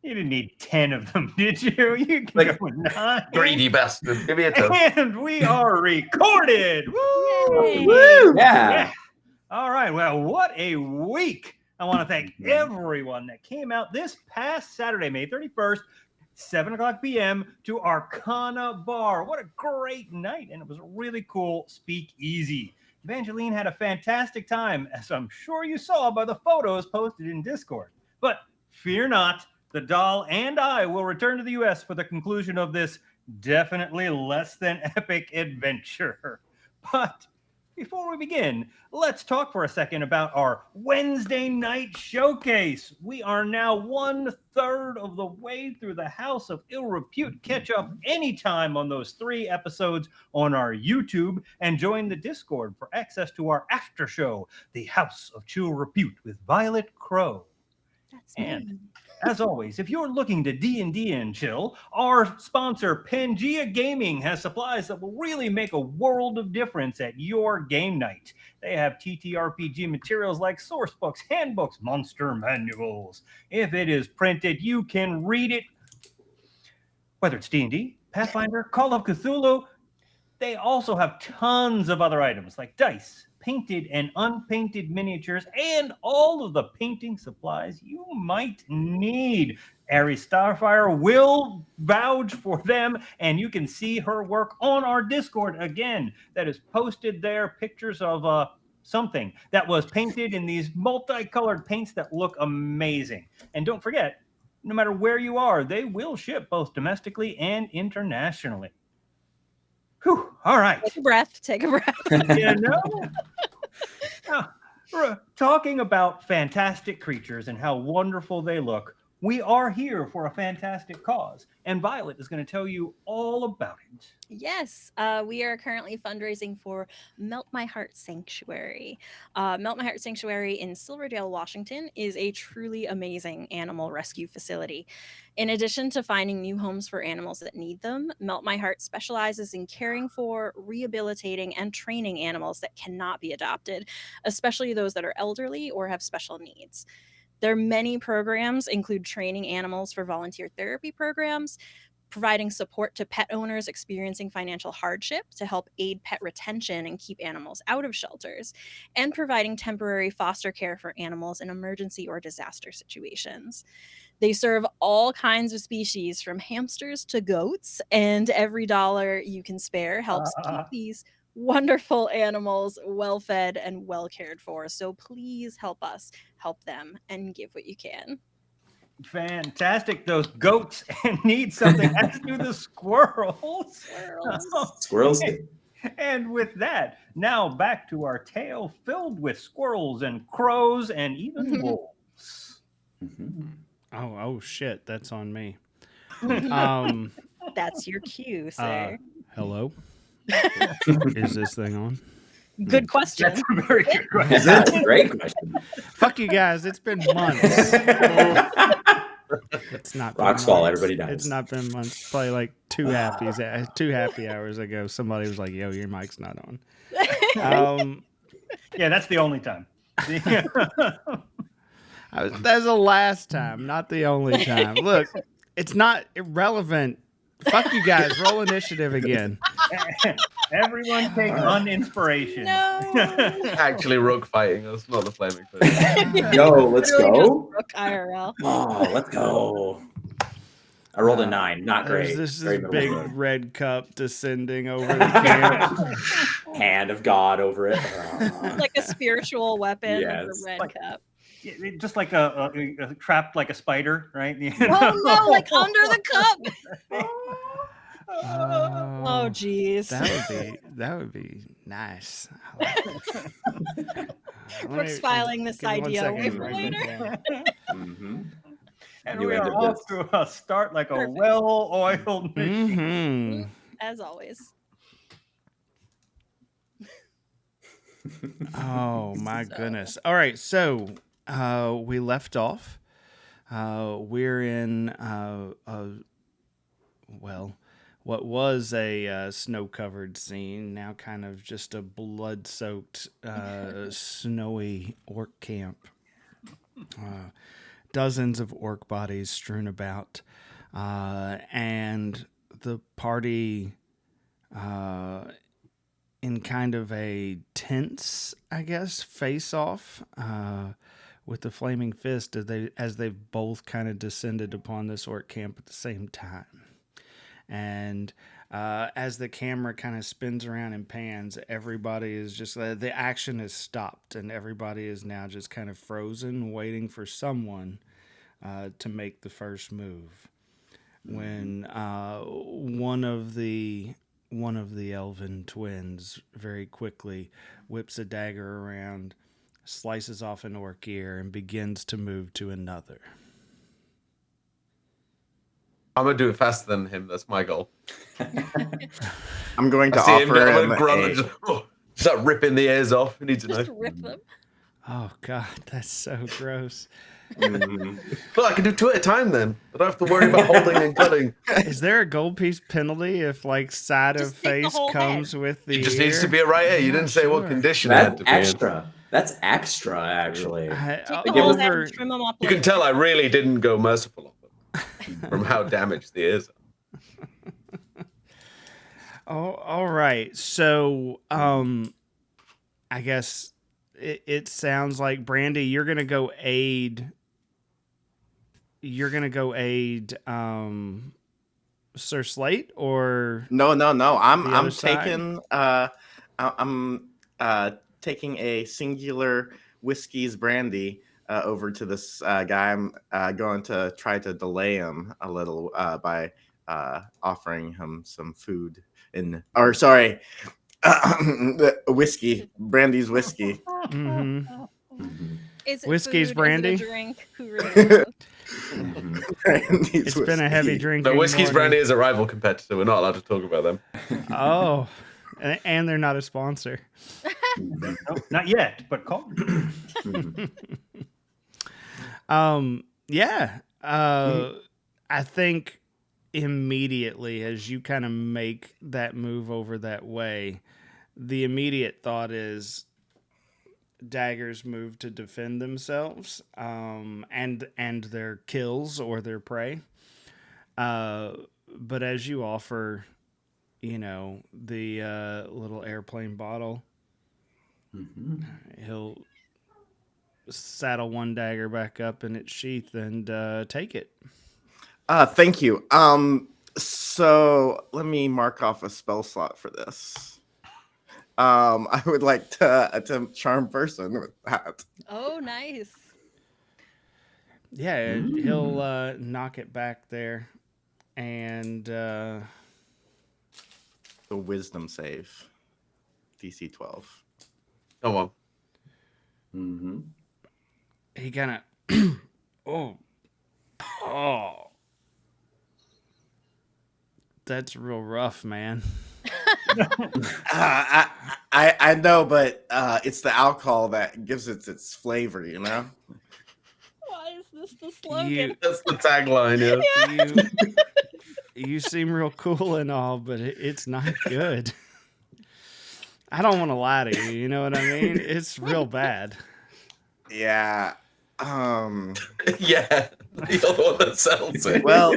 You didn't need 10 of them, did you? You can Like, go with 9. Greedy bastard. Give me a toast. And we are recorded. Woo! Yay. Woo! Yeah. All right. Well, what a week. I want to thank everyone that came out this past Saturday, May 31st, 7 o'clock p.m. to Arcana Bar. What a great night. And it was a really cool speakeasy. Evangeline had a fantastic time, as I'm sure you saw by the photos posted in Discord. But fear not, the doll and I will return to the U.S. for the conclusion of this definitely less than epic adventure. But before we begin, let's talk for a second about our Wednesday night showcase. We are now 1/3 of the way through the House of Ill Repute. Catch up anytime on those 3 episodes on our YouTube and join the Discord for access to our after show, The House of Chill Repute with Violet Crowe. That's And me. as always, if you're looking to D&D and chill, our sponsor Pangea Gaming has supplies that will really make a world of difference at your game night. They have TTRPG materials like source books, handbooks, monster manuals. If it is printed, you can read it. Whether it's D&D, Pathfinder, Call of Cthulhu, they also have tons of other items like dice, painted and unpainted miniatures, and all of the painting supplies you might need. Ari Starfire will vouch for them, and you can see her work on our Discord again. That is posted there, pictures of something that was painted in these multicolored paints that look amazing. And don't forget, no matter where you are, they will ship both domestically and internationally. Whew, all right. Take a breath. Take a breath. You know? Now, talking about fantastic creatures and how wonderful they look, we are here for a fantastic cause. And Violet is going to tell you all about it. Yes, we are currently fundraising for Melt My Heart Sanctuary. Melt My Heart Sanctuary in Silverdale, Washington is a truly amazing animal rescue facility. In addition to finding new homes for animals that need them, Melt My Heart specializes in caring for, rehabilitating, and training animals that cannot be adopted, especially those that are elderly or have special needs. Their many programs include training animals for volunteer therapy programs, providing support to pet owners experiencing financial hardship to help aid pet retention and keep animals out of shelters, and providing temporary foster care for animals in emergency or disaster situations. They serve all kinds of species from hamsters to goats, and every dollar you can spare helps keep these wonderful animals well fed and well cared for. So please help us help them and give what you can. Fantastic. Those goats need something, as do the squirrels. Squirrels. And with that, now back to our tale filled with squirrels and crows and even wolves. Oh shit, that's on me. That's your cue, sir. Hello? Is this thing on? Good question. That's a very good question. That's a great question. Fuck you guys, it's been months. It's not been Rocks fall, months. everybody dies. It's not been months. Probably like two happy hours ago. Somebody was like, "Yo, your mic's not on." Yeah, that's the only time. That's the last time, not the only time. Look, it's not irrelevant. Fuck you guys. Roll initiative again. Everyone take uninspiration. No. Actually, rook fighting us, not the flaming fish. Yo, let's Literally go. just Rook IRL. Oh, let's go. I rolled a 9. Not great. There's Very this middle big of the road. red cup descending over the camp. Hand of God over it. Like a spiritual weapon Yes. with a red Like- cup. Just like a trapped like a spider, right? Oh no, like under the cup. Oh, Oh geez. that would be nice. Brooke's filing this give me 1 idea second away to for write later. that down. And You we are ended off this. to a start like a Perfect. well-oiled machine. Mhm. As always. Oh my So- goodness! All right, so we left off. We're in what was a snow-covered scene, now kind of just a blood-soaked, snowy orc camp. dozens of orc bodies strewn about, and the party, in kind of a tense, I guess, face-off with the flaming fist as they've both kind of descended upon this orc camp at the same time. And as the camera kind of spins around and pans, everybody is just, the action has stopped, and everybody is now just kind of frozen, waiting for someone to make the first move. When one of the elven twins very quickly whips a dagger around, slices off an orc ear, and begins to move to another. I'm gonna do it faster than him. That's my goal. I'm going to I see him, offer I'm him gonna grunt a. and just start ripping the ears off. I need to Just know. rip them. Oh God, that's so gross. Well, I can do 2 at a time then. I don't have to worry about holding and cutting. Is there a gold piece penalty if like side Just of take the face whole comes with the It just ear? needs to be a right ear. You I'm didn't not say what sure. condition it had That's to be in. extra. That's extra, actually. Take the give whole us- head and trim them up You later. can tell I really didn't go merciful on them from how damaged the ears are. Oh, all right. So, I guess it sounds like Brandy, you're gonna go aid. You're gonna go aid, Sir Slate, or No. the I'm other side? taking taking a singular whiskey's brandy over to this guy. I'm going to try to delay him a little by offering him some food the whiskey, Brandy's whiskey. Mhm. Is it Whiskey's food? Brandy? Is it a drink? Who really knows? Brandy's It's been a heavy whiskey. drinking. No, Whiskey's morning. Brandy is a rival competitor. We're not allowed to talk about them. Oh, and they're not a sponsor. No, not yet, but call. Yeah. I think immediately as you kind of make that move over that way, the immediate thought is daggers move to defend themselves, and their kills or their prey. But as you offer, the little airplane bottle, he'll saddle one dagger back up in its sheath and take it. Thank you. So let me mark off a spell slot for this. I would like to attempt charm person with that. Oh, nice. Yeah, he'll knock it back there, and The wisdom save, DC 12. Come on. Mm-hmm. he kind of oh, that's real rough, man. I know, but it's the alcohol that gives it its flavor, you know. Why is this the slogan? That's the tagline, yeah. You seem real cool and all, but it's not good. I don't want to lie to you. You know what I mean? It's real bad. Yeah. Yeah. You're the one that sells it. Well,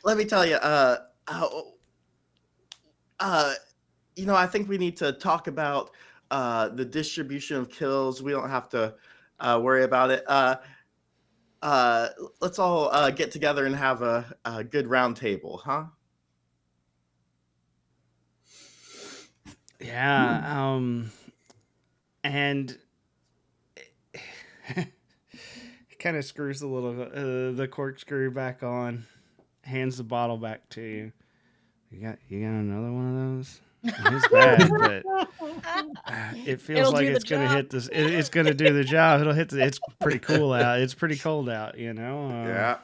let me tell you. I think we need to talk about the distribution of kills. We don't have to worry about it. Let's all get together and have a good round table, huh? Yeah. And he kind of screws the corkscrew back on, hands the bottle back to you. You got another one of those? It's bad, but it feels It'll like do the it's gonna job. hit this. It's gonna do the job. It'll hit. It's pretty cool out. It's pretty cold out. Yeah.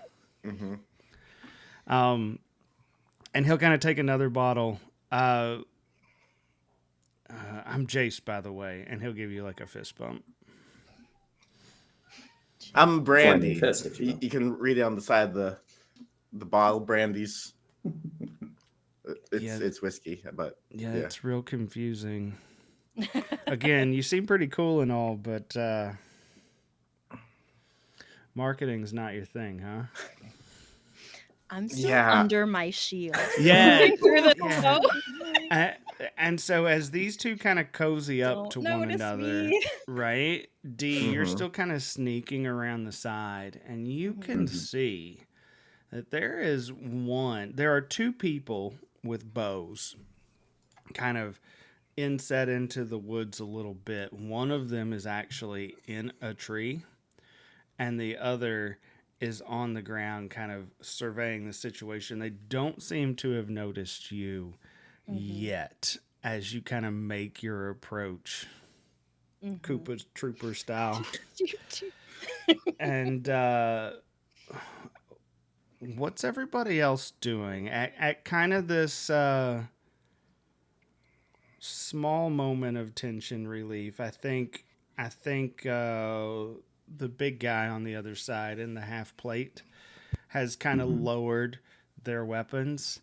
Mm-hmm. And he'll kind of take another bottle. I'm Jace, by the way, and he'll give you like a fist bump. I'm Brandy. Flaming fist, if you will. You can read it on the side of the bottle. Brandy's. It's whiskey, but Yeah, it's real confusing. Again, you seem pretty cool and all, but Marketing's not your thing, huh? I'm still Yeah. under my shield. Yeah. Moving through the Yeah. snow. And so as these two kind of cozy up Don't to one notice another, me. right? D, you're Mhm. still kind of sneaking around the side, and you can Mhm. see that there are two people with bows kind of inset into the woods a little bit. One of them is actually in a tree, and the other is on the ground kind of surveying the situation. They don't seem to have noticed you yet as you kind of make your approach, Koopa Trooper style. And what's everybody else doing at kind of this small moment of tension relief? I think the big guy on the other side in the half plate has kind of lowered their weapons,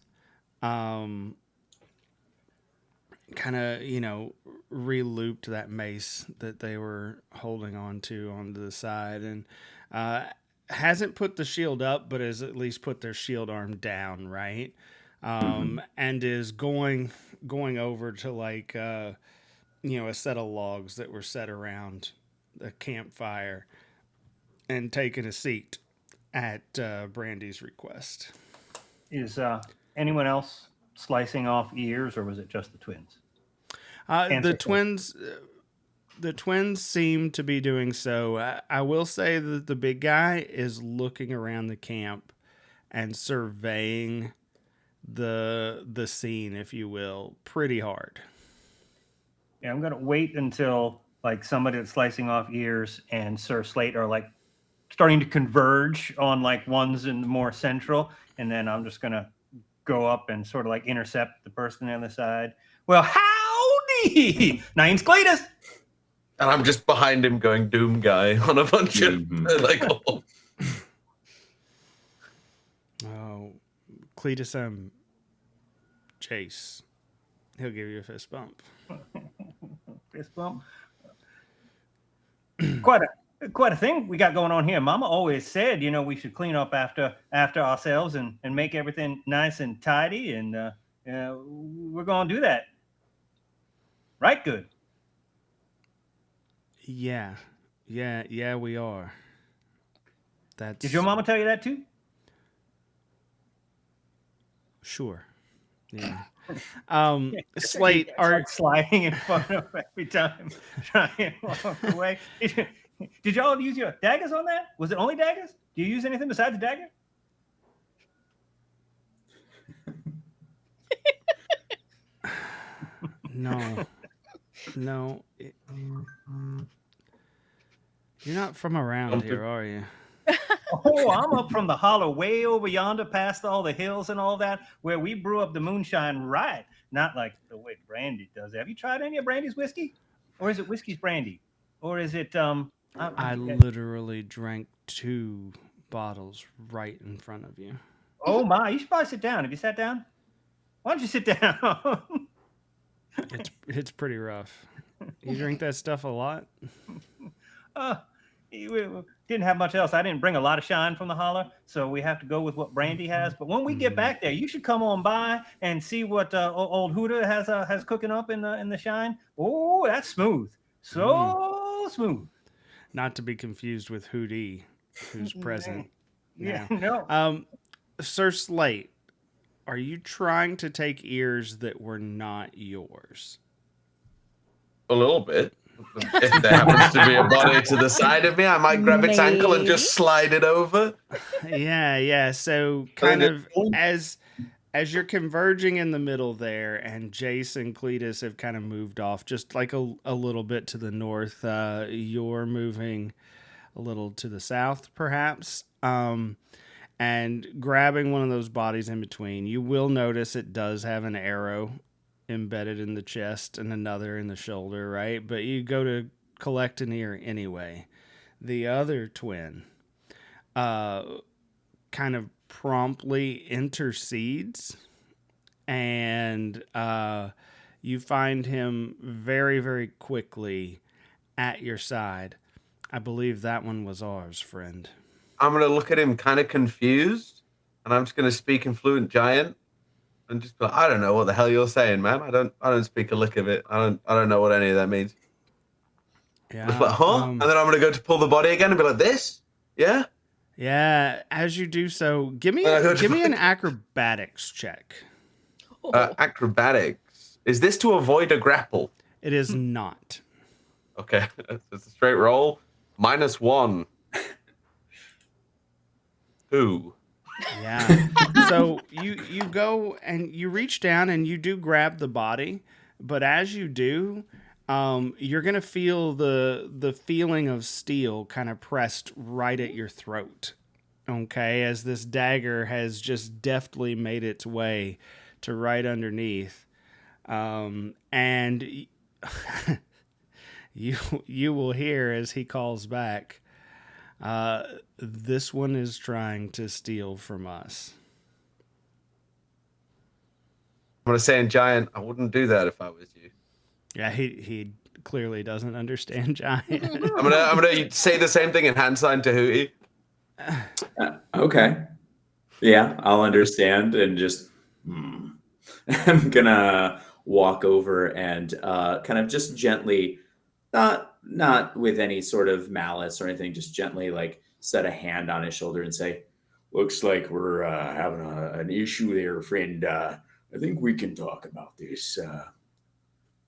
kind of re-looped that mace that they were holding on to onto the side, and hasn't put the shield up, but has at least put their shield arm down, right? And is going over to like a set of logs that were set around a campfire and taking a seat at Brandy's request. Is anyone else slicing off ears, or was it just the twins? The Answer twins, seem to be doing so. I will say that the big guy is looking around the camp and surveying the scene, if you will, pretty hard. Yeah, I'm gonna wait until like somebody that's slicing off ears and Sir Slate are like starting to converge on like ones in the more central, and then I'm just gonna go up and sort of like intercept the person on the side. Well, howdy! Name's Cletus. And I'm just behind him going Doom Guy on a bunch of like. Oh. Oh, Cletus, Chase. He'll give you a fist bump. Fist bump. Quite a thing we got going on here. Mama always said, we should clean up after ourselves and make everything nice and tidy, and we're gonna do that. Right, good. Yeah, we are. That's Did your mama tell you that too? sure. Yeah. Slate, It's like sliding in front of every time, trying to walk away. Did y'all use your daggers on that? Was it only daggers? Do you use anything besides the dagger? No. You're not from around here, are you? Oh, I'm up from the hollow way over yonder past all the hills and all that, where we brew up the moonshine right. Not like the way Brandy does. Have you tried any of Brandy's whiskey? Or is it whiskey's brandy? Or is it I literally drank 2 bottles right in front of you. Oh my, you should probably sit down. Have you sat down? Why don't you sit down? It's pretty rough. You drink that stuff a lot? We didn't have much else. I didn't bring a lot of shine from the holler, so we have to go with what Brandy has. But when we get back there, you should come on by and see what old Hootie has cooking up in the shine. Oh, that's smooth, so smooth. Not to be confused with Hootie, who's present. Yeah, now. no. Sir Slate, are you trying to take ears that were not yours? A little bit. If there happens to be a body to the side of me, I might grab its ankle and just slide it over. Yeah. So kind of as you're converging in the middle there, and Jace and Cletus have kind of moved off just like a little bit to the north. You're moving a little to the south, perhaps, and grabbing one of those bodies in between. You will notice it does have an arrow embedded in the chest and another in the shoulder, right? But you go to collect an ear anyway. The other twin kind of promptly intercedes, and you find him very, very quickly at your side. I believe that one was ours, friend. I'm gonna look at him kind of confused, and I'm just gonna speak in fluent giant, and just be like, I don't know what the hell you're saying, man. I don't speak a lick of it. I don't know what any of that means. Yeah. Just like, huh? And then I'm gonna go to pull the body again and be like, this? Yeah. Yeah. As you do so, give me an acrobatics check. Acrobatics. Is this to avoid a grapple? It is not. Okay, it's a straight roll. -1. 2. Yeah. So you go and you reach down and you do grab the body, but as you do, you're gonna feel the feeling of steel kind of pressed right at your throat. Okay, as this dagger has just deftly made its way to right underneath, and you will hear as he calls back. This one is trying to steal from us. I'm gonna say in giant, I wouldn't do that if I was you. Yeah, he clearly doesn't understand giant. I'm gonna say the same thing in hand sign to Hootie. Okay. Yeah, I'll understand and just. I'm gonna walk over and kind of just gently, not with any sort of malice or anything, just gently like set a hand on his shoulder and say, "Looks like we're having an issue there, friend. I think we can talk about this.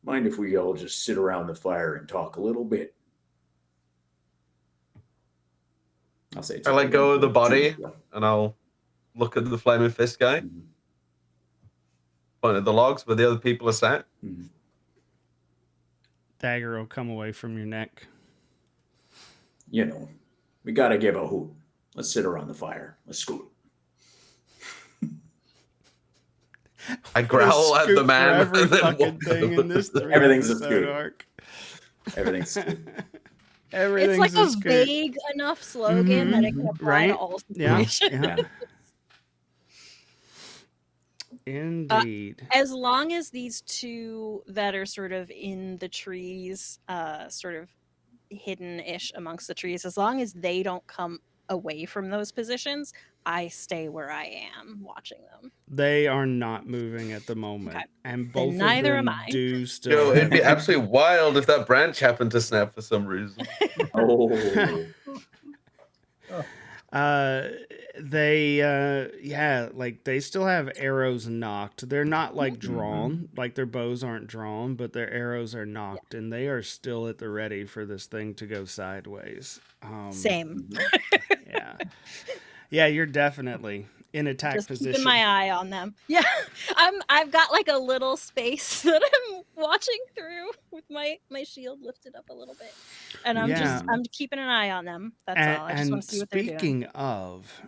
Mind if we all just sit around the fire and talk a little bit?" I'll say. I let go of the body and I'll look at the flaming fist guy. Mm-hmm. Point at the logs where the other people are sat. Mm-hmm. Dagger will come away from your neck. You know, we gotta give a hoot. Let's sit around the fire. Let's scoot. I growl at the man. Every And then fucking walk thing in this Everything's a episode scoot. arc. Everything's scoot. Everything's It's like a scoot. vague enough slogan that it can apply Right? to all Yeah. situations. Yeah. Indeed. As long as these two that are sort of in the trees, sort of hidden-ish amongst the trees, as long as they don't come away from those positions, I stay where I am watching them. They are not moving at the moment. Okay. And Then both of neither them am I. do still. Yo, it'd be absolutely wild if that branch happened to snap for some reason. Oh. They still have arrows knocked. They're not like drawn, like their bows aren't drawn, but their arrows are knocked, and they are still at the ready for this thing to go sideways. Same. Yeah, you're definitely in attack Just position. keeping my eye on them. Yeah, I've got like a little space that I'm watching through with my shield lifted up a little bit, and I'm keeping an eye on them. That's all. I just want to see what they're doing. Speaking of,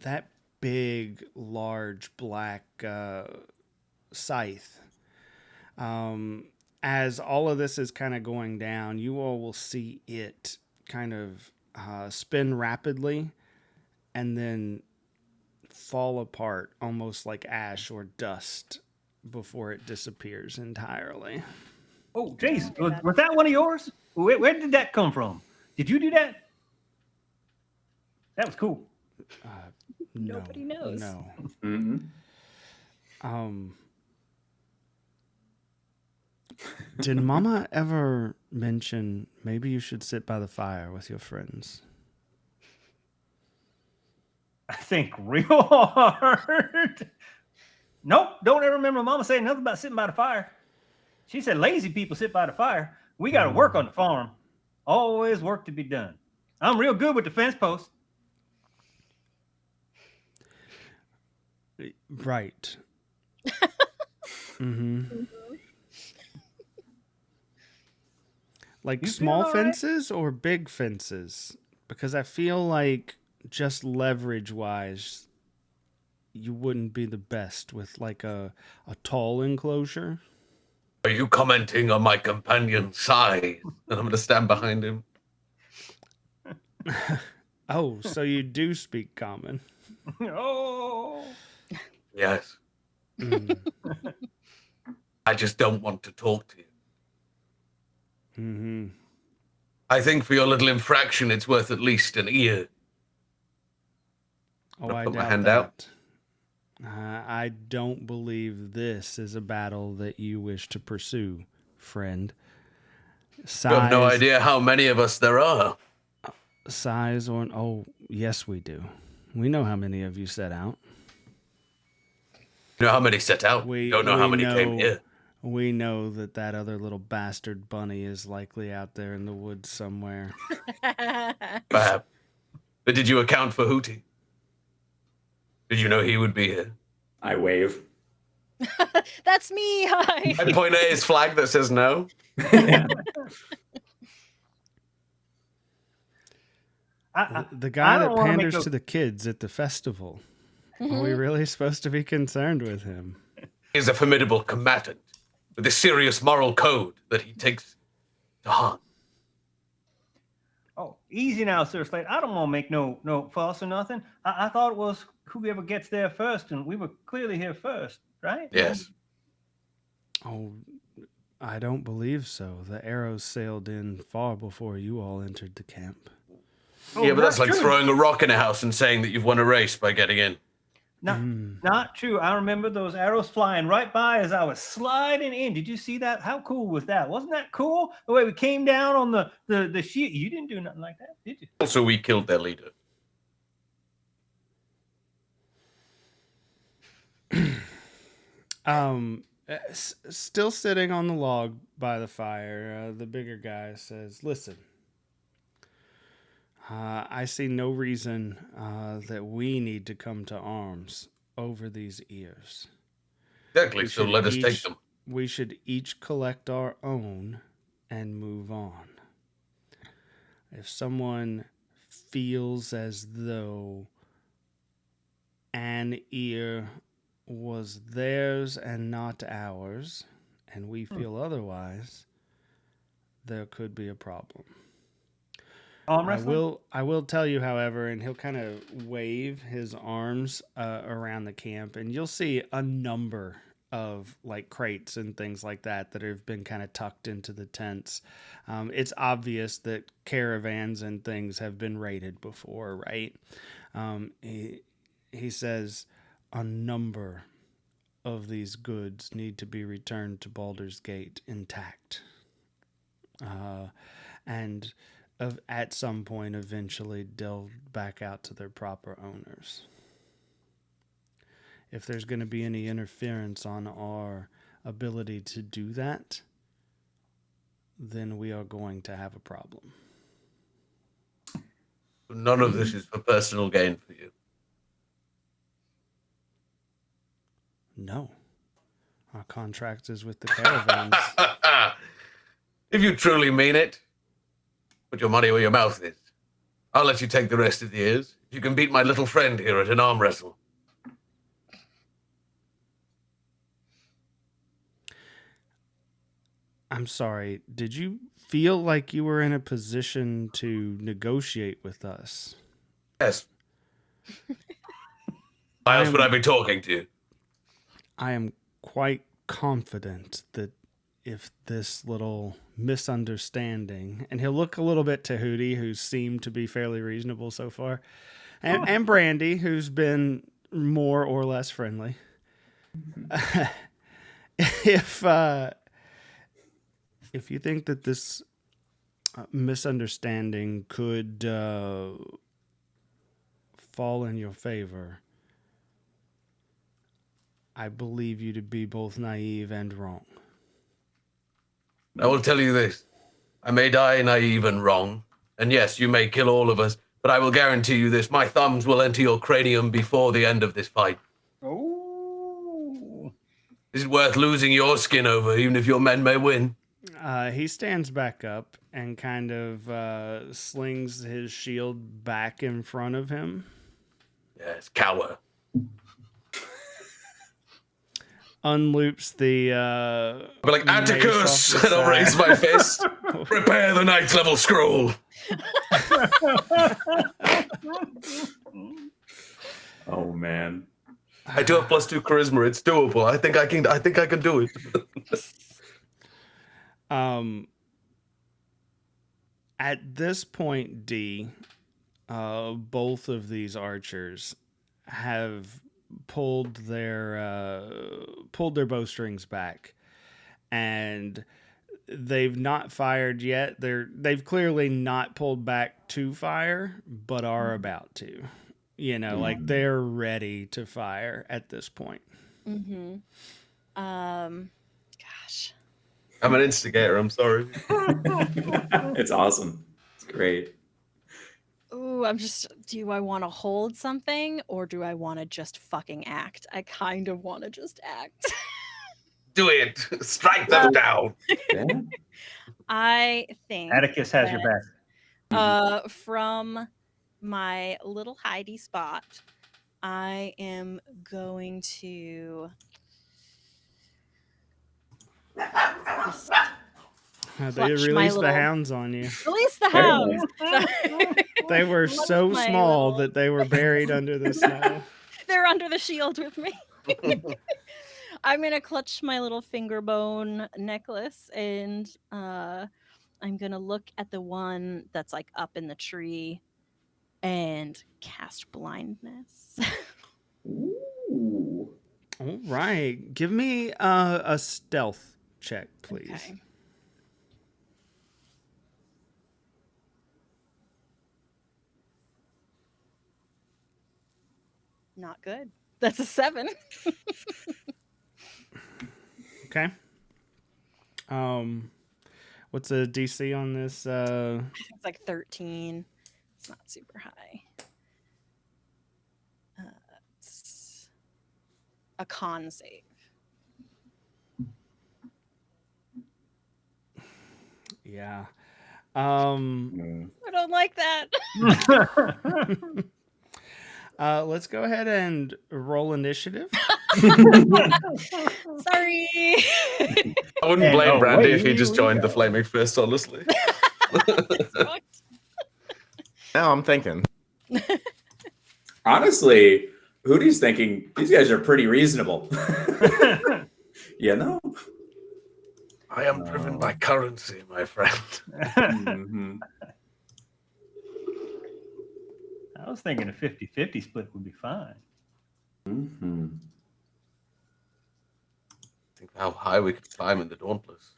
that big, large black scythe. As all of this is kind of going down, you all will see it kind of spin rapidly and then fall apart almost like ash or dust before it disappears entirely. Oh, jeez. Was that one of yours? Where did that come from? Did you do that? That was cool. Nobody knows. No. Mm-hmm. Did Mama ever mention maybe you should sit by the fire with your friends? I think real hard. Nope, don't ever remember Mama saying nothing about sitting by the fire. She said lazy people sit by the fire. We got to work on the farm. Always work to be done. I'm real good with the fence post. Right. Mm-hmm. Like You small feel all right? fences or big fences? Because I feel like just leverage wise, you wouldn't be the best with like a tall enclosure. Are you commenting on my companion's size? And I'm going to stand behind him. Oh, so you do speak common. Oh. Yes. Mm. I just don't want to talk to you. Mm-hmm. I think for your little infraction, it's worth at least an ear. Oh, I'll I put my doubt hand that. out. I don't believe this is a battle that you wish to pursue, friend. You have no Size, idea how many of us there are. size, or oh, yes, we do. We know how many of you set out. You know how many set out. We You don't know how many came here. We know that other little bastard bunny is likely out there in the woods somewhere. Perhaps. But did you account for Hootie? Did you know he would be here? I wave. That's me. Hi. I point at his flag that says no. The guy that don't wanna make panders no- to the kids at the festival. Are we Mhm. really supposed to be concerned with him? He is a formidable combatant with a serious moral code that he takes to heart. Oh, easy now, Sir Slate. I don't want to make no fuss or nothing. I thought it was whoever gets there first, and we were clearly here first, right? Yes. Oh, I don't believe so. The arrows sailed in far before you all entered the camp. Oh, Yeah, but that's not like true. throwing a rock in a house and saying that you've won a race by getting in. Not true. I remember those arrows flying right by as I was sliding in. Did you see that? How cool was that? Wasn't that cool? The way we came down on the sheet. You didn't do nothing like that, did you? Also, we killed their leader. Still sitting on the log by the fire, the bigger guy says, "Listen, I see no reason that we need to come to arms over these ears. Exactly, We so should let us take each- them. We should each collect our own and move on. If someone feels as though an ear was theirs and not ours, and we feel otherwise, there could be a problem. Arm I wrestling? will tell you, however, and he'll kind of wave his arms around the camp, and you'll see a number of like crates and things like that have been kind of tucked into the tents. It's obvious that caravans and things have been raided before, right? He says a number of these goods need to be returned to Baldur's Gate intact. And at some point eventually delve back out to their proper owners. If there's going to be any interference on our ability to do that, then we are going to have a problem. None of this is for personal gain for you. No. Our contract is with the caravans. If you truly mean it, put your money where your mouth is. I'll let you take the rest of the ears. If you can beat my little friend here at an arm wrestle. I'm sorry, did you feel like you were in a position to negotiate with us? Yes. Why else would I be talking to you? I am quite confident that if this little misunderstanding, and he'll look a little bit to Hootie, who seemed to be fairly reasonable so far, and Brandy, who's been more or less friendly. If you think that this misunderstanding could fall in your favor, I believe you to be both naive and wrong. I will tell you this. I may die naive and wrong. And yes, you may kill all of us, but I will guarantee you this. My thumbs will enter your cranium before the end of this fight. Oh. Is it worth losing your skin over, even if your men may win? He stands back up and kind of slings his shield back in front of him. Yes, cower. Unloops the I'll be like, mace Atticus! off the And I'll raise side. my fist. Prepare the ninth level scroll. Oh man. I do have +2 charisma. It's doable. I think I can do it. At this point, D, both of these archers have pulled their bowstrings back, and they've not fired yet. They've clearly not pulled back to fire, but are about to. Like they're ready to fire at this point. Mm-hmm. Gosh. I'm an instigator. I'm sorry. It's awesome. It's great. Ooh, do I want to hold something or do I want to just fucking act? I kind of want to just act. Do it. Strike them down. Yeah. I think Atticus has your back. from my little hidey spot, I am going to They clutch my released the little- hounds on you. release the Very hounds. They were Clutch so my small little- that they were buried under the snow. They're under the shield with me. I'm gonna clutch my little finger bone necklace and I'm gonna look at the one that's like up in the tree and cast blindness. Ooh. All right. Give me a stealth check, please. Okay. Not good. That's a 7. Okay. What's the DC on this? It's like 13. It's not super high. It's a con save. Yeah. Mm. I don't like that. Let's go ahead and roll initiative. Sorry. I wouldn't And blame Brandy away if he just we joined the go. Flaming Fist, honestly. Now I'm thinking. Honestly, Hootie's thinking these guys are pretty reasonable. You know? I am driven by currency, my friend. Mhm. I was thinking a 50-50 split would be fine. Mhm. Think how high we could climb in the Dauntless.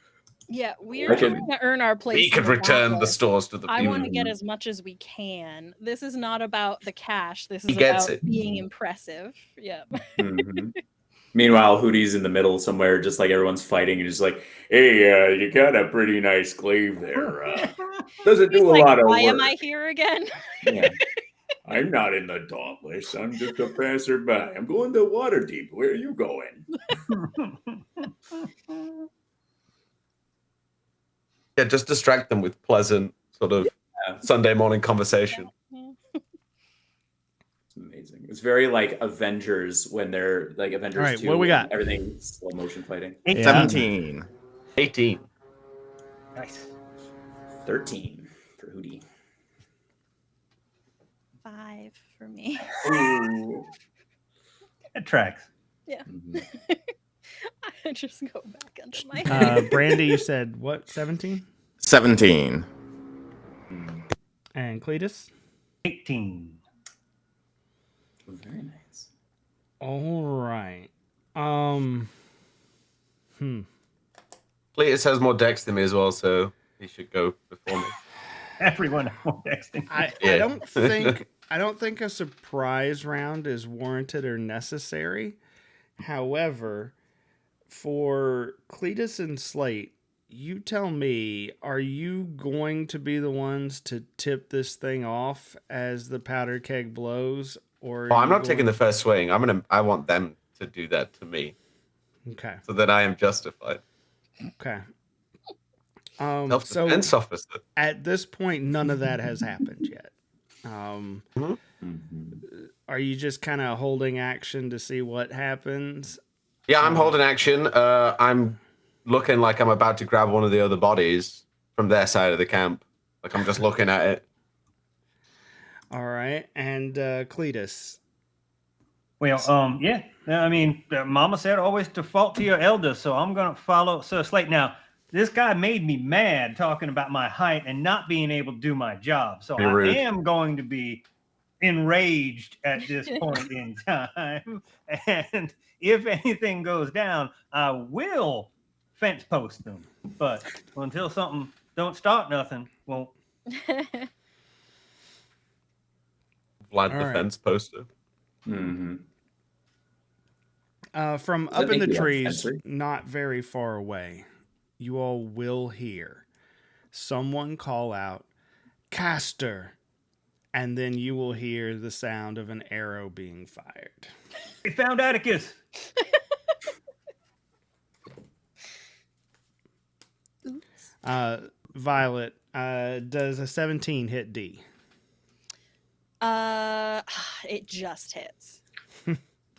Yeah, we're I could- trying to earn our place. We in could the return the Dauntless. stores to the I people. want to get as much as we can. This is not about the cash. This is He gets about it. being impressive. Yeah. Mhm. Meanwhile, Hootie's in the middle somewhere, just like everyone's fighting, and just like, "Hey, you got a pretty nice glaive there. Doesn't He's do a like, lot of why work." am I here again? Yeah. I'm not in the Dauntless. I'm just a passerby. I'm going to Waterdeep. Where are you going? Yeah, just distract them with pleasant sort of Sunday morning conversation. It's amazing. It's very like Avengers when they're like Avengers All right, 2. what we got? Everything slow motion fighting. Yeah. 17. 18. Nice. 13 for Hootie. 5 for me. Ooh. It tracks. Mhm. I just go back under my Brandy, you said what? 17? 17. And Cletus? 18. Very nice. All right. Cletus has more decks than me as well, so he should go before me. Everyone texting. I Yeah. don't think a surprise round is warranted or necessary. However, for Cletus and Slate, you tell me, are you going to be the ones to tip this thing off as the powder keg blows, or? Oh, I'm not taking the first swing. I want them to do that to me, Okay. so that I am justified. Okay. Self-defense So officer. at this point, none of that has happened yet. Mhm. Are you just kind of holding action to see what happens? Yeah, I'm holding action. I'm looking like I'm about to grab one of the other bodies from their side of the camp. Like I'm just looking at it. All right. And Cletus. Well, yeah. I mean, Mama said always default to your elders, so I'm gonna follow Sir Slate. Now, this guy made me mad talking about my height and not being able to do my job, so Pretty I rude. am going to be enraged at this point in time. And if anything goes down, I will fence post them. But until something don't start nothing, won't. Vlad All the right. fence poster. Mm-hmm. From Does that up in make the you a trees, fencer? not very far away, you all will hear someone call out, "Caster," and then you will hear the sound of an arrow being fired. We found Atticus. Violet, does a 17 hit D? It just hits.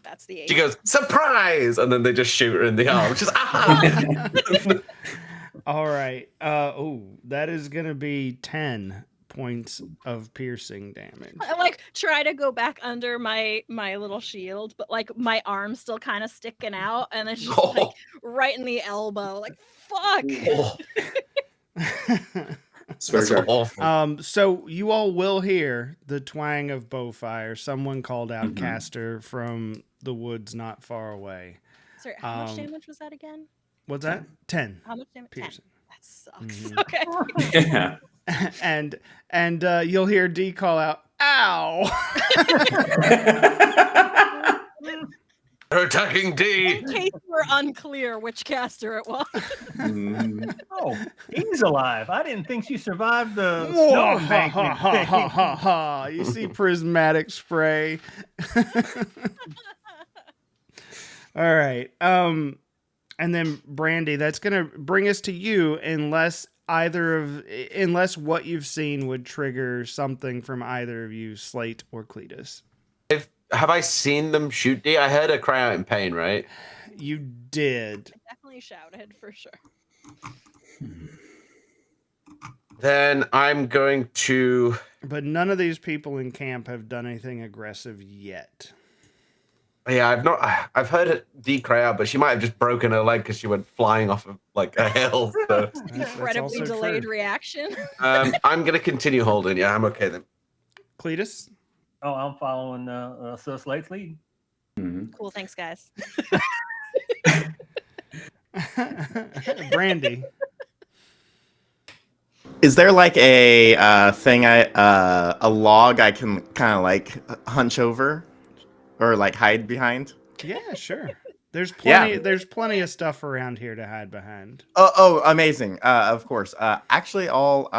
That's the She age. goes, surprise! And then they just shoot her in the arm. She's All right. That is going to be 10 points of piercing damage. I like try to go back under my little shield, but like my arm's still kind of sticking out, and it's just like right in the elbow. Like fuck. Oh, Swear that's to God. awful. So you all will hear the twang of bowfire. Someone called out Mhm. Caster from the woods not far away. Sorry, how much damage was that again? What's that? 10 How much damage? 10. piercing. That sucks. Mhm. Okay. Yeah. and you'll hear D call out, "Ow!" They're attacking D. In case we're unclear which caster it was. Mhm. Oh, he's alive. I didn't think she survived the snow embankment thing. You see prismatic spray. All right. And then Brandy, that's gonna bring us to you, unless what you've seen would trigger something from either of you, Slate or Cletus. Have I seen them shoot D? I heard her cry out in pain, right? You did. Definitely shouted for sure. Then I'm going to. But none of these people in camp have done anything aggressive yet. Yeah, I've heard D cry out, but she might have just broken her leg because she went flying off of like a hill. So Incredibly also delayed true. reaction. I'm gonna continue holding. Yeah, I'm okay then. Cletus? Oh, I'm following Sir Slate's lead. Mhm. Cool, thanks guys. Brandy. Is there like a a log I can kind of like hunch over or like hide behind? Yeah, sure. There's Yeah. plenty of stuff around here to hide behind. Oh, amazing. Of course. Actually, I'll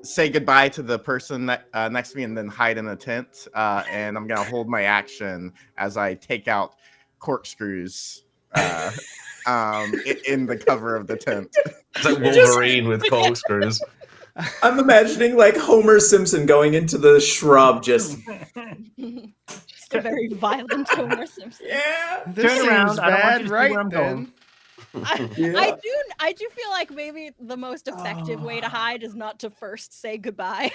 say goodbye to the person next to me and then hide in a tent. And I'm gonna hold my action as I take out corkscrews in the cover of the tent. It's like Wolverine with corkscrews. I'm imagining like Homer Simpson going into the shrub, just Just a very violent Homer Simpson. yeah. This Turn around. seems I don't want bad, you to see right where I'm going. then? Yeah. I do feel like maybe the most effective way to hide is not to first say goodbye.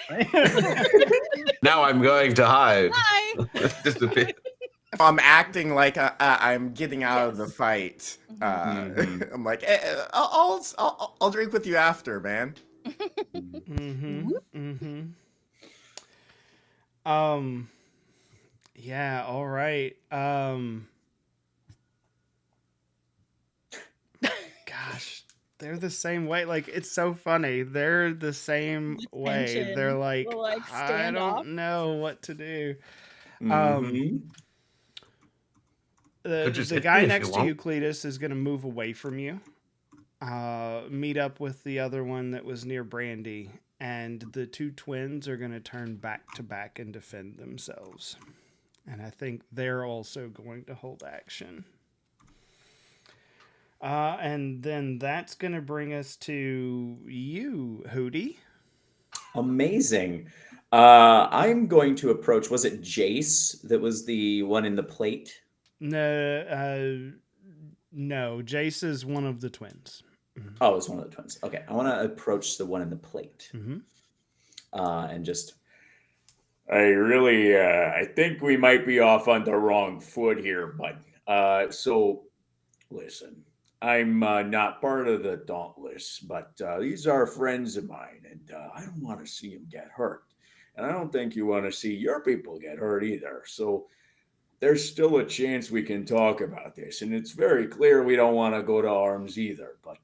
Now I'm going to hide. Bye. Disappear. I'm acting like I'm getting out of the fight. Mhm. I'm like, I'll drink with you after, man. Yeah, all right. Gosh, they're the same way. Like, it's so funny. They're the same way. tension, They're like, the, like, I standoff. don't know what to do. Mhm. Could just The hit guy me if next you to you, want. Cletus, is going to move away from you. Meet up with the other one that was near Brandy, and the two twins are going to turn back to back and defend themselves. And I think they're also going to hold action. And then that's going to bring us to you, Hootie. Amazing. I'm going to approach. Was it Jace that was the one in the plate? No, Jace is one of the twins. Oh, it was one of the twins. Okay, I want to approach the one in the plate, Mm-hmm. and just. I think we might be off on the wrong foot here, but so listen. I'm not part of the Dauntless, but these are friends of mine, and I don't want to see them get hurt. And I don't think you want to see your people get hurt either. So there's still a chance we can talk about this. And it's very clear we don't want to go to arms either, but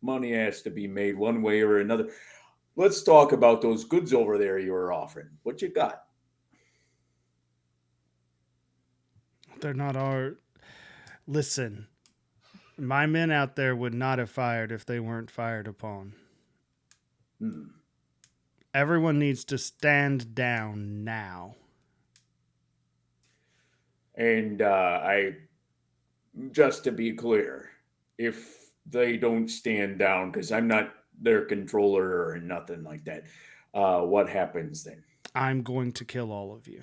money has to be made one way or another. Let's talk about those goods over there you were offering. What you got? They're not our. Listen, my men out there would not have fired if they weren't fired upon. Everyone needs to stand down now. And just to be clear, if they don't stand down, because I'm not their controller or nothing like that, what happens then? I'm going to kill all of you.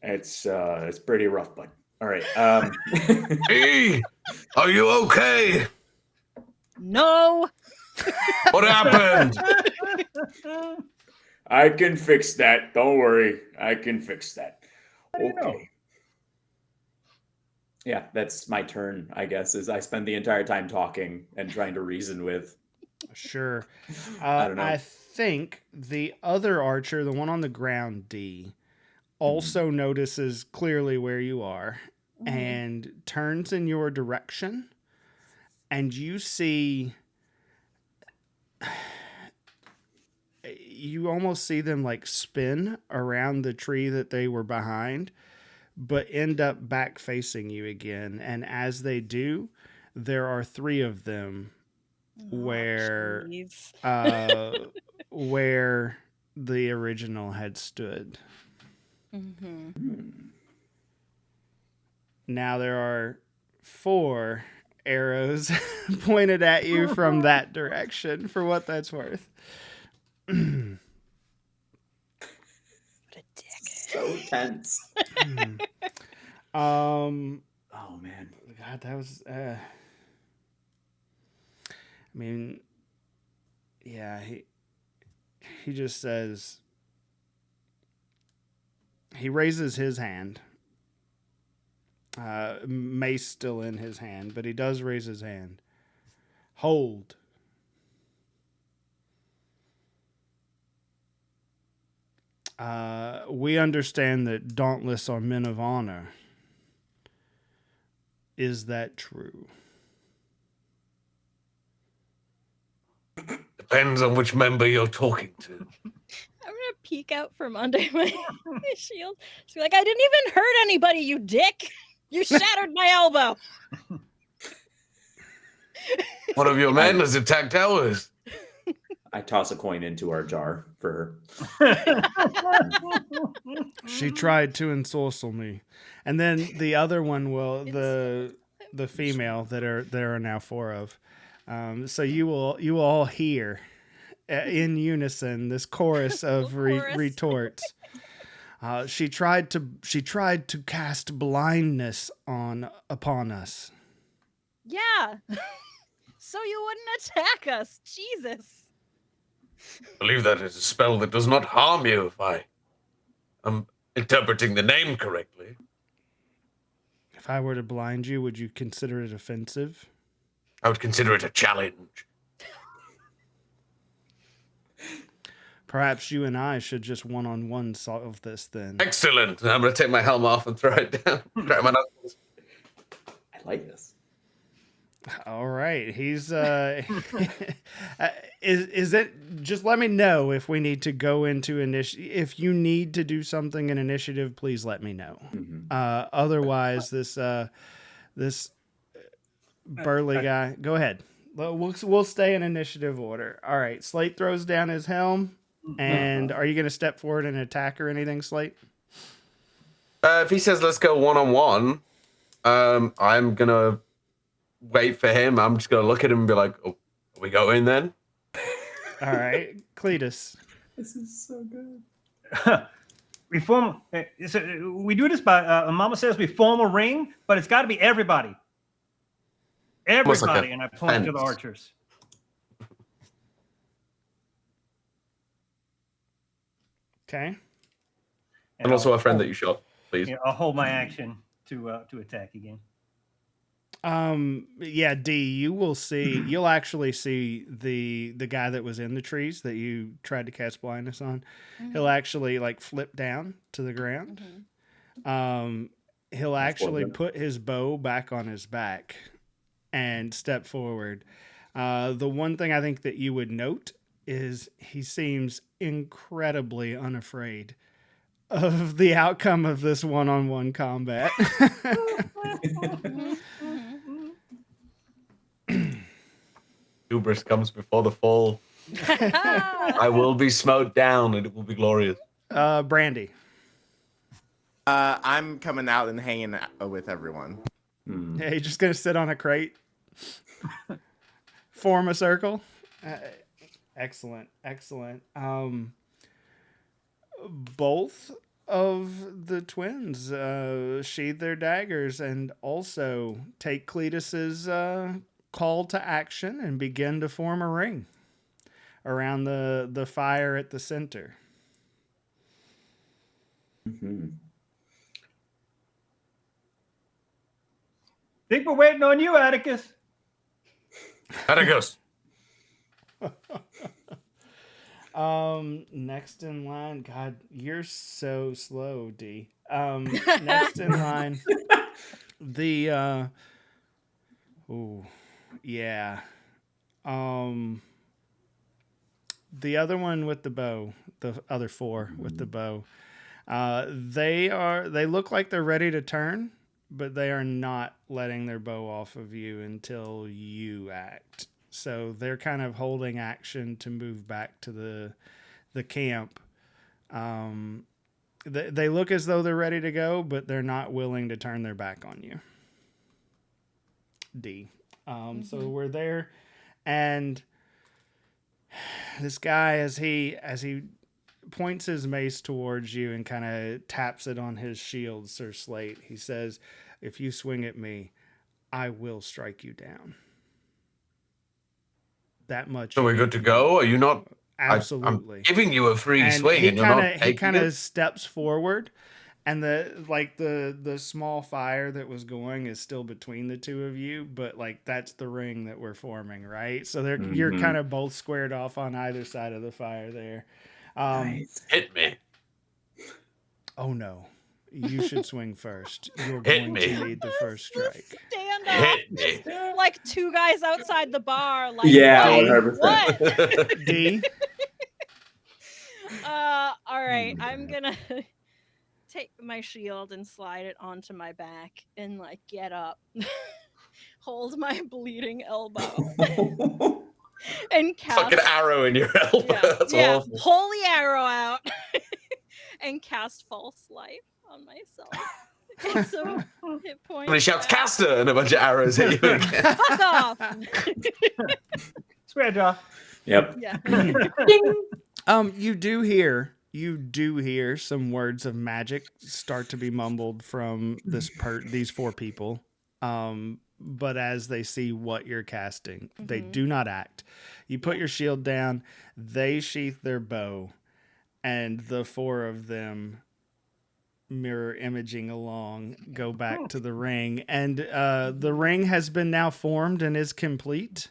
It's pretty rough, bud. All right. Hey, are you okay? No. What happened? I can fix that. Don't worry. I can fix that. Okay. Yeah, that's my turn, I guess, is I spend the entire time talking and trying to reason with. Sure. I don't know. I think the other archer, the one on the ground, D, also notices clearly where you are and turns in your direction. And you see, you almost see them like spin around the tree that they were behind, but end up back facing you again. And as they do, there are 3 of them where where the original had stood. Now there are 4 arrows pointed at you from that direction, for what that's worth. What a dick. So tense. Oh man. God, that was I mean, yeah, he just says, he raises his hand. Mace still in his hand, but he does raise his hand. Hold. We understand that Dauntless are men of honor. Is that true? Depends on which member you're talking to. I'm gonna peek out from under my shield. Just be like, I didn't even hurt anybody, you dick. You shattered my elbow. One of your men has attacked ours. I toss a coin into our jar for her. She tried to ensorcel me. And then the other one will, the female that there are now 4 of. So you will all hear in unison this chorus of retorts. She tried to cast blindness upon us. Yeah. So you wouldn't attack us. Jesus. I believe that is a spell that does not harm you, if I am interpreting the name correctly. If I were to blind you, would you consider it offensive? I would consider it a challenge. Perhaps you and I should just one-on-one solve this then. Excellent. I'm going to take my helm off and throw it down. Try my knuckles. I like this. All right. He's is it, just let me know if we need to go into initiative. If you need to do something in initiative, please let me know. Otherwise, this burly guy, go ahead. We'll stay in initiative order. All right. Slate throws down his helm. And are you going to step forward and attack or anything, Slate? If he says let's go one-on-one, I'm going to wait for him. I'm just going to look at him and be like, oh, are we going then? All right. Cletus. This is so good. We do this by, Mama says we form a ring, but it's got to be everybody. Almost like Everybody, a and I point to the fence. archers. Okay. And also a friend that you shot, please. I'll hold my action to attack again. Yeah, D, you'll actually see the guy that was in the trees that you tried to cast blindness on. He'll actually like flip down to the ground. He'll actually put his bow back on his back and step forward. The one thing I think that you would note is he seems incredibly unafraid of the outcome of this one-on-one combat. Hubris comes before the fall. I will be smote down, and it will be glorious. Brandy. I'm coming out and hanging out with everyone. Yeah, you're just gonna sit on a crate, form a circle. Excellent. Both of the twins sheathe their daggers and also take Cletus's call to action and begin to form a ring around the fire at the center. Think we're waiting on you, Atticus. Atticus. Next in line, God, you're so slow, D. Next in line, the the other one with the bow, the other four with the bow, they look like they're ready to turn, but they are not letting their bow off of you until you act. So they're kind of holding action to move back to the camp. They look as though they're ready to go, but they're not willing to turn their back on you. D. So we're there, and this guy, as he points his mace towards you and kind of taps it on his shield, Sir Slate, he says, "If you swing at me, I will strike you down." That much. So we're good to go? Are you not? Absolutely. I'm giving you a free swing, and you're not taking He kind it? of steps forward, and the small fire that was going is still between the two of you, but like that's the ring that we're forming, right? So you're kind of both squared off on either side of the fire there. Nice. Hit me. Oh no. You should swing first. You're Hit going me. to need the first strike. Stand up. Hit me. Like two guys outside the bar. Like, Yeah, what? 100%. What? D. All right. I'm gonna take my shield and slide it onto my back and like get up, hold my bleeding elbow, and cast Fucking arrow in your elbow. That's awful. holy arrow out, and cast false life on myself. And so hit points. Somebody shouts "Caster," and a bunch of arrows hit you again. Fuck off. Swear jaw. Yep. Yeah. You do hear some words of magic start to be mumbled from these four people. But as they see what you're casting, they do not act. You put your shield down, they sheath their bow, and the four of them, mirror imaging along, go back to the ring. And the ring has been now formed and is complete.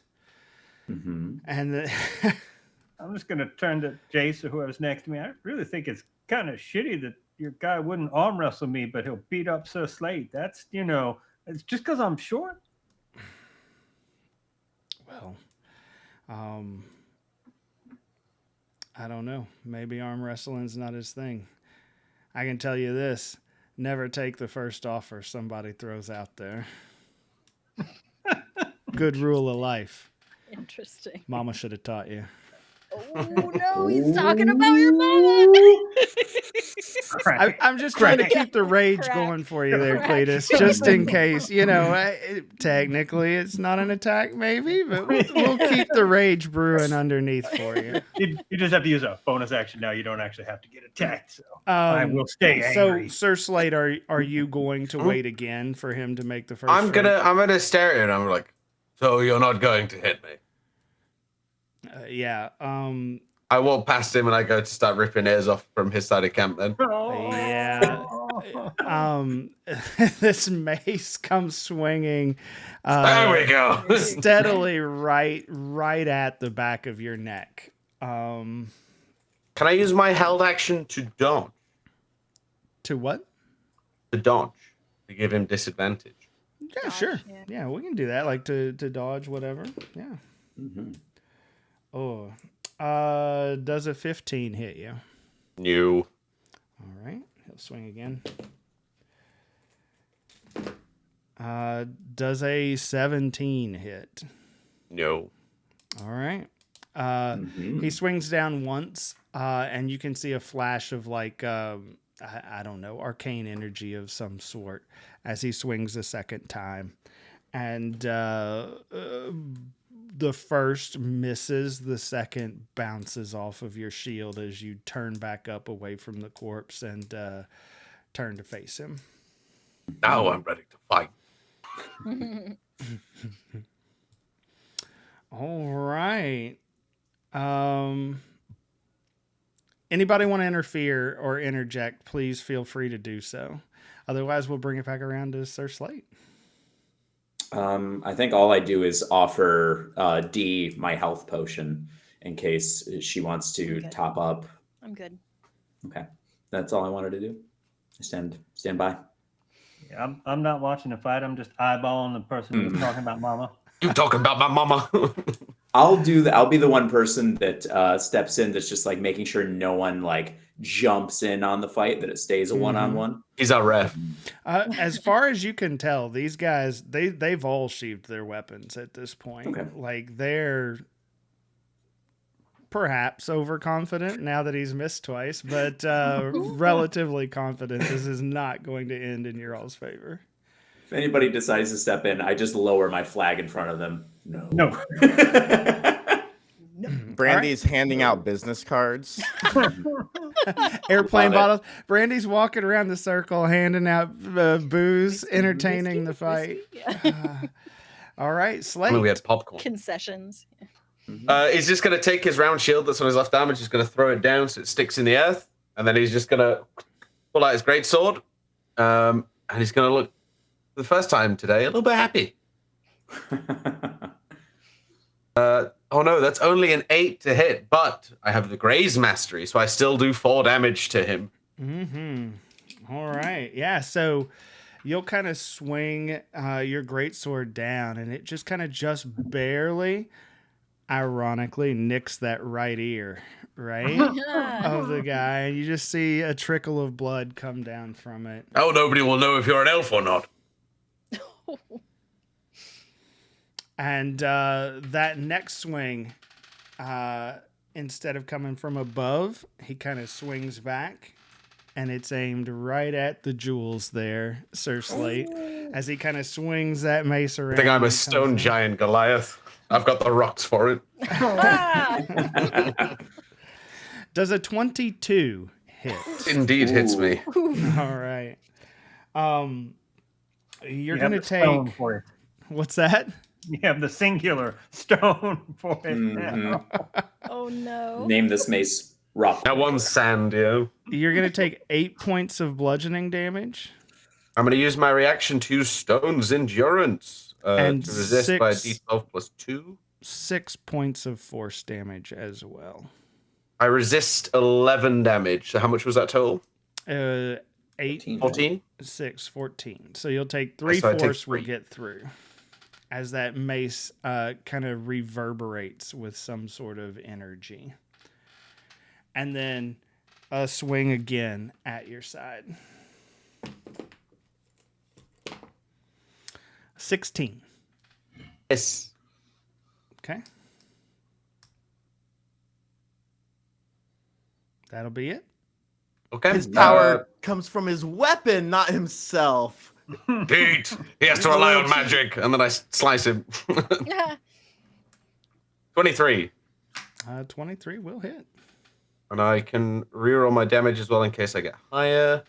And I'm just going to turn to Jace or whoever's next to me. I really think it's kind of shitty that your guy wouldn't arm wrestle me, but he'll beat up Sir Slate. That's, it's just because I'm short. Well, I don't know. Maybe arm wrestling's not his thing. I can tell you this. Never take the first offer somebody throws out there. Good rule of life. Interesting. Mama should have taught you. Oh no, he's talking about your mama. I'm just trying to keep the rage going for you there, Cletus, just in case. Technically it's not an attack, maybe, but we'll keep the rage brewing underneath for you. You just have to use a bonus action now. You don't actually have to get attacked. So I will stay angry. So, Sir Slate, are you going to wait again for him to make the first? I'm gonna stare at it. And I'm like, so you're not going to hit me? Yeah. I walk past him and I go to start ripping ears off from his side of camp. Then. Yeah. this mace comes swinging There we go. steadily right at the back of your neck. Can I use my held action to dodge? To what? To dodge. To give him disadvantage. Yeah, Dodge, sure. yeah. Yeah, we can do that. Like to dodge whatever. Yeah. Mhm. Oh, does a 15 hit you? No. All right, he'll swing again. Does a 17 hit? No. All right. Mhm. He swings down once, and you can see a flash of like I don't know, arcane energy of some sort as he swings a second time, and the first misses, the second bounces off of your shield as you turn back up away from the corpse and turn to face him. Now I'm ready to fight. All right. Anybody want to interfere or interject, please feel free to do so. Otherwise, we'll bring it back around to Sir Slate. I think all I do is offer D my health potion in case she wants to Okay. top up. I'm good. Okay, that's all I wanted to do. Stand by. Yeah, I'm not watching the fight. I'm just eyeballing the person who's talking about mama. You talking about my mama? I'll do that. I'll be the one person that steps in. That's just like making sure no one like jumps in on the fight. That it stays a one-on-one. He's our ref. As far as you can tell, these guys they've all sheathed their weapons at this point. Okay. Like they're perhaps overconfident now that he's missed twice, but relatively confident this is not going to end in your all's favor. If anybody decides to step in, I just lower my flag in front of them. No. Brandy's handing out business cards. Airplane Love it. bottles. Brandy's walking around the circle handing out booze, entertaining the fight. All right, Slate. I mean, we had popcorn. Concessions. He's just going to take his round shield that's on his left arm and just going to throw it down so it sticks in the earth. And then he's just going to pull out his greatsword. And he's going to look, for the first time today, a little bit happy. Oh no, that's only an 8 to hit, but I have the Graze Mastery, so I still do 4 damage to him. Mm-hmm. All right. Yeah, so you'll kind of swing your greatsword down, and it just kind of just barely, ironically, nicks that right ear, right? Of the guy. And you just see a trickle of blood come down from it. Oh, nobody will know if you're an elf or not. And that next swing, instead of coming from above, he kind of swings back, and it's aimed right at the jewels there, Sir Slate, as he kind of swings that mace around. I think I'm a and stone comes in. giant Goliath. I've got the rocks for it. Does a 22 hit? Indeed hits me. All right. You're You going to have the stone take... for it. What's that? You have the singular stone for it now. Oh no. Name this mace Rock. That one's sand, yo. You're going to take 8 points of bludgeoning damage. I'm going to use my reaction to use Stone's Endurance And to resist by a six- D12 plus 2. 6 points of force damage as well. I resist 11 damage. So how much was that total? 8, 14? 6, 14. So you'll take 3 So I take force will 3. get through. As that mace kind of reverberates with some sort of energy. And then a swing again at your side. 16. Yes. Okay. That'll be it. Okay. His power comes from his weapon, not himself. Pete, he has to rely on magic. And then I slice him. 23. 23 will hit. And I can reroll my damage as well in case I get higher.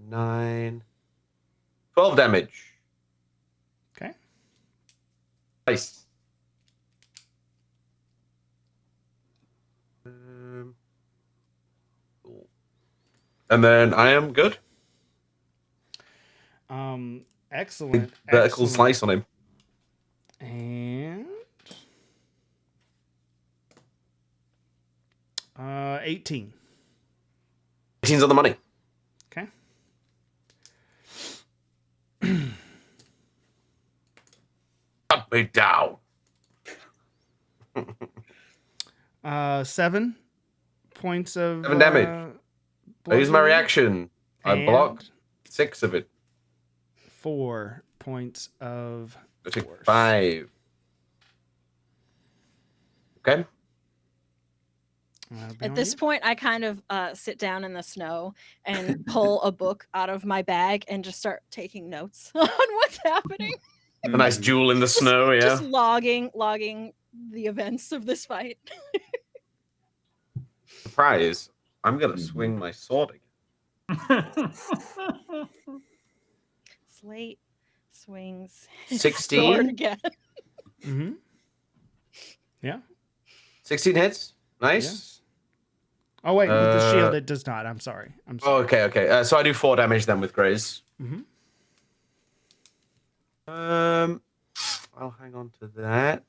9. 12 damage. Okay. Nice. Cool. And then I am good. Excellent. Vertical excellent. slice on him. And 18. 18's on the money. Okay. Cut me down. 7 points of 7 damage. I use my bludgeoning reaction. I and block 6 of it. 4 points of I take force. 5. Okay. At this point, I kind of sit down in the snow and pull a book out of my bag and just start taking notes on what's happening. A nice jewel in the snow, yeah. Just logging the events of this fight. Surprise. I'm going to swing my sword again. Slate swings his 16? sword again. Mm-hmm. Yeah. 16 hits. Nice. Yes. Oh wait, with the shield it does not. I'm sorry. Oh, okay. So I do 4 damage then with Graze. Mm-hmm. I'll hang on to that.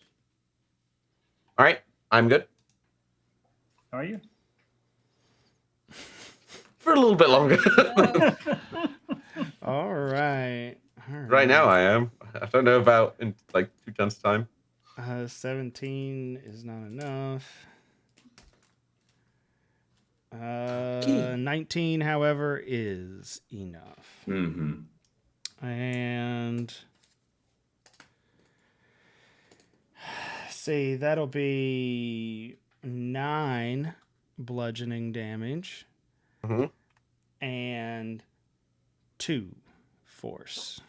All right, I'm good Are you? for a little bit longer. All right. Right now, I am. I don't know about in like 2 turns time. 17 is not enough. 19, however, is enough. Mm-hmm. And see, that'll be 9 bludgeoning damage Mhm. and 2 force.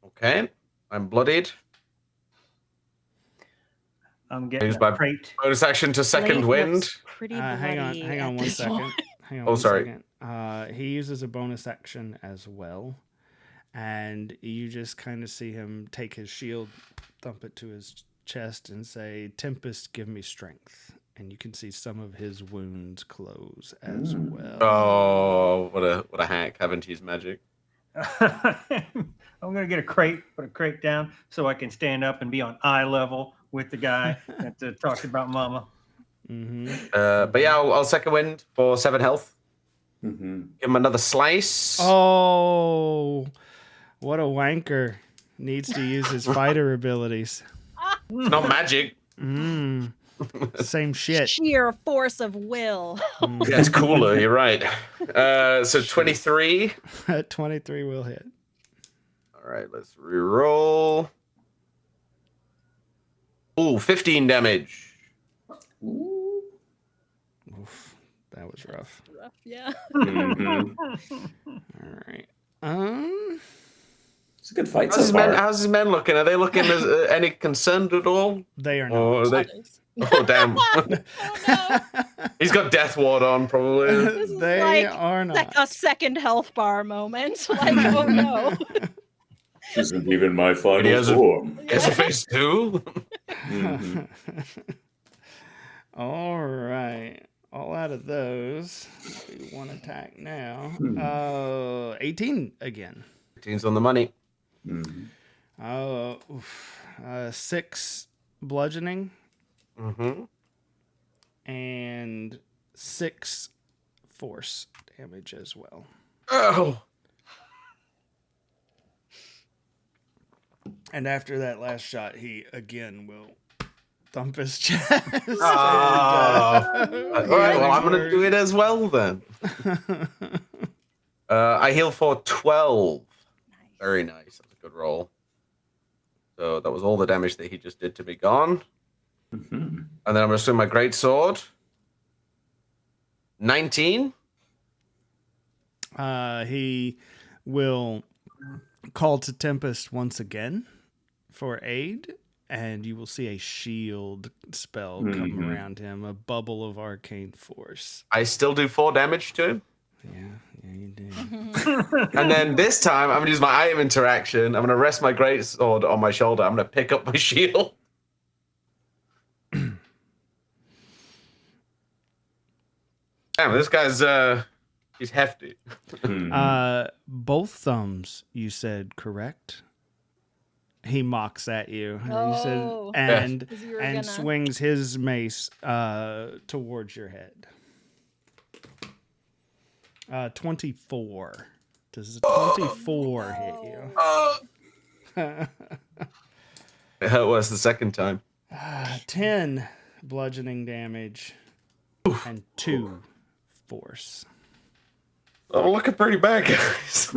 Okay, I'm bloodied. I'm getting Use a my crate. bonus action to second Slate wind. looks Pretty Hang bloody on at one this second. point. Hang on Oh, one sorry. second. He uses a bonus action as well. And you just kind of see him take his shield, thump it to his chest, and say, "Tempest, give me strength." And you can see some of his wounds close as well. Oh, what a hack! Having to use magic. I'm gonna get a crate, put a crate down so I can stand up and be on eye level with the guy that talked about Mama. Mm-hmm. But yeah, I'll second wind for 7 health. Mm-hmm. Give him another slice. Oh, what a wanker. Needs to use his fighter abilities. It's not magic. Same shit. Sheer force of will. Yeah, it's cooler. You're right. So 23. 23 will hit. All right, let's reroll. Ooh, 15 damage. Oof, that was rough. Rough, yeah. Mm-hmm. All right. It's a good fight How's so far. his men looking? Are they looking as any concerned at all? They are not. Or are they... Others. Oh, damn. Oh, no. He's got Death Ward on, probably. This is They like are not. a second health bar moment. Like, oh no. This isn't even my He final has a- form. Guess a phase 2? Mhm. All right. All out of those. Do 1 attack now. 18 again. 15's on the money. Mhm. 6 bludgeoning Mm-hmm. and 6 force damage as well. Oh. And after that last shot, he again will thump his chest. Oh. All right, well, I'm going to do it as well then. I heal for 12. Very nice. That's a good roll. So that was all the damage that he just did to me gone. Mhm. And then I'm going to swing my great sword. 19. He will call to Tempest once again for aid, and you will see a shield spell come Mhm. around him, a bubble of arcane force. I still do 4 damage to him. Yeah, you do. And then this time, I'm going to use my item interaction. I'm going to rest my great sword on my shoulder. I'm going to pick up my shield. Damn, this guy's He's hefty. Both thumbs, you said, correct? He mocks at you. He said, Oh, and 'cause you were and gonna- swings his mace towards your head. 24. Does 24 hit you? It hurt worse the second time. 10 bludgeoning damage and 2 force. I'm looking pretty bad, guys.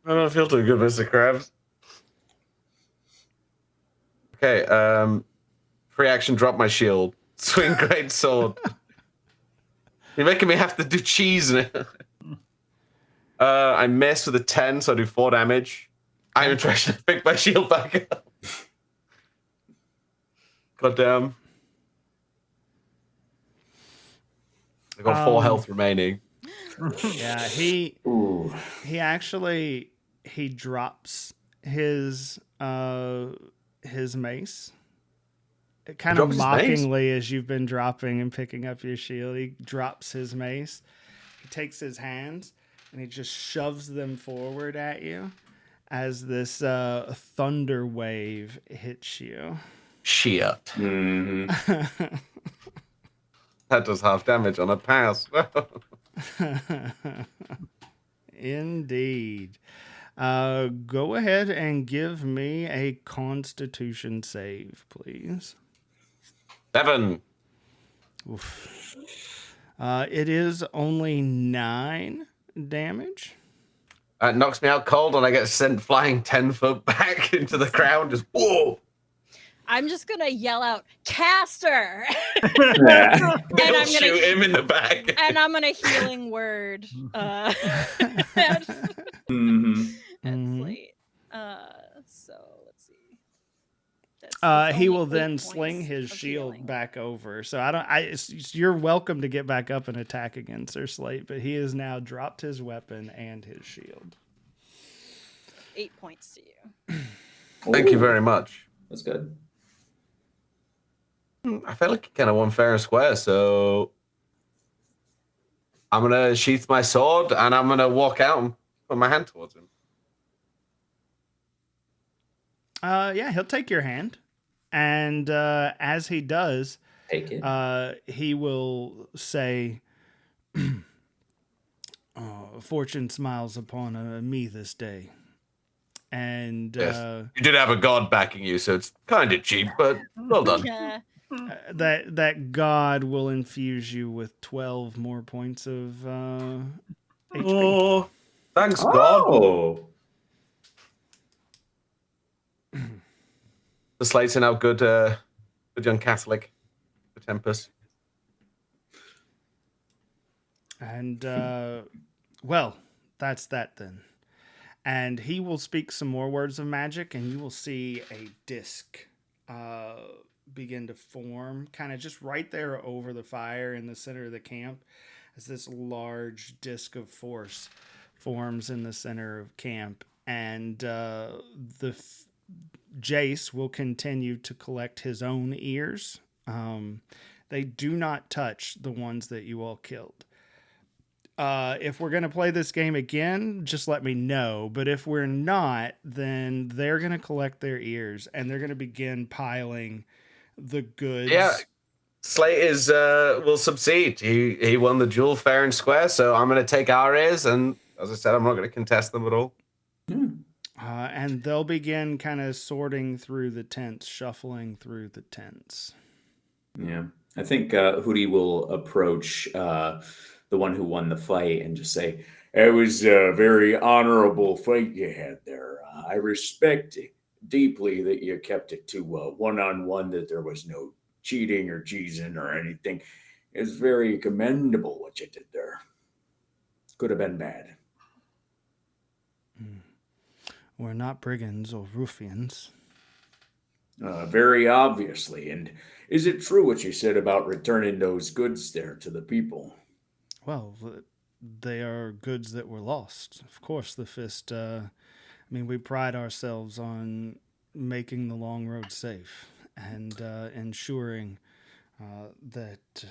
I don't feel too good, Mr. Krabs. Okay, free action, drop my shield. Swing great sword. You're making me have to do cheese now. I miss with a 10, so I do 4 damage. I'm trying to pick my shield back up. God damn. I got 4 health remaining. Yeah, he actually drops his mace. Kind of drops his mace? mockingly as you've been dropping and picking up your shield. He drops his mace. He takes his hands and he just shoves them forward at you as this thunder wave hits you. Shit. That does half damage on a pass. Indeed. Go ahead and give me a Constitution save, please. 7. Oof. It is only 9 damage. It knocks me out cold and I get sent flying 10 foot back into the ground. Just, whoa! I'm just gonna yell out, "Caster!" Yeah. And I'm gonna shoot him in the back. and I'm gonna healing word at Mhm. Slate. So let's see. That's He only will 8 then points sling his of shield healing. back over. So you're welcome to get back up and attack again, Sir Slate, but he has now dropped his weapon and his shield. 8 points to you. Thank you very much. That's good. I feel like you kind of won fair and square, so I'm gonna sheath my sword and I'm gonna walk out and put my hand towards him. Yeah, he'll take your hand, and as he does, Take it. he will say, "Fortune smiles upon me this day," and Yes. You did have a god backing you, so it's kind of cheap, but well done. Yeah. that God will infuse you with 12 more points of HP. Oh, thanks, God. Oh. The Slates are now good young Catholic for Tempest. And well, that's that then. And he will speak some more words of magic, and you will see a disc begin to form, kind of just right there over the fire in the center of the camp, as this large disc of force forms in the center of camp. And Jace will continue to collect his own ears. They do not touch the ones that you all killed. If we're going to play this game again, just let me know. But if we're not, then they're going to collect their ears and they're going to begin piling the goods. Yeah, Slate is will succeed. He won the duel fair and square, so I'm going to take our ears, and as I said, I'm not going to contest them at all. And they'll begin kind of sorting through the tents, shuffling through the tents. Yeah. I think Hootie will approach the one who won the fight and just say, "It was a very honorable fight you had there. I respect it deeply that you kept it to one-on-one, that there was no cheating or cheesing or anything. It's very commendable what you did there. Could have been bad." We're not brigands or ruffians. Very obviously. And is it true what you said about returning those goods there to the people? Well, they are goods that were lost. Of course, the Fist, we pride ourselves on making the long road safe and ensuring that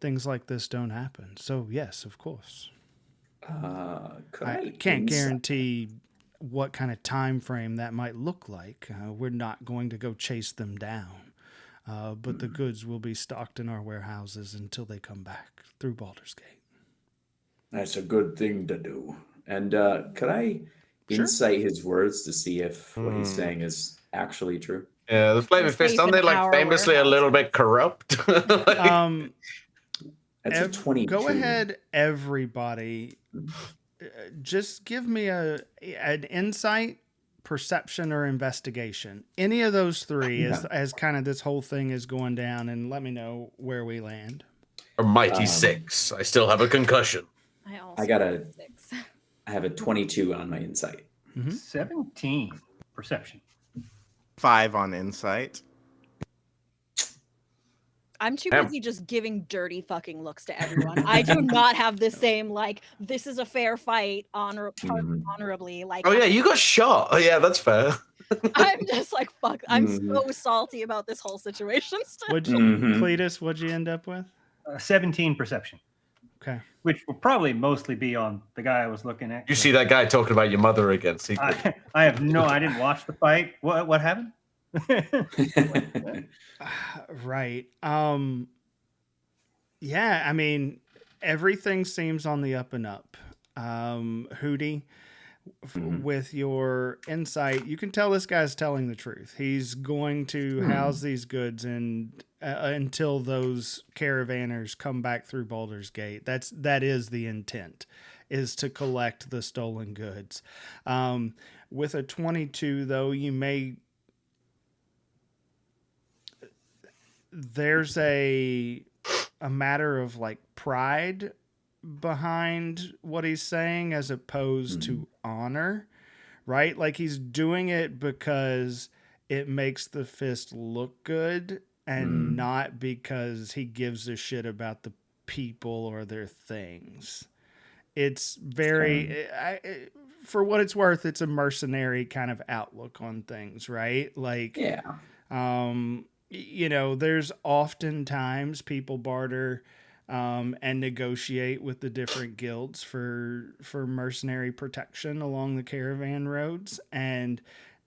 things like this don't happen. So yes, of course. Could I I can't insight- guarantee what kind of time frame that might look like. We're not going to go chase them down, but the goods will be stocked in our warehouses until they come back through Baldur's Gate. That's a good thing to do. And could I Sure. insight his words to see if what he's saying is actually true? Yeah, the Flaming We're Fist, safe aren't they in like our famously a little bit corrupt? Like- That's a 22. Go ahead, everybody. Just give me an insight, perception, or investigation. Any of those three, as kind of this whole thing is going down, and let me know where we land. A mighty 6. I still have a concussion. I got a- 6. I have a 22 on my insight. 17 perception. 5 on insight. I'm too Damn. busy just giving dirty fucking looks to everyone. I do not have the same, like, this is a fair fight, honorably. Like, Oh yeah, you got shot. Oh yeah, that's fair. I'm just like, fuck. I'm so salty about this whole situation still. Cletus, what'd you end up with? 17 perception, Okay. which will probably mostly be on the guy I was looking at. You see that guy talking about your mother again, secretly. I have I didn't watch the fight. What happened? Right. Yeah, I mean, everything seems on the up and up. Hootie, with your insight, you can tell this guy's telling the truth. He's going to house these goods and until those caravanners come back through Baldur's Gate. That is the intent, is to collect the stolen goods. With a 22, though, there's a matter of like pride behind what he's saying as opposed to honor, right? Like he's doing it because it makes the fist look good and not because he gives a shit about the people or their things. It's very, for what it's worth, it's a mercenary kind of outlook on things, right? Like, you know, there's oftentimes people barter and negotiate with the different guilds for mercenary protection along the caravan roads, and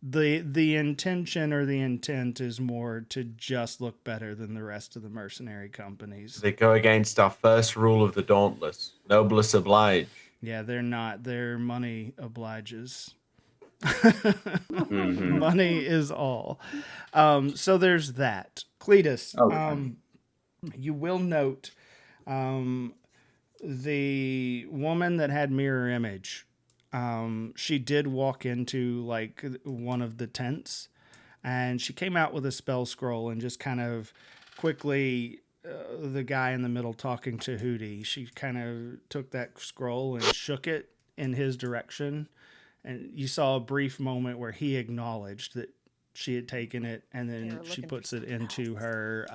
the intention or the intent is more to just look better than the rest of the mercenary companies. They go against our first rule of the Dauntless: noblesse oblige. Yeah, they're not. Their money obliges. Money is all. So there's that. Cletus, you will note the woman that had mirror image. She did walk into like one of the tents, and she came out with a spell scroll and just kind of quickly. The guy in the middle talking to Hootie, she kind of took that scroll and shook it in his direction. And you saw a brief moment where he acknowledged that she had taken it, and then she puts it into her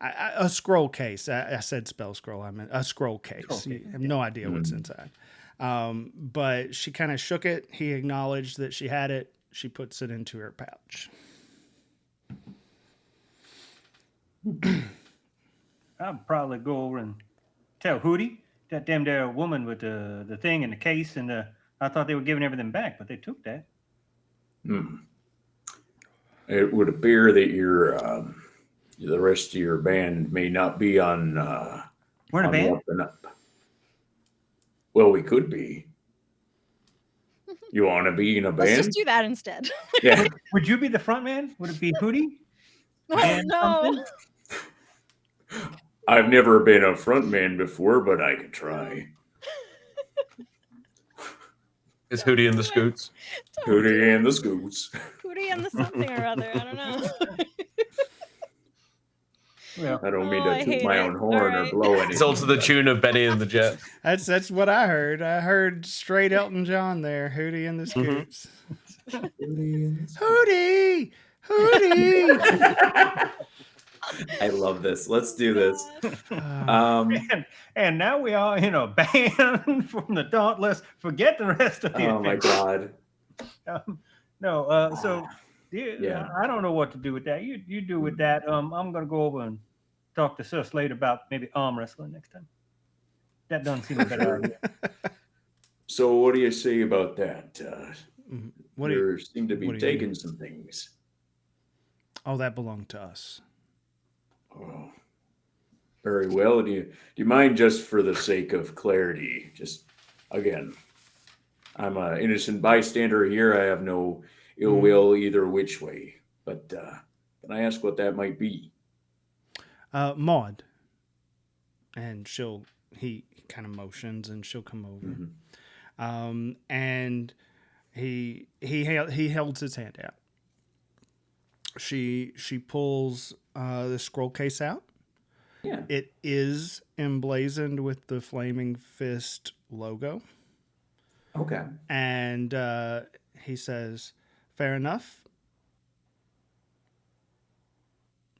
a scroll case. I said spell scroll. I meant a scroll case. You have no idea what's inside. But she kind of shook it. He acknowledged that she had it. She puts it into her pouch. I'll probably go over and tell Hootie that damn there woman with the thing in the case, and I thought they were giving everything back, but they took that. It would appear that the rest of your band may not be on. We're in a on the band? up and up. Well, we could be. You want to be in a band? Let's just do that instead. Yeah. Would you be the front man? Would it be Hootie? Oh And no. something? I've never been a front man before, but I could try. Is Hootie in the Scoots? Hootie and the Scoots. Hootie and the something or other. I don't know. Well, I don't mean Oh, I to toot hate my it. own horn All right. or blow anything. It's all to the tune of Benny and the Jets. That's what I heard. I heard straight Elton John there. Hootie and the Scoots. Hootie! Hootie! I love this. Let's do this. and now we are in a band from the Dauntless. Forget the rest of the Oh my adventure. God. So Yeah. I don't know what to do with that. You do with that. I'm gonna go over and talk to Sir Slate about maybe arm wrestling next time. That doesn't seem a better idea. So what do you say about that? What do you, You seem to be what do you taking mean? some things. Oh, that belonged to us. Oh, very well. Do you mind, just for the sake of clarity, just again, I'm an innocent bystander here. I have no ill will either which way. But can I ask what that might be? Maud. And he kind of motions and she'll come over. And he holds his hand out. She pulls the scroll case out. Yeah. It is emblazoned with the Flaming Fist logo. Okay. And he says, "Fair enough."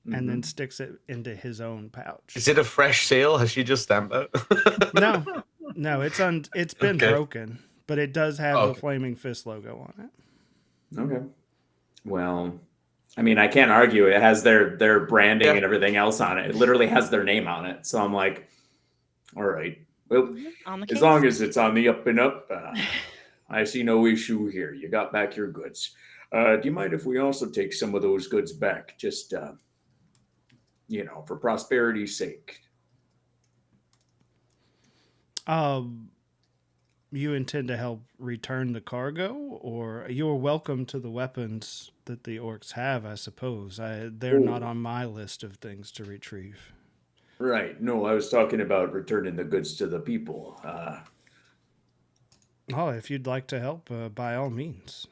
And then sticks it into his own pouch. Is it a fresh seal? Has she just stamped it? No, it's been Okay. broken, but it does have the Okay. Flaming Fist logo on it. Okay. Well, I mean, I can't argue. It has their branding and everything else on it. It literally has their name on it. So I'm like, all right. Well, On the as case. long as it's on the up and up, I see no issue here. You got back your goods. Do you mind if we also take some of those goods back? Just, for prosperity's sake. You intend to help return the cargo, or you're welcome to the weapons that the orcs have, I suppose. They're not on my list of things to retrieve. Right. No, I was talking about returning the goods to the people. Oh, if you'd like to help, by all means.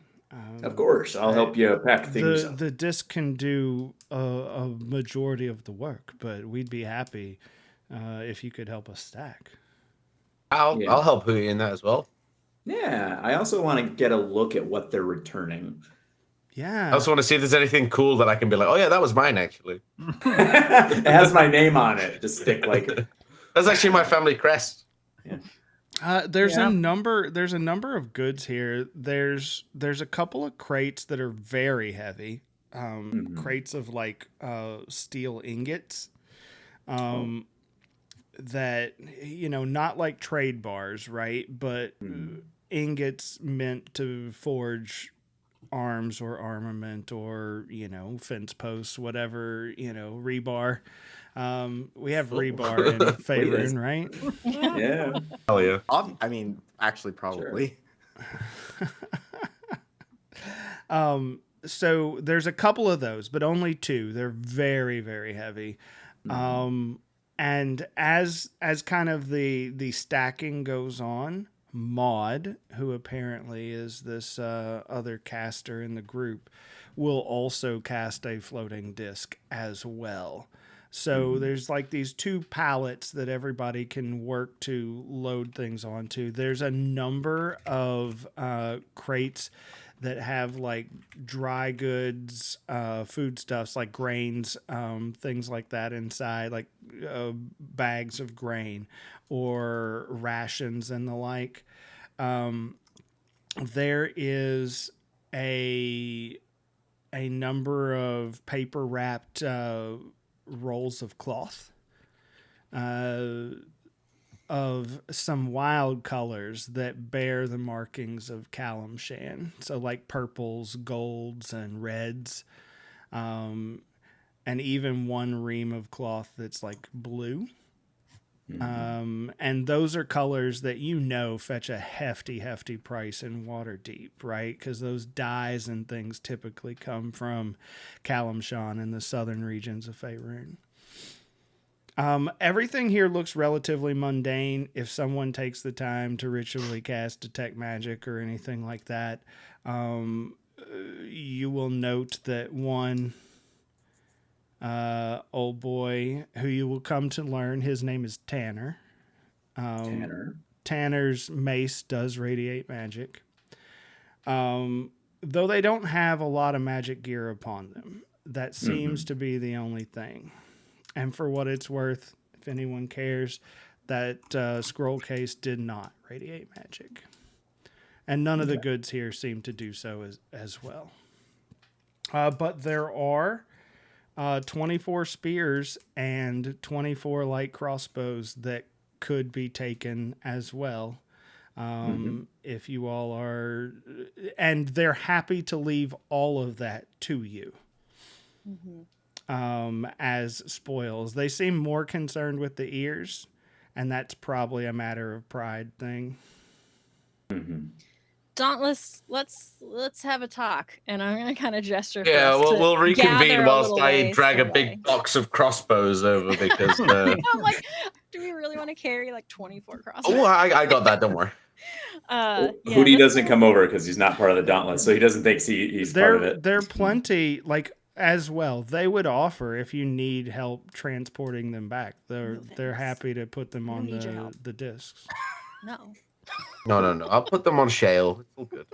Of course, I'll help you pack things up. The disc can do a majority of the work, but we'd be happy if you could help us stack. I'll help Hootie in that as well. Yeah, I also want to get a look at what they're returning. Yeah. I also want to see if there's anything cool that I can be like, oh yeah, that was mine actually. It has my name on it. Just stick like That's actually my family crest. Yeah. There's a number of goods here. There's a couple of crates that are very heavy. Crates of like steel ingots. That not like trade bars, right? But ingots meant to forge arms or armament or fence posts, whatever, rebar. We have rebar in Faerun, right? Yeah. Hell yeah. I mean, actually, probably. So there's a couple of those, but only two. They're very, very heavy. And as kind of the stacking goes on, Maud, who apparently is this other caster in the group, will also cast a floating disc as well. So there's like these two pallets that everybody can work to load things onto. There's a number of crates that have like dry goods, foodstuffs like grains, things like that inside, like bags of grain or rations and the like. There is a number of paper wrapped rolls of cloth of some wild colors that bear the markings of Kalimshan. So like purples, golds, and reds. And even one ream of cloth that's like blue. And those are colors that fetch a hefty price in Waterdeep, right? Because those dyes and things typically come from Kalimshan and the southern regions of Faerun. Everything here looks relatively mundane. If someone takes the time to ritually cast detect magic or anything like that, you will note that one old boy who you will come to learn, his name is Tanner. Tanner's mace does radiate magic. Though they don't have a lot of magic gear upon them. That seems to be the only thing. And for what it's worth, if anyone cares, that scroll case did not radiate magic. And none of the goods here seem to do so as well. But there are 24 spears and 24 light crossbows that could be taken as well. If you all are, and they're happy to leave all of that to you as spoils. They seem more concerned with the ears, and that's probably a matter of pride thing. Dauntless, let's have a talk, and I'm gonna kind of gesture. For Yeah, us we'll to reconvene gather a whilst little I ways drag a away. big box of crossbows over because. I'm like, do we really want to carry like 24 crossbows? Oh, I got that. Don't worry. Hootie doesn't come over because he's not part of the Dauntless, so he doesn't think he's part of it. There are plenty, like, as well. They would offer if you need help transporting them back. They're happy to put them on the discs. No. No. I'll put them on shale. It's all good.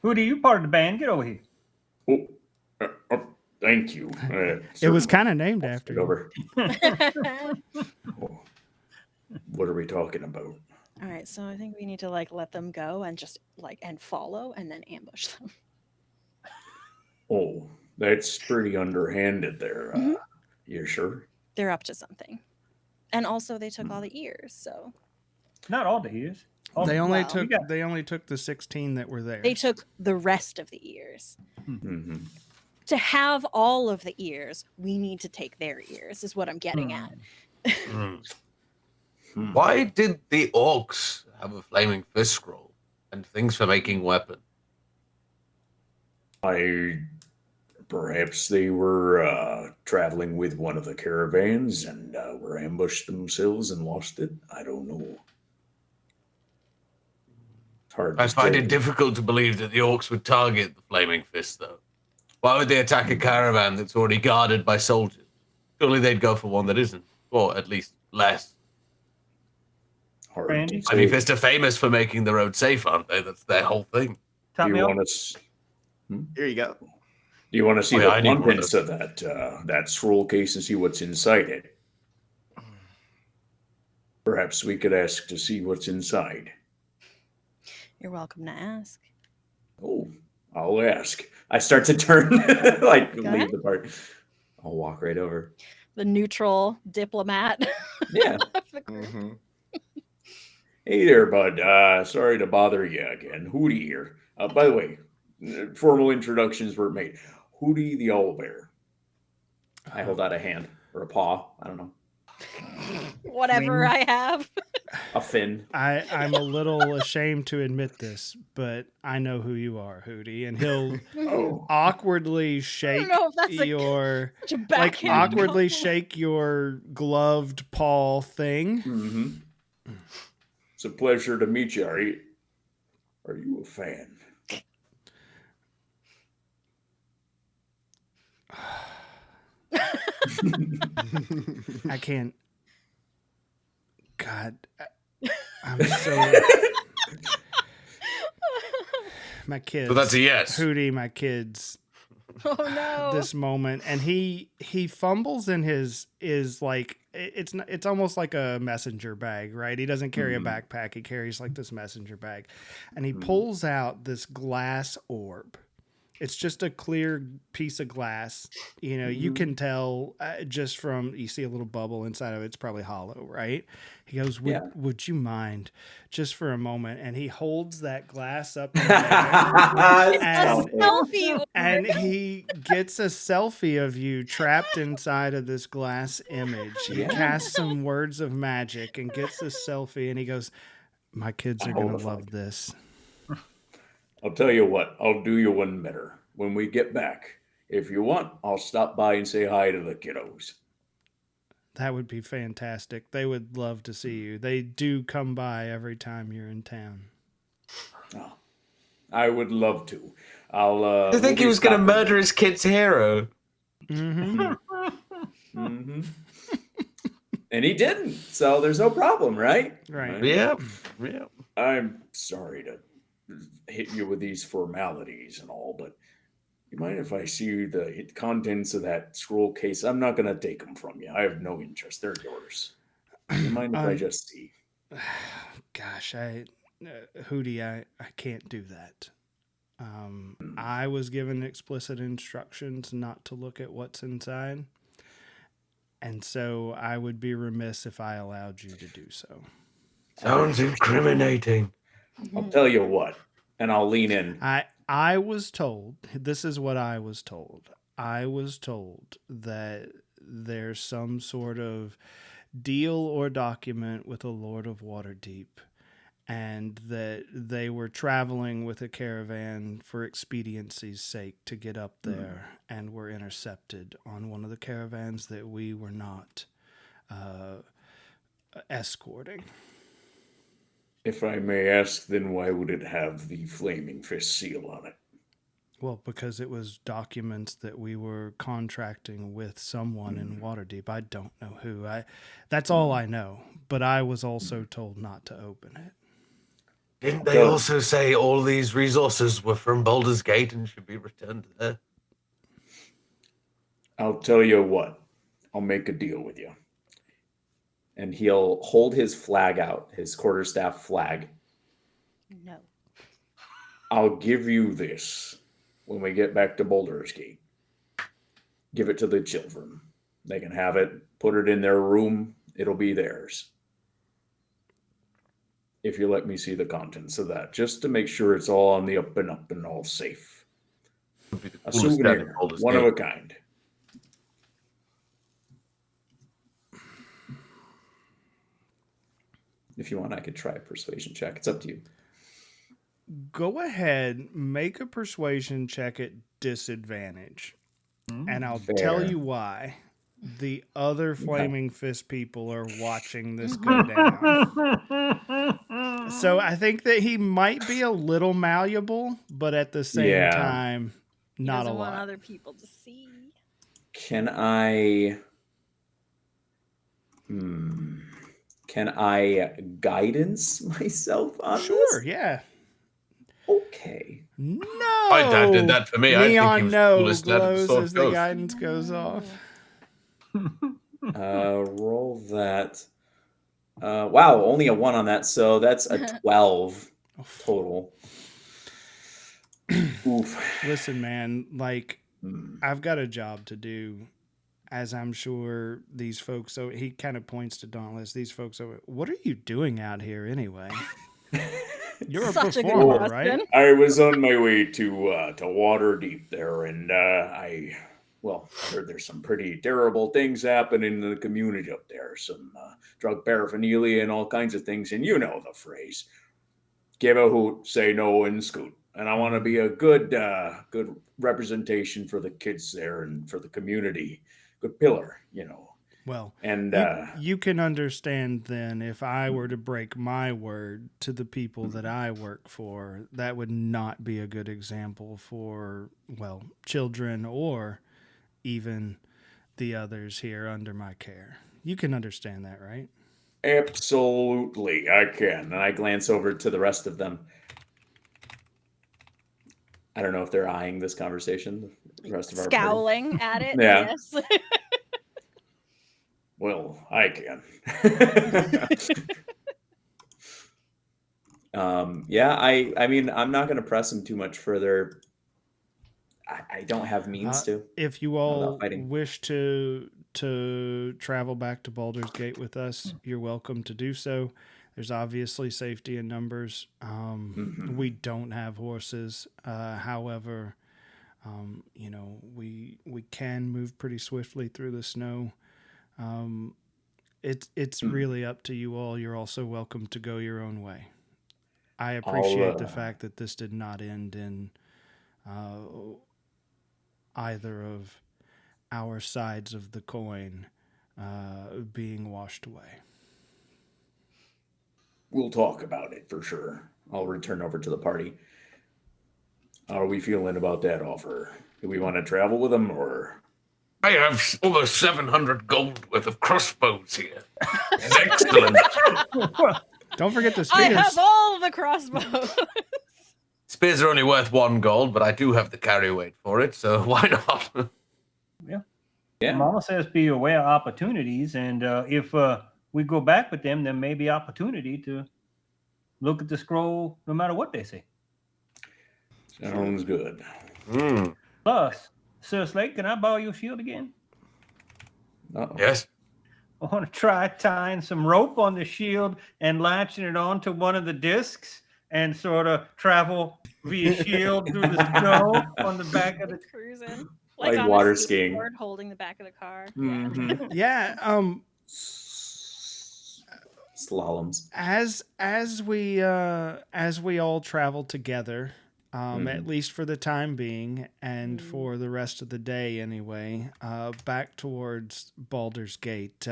Hootie, you part of the band. Get over here. Thank you. It was kind of named after you. Over. What are we talking about? All right, so I think we need to like let them go and just like and follow and then ambush them. Oh, that's pretty underhanded there. You sure? They're up to something. And also they took all the ears, so Not all the ears. Oh, They only well. took the 16 that were there. they took the rest of the ears. Mm-hmm. To have all of the ears, we need to take their ears, is what I'm getting at. Why did the orcs have a flaming fist scroll and things for making weapons? Perhaps they were traveling with one of the caravans and were ambushed themselves and lost it. I don't know. It's hard. I find it difficult to believe that the orcs would target the flaming fist, though. Why would they attack a caravan that's already guarded by soldiers? Surely they'd go for one that isn't, or at least less. Brandy? Flaming Fist are famous for making the road safe, aren't they? That's their whole thing. Do you want us? Here you go. Do you want to see I the need one of contents of that scroll case and see what's inside it? Perhaps we could ask to see what's inside. You're welcome to ask. Oh, I'll ask. I start to turn, like leave ahead. the part. I'll walk right over. The neutral diplomat. Yeah. of the group. Mm-hmm. Hey there, bud. Sorry to bother you again. Hootie here. By the way, formal introductions were made. Hootie the owlbear. I hold out a hand or a paw. I don't know. Whatever I have. A fin. I'm a little ashamed to admit this, but I know who you are, Hootie, and he'll awkwardly shake know if that's your such a like backhand awkwardly compliment. shake your gloved paw thing. Mm-hmm. It's a pleasure to meet you. Are you a fan? I can't. God, I'm so. My kids. So that's a yes. Hootie, my kids. Oh no. This moment, and he fumbles in his like it's almost like a messenger bag, right? He doesn't carry a backpack. He carries like this messenger bag, and he pulls out this glass orb. It's just a clear piece of glass. You know, you can tell just from, you see a little bubble inside of it. It's probably hollow, right? He goes, would you mind just for a moment? And he holds that glass up in the air, selfie. and he gets a selfie of you trapped inside of this glass image. He casts some words of magic and gets a selfie, and he goes, my kids are going to love this. I'll tell you what, I'll do you one better. When we get back, if you want, I'll stop by and say hi to the kiddos. That would be fantastic. They would love to see you. They do come by every time you're in town. Oh, I would love to. I'll. I think he was going to murder his kid's hero. Mm-hmm. Mm-hmm. And he didn't, so there's no problem, right? Right. Yeah. I'm sorry to hit you with these formalities and all, but you mind if I see the contents of that scroll case? I'm not going to take them from you. I have no interest. They're yours. You mind if I just see? Gosh, Hootie, I can't do that. I was given explicit instructions not to look at what's inside. And so I would be remiss if I allowed you to do so. Sounds incriminating. I'll tell you what, and I'll lean in. I was told, this is what I was told. I was told that there's some sort of deal or document with a Lord of Waterdeep, and that they were traveling with a caravan for expediency's sake to get up there, and were intercepted on one of the caravans that we were not escorting. If I may ask, then why would it have the Flaming Fist seal on it? Well, because it was documents that we were contracting with someone in Waterdeep. I don't know who. That's all I know. But I was also told not to open it. Didn't they also say all these resources were from Baldur's Gate and should be returned there? I'll tell you what. I'll make a deal with you. And he'll hold his flag out, his quarterstaff flag. No. I'll give you this when we get back to Baldur's Gate. Give it to the children. They can have it, put it in their room. It'll be theirs. If you let me see the contents of that, just to make sure it's all on the up and all safe. A souvenir, one of a kind. If you want, I could try a persuasion check. It's up to you. Go ahead, make a persuasion check at disadvantage. And I'll tell you why. The other Flaming Fist people are watching this go down. So I think that he might be a little malleable, but at the same time, not a lot. Want other people to see. Can I guidance myself on this? Sure, yeah. Okay. No. My dad did that for me. Neon no glows as the guidance goes off. Roll that. Wow, only a 1 on that, so that's a 12 total. Oof. Listen, man, like I've got a job to do, as I'm sure these folks. So he kind of points to Dauntless. These folks over. What are you doing out here anyway? You're Such a a good performer, question. right? I was on my way to Waterdeep there, and I heard there's some pretty terrible things happening in the community up there. Some drug paraphernalia and all kinds of things, and you know the phrase: "Give a hoot, say no, and scoot." And I want to be a good representation for the kids there and for the community. Good pillar, you know. Well, and you can understand then if I were to break my word to the people that I work for, that would not be a good example for, well, children or even the others here under my care. You can understand that, right? Absolutely, I can. And I glance over to the rest of them. I don't know if they're eyeing this conversation. The rest of our scowling at it. Yeah. Yes. Well, I can. I mean, I'm not going to press him too much further. I don't have means to. If you all wish to travel back to Baldur's Gate with us, you're welcome to do so. There's obviously safety in numbers. We don't have horses. However, we can move pretty swiftly through the snow. It's really up to you all. You're also welcome to go your own way. I appreciate the fact that this did not end in either of our sides of the coin being washed away. We'll talk about it for sure. I'll return over to the party. How are we feeling about that offer? Do we want to travel with them, or? I have over 700 gold worth of crossbows here. It's excellent. Don't forget the spears. I have all the crossbows. Spears are only worth 1 gold, but I do have the carry weight for it, so why not? Yeah. Mama says be aware of opportunities, and if we go back with them, there may be opportunity to look at the scroll no matter what they say. Sounds good. Plus, Sir Slate, can I borrow your shield again? Uh-oh. Yes. I want to try tying some rope on the shield and latching it onto one of the discs and sort of travel via shield through the snow on the back of the. Cruising. Like on water a skiing. skateboard holding the back of the car. Mhm. Yeah. Yeah. Slaloms. As we all travel together, at least for the time being, and for the rest of the day anyway, back towards Baldur's Gate,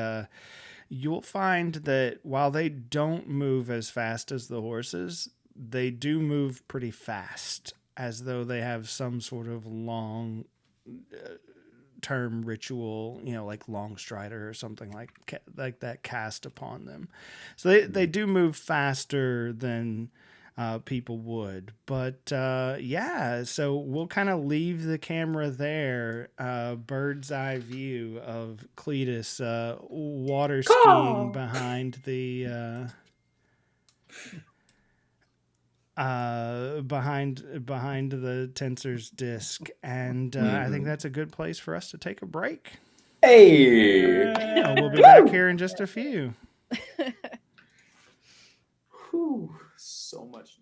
you'll find that while they don't move as fast as the horses, they do move pretty fast, as though they have some sort of long term ritual, like Long Strider or something like that cast upon them. So they do move faster than people would. But so we'll kind of leave the camera there, bird's eye view of Cletus water skiing behind the behind the tensor's disc, and I think that's a good place for us to take a break. Hey! We'll be back here in just a few. Whew, so much.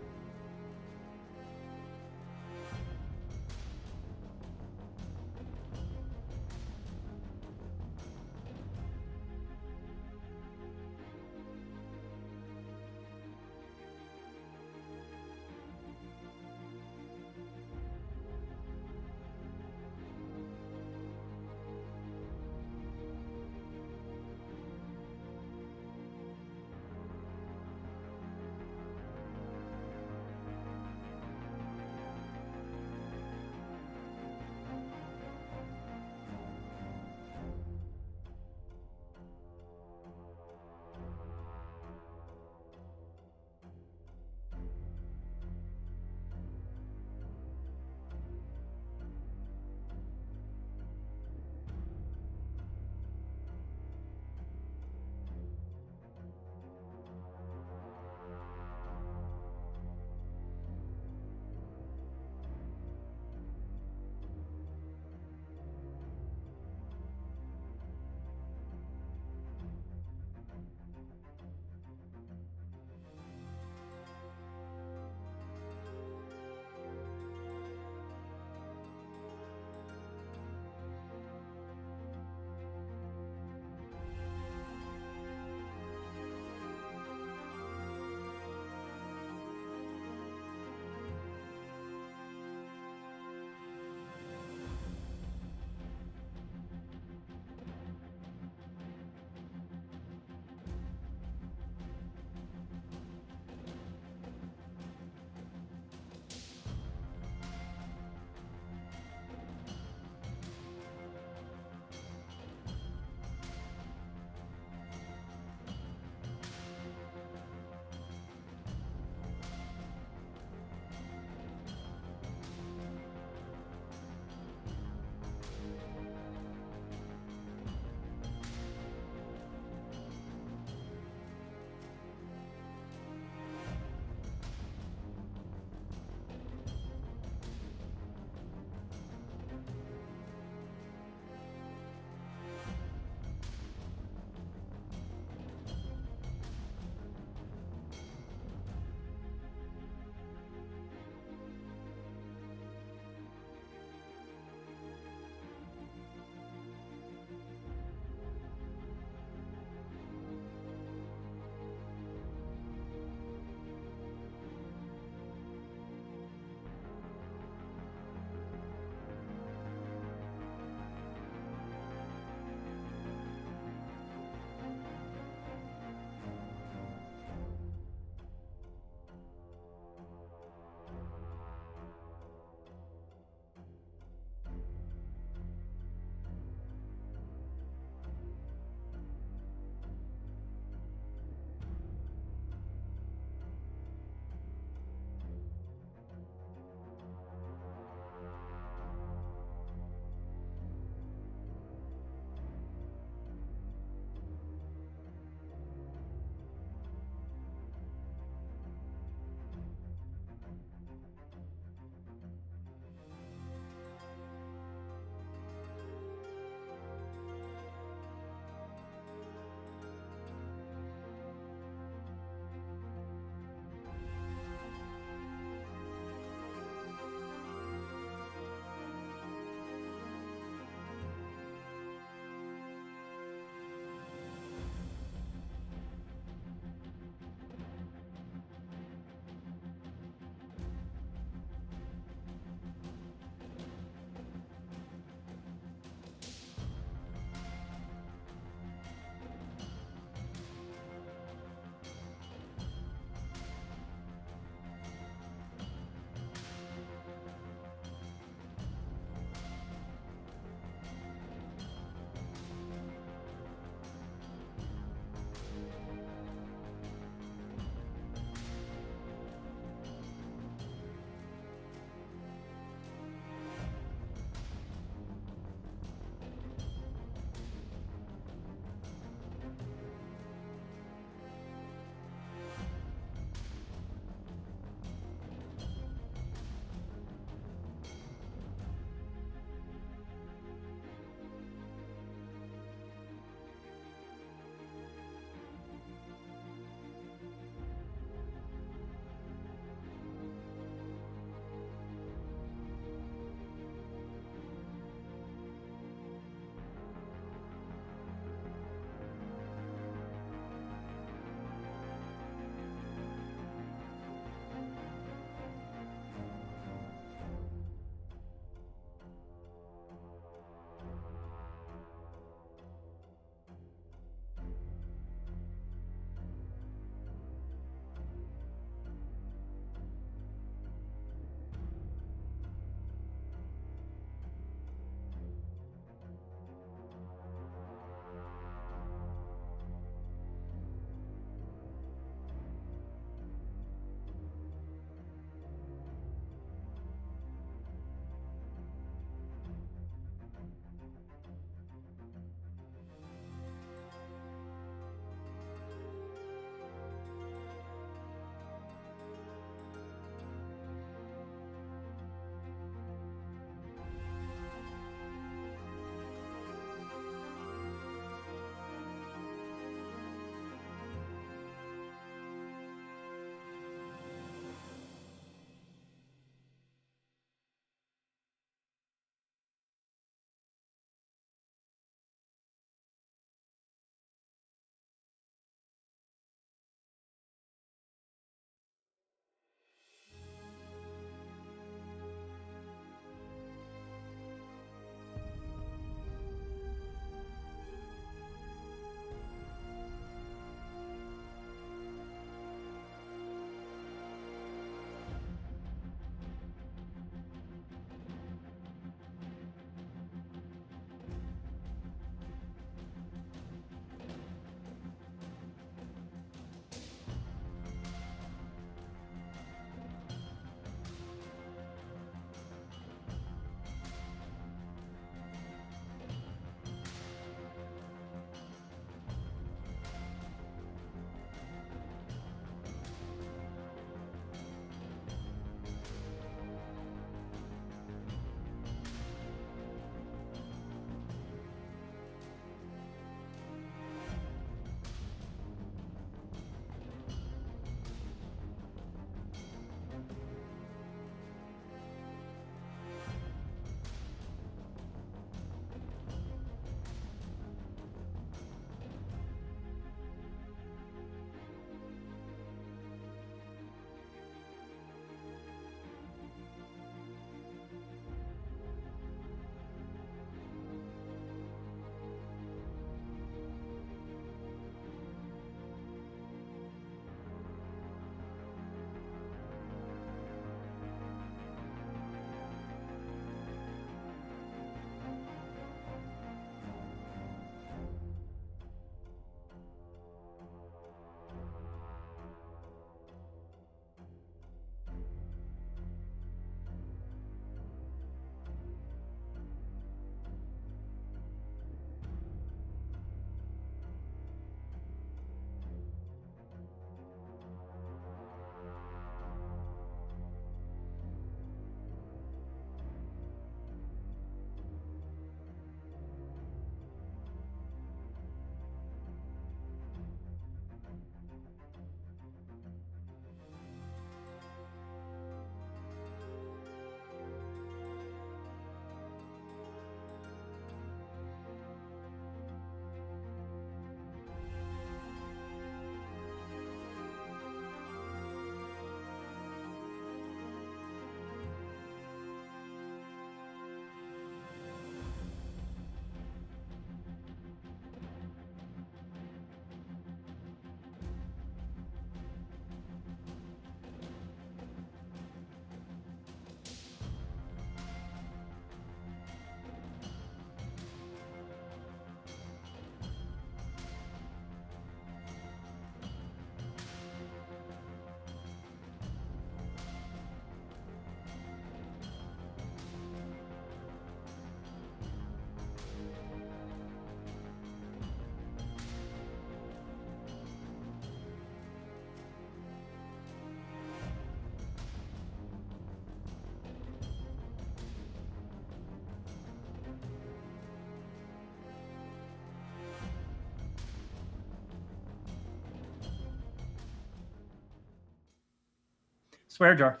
Swear jar.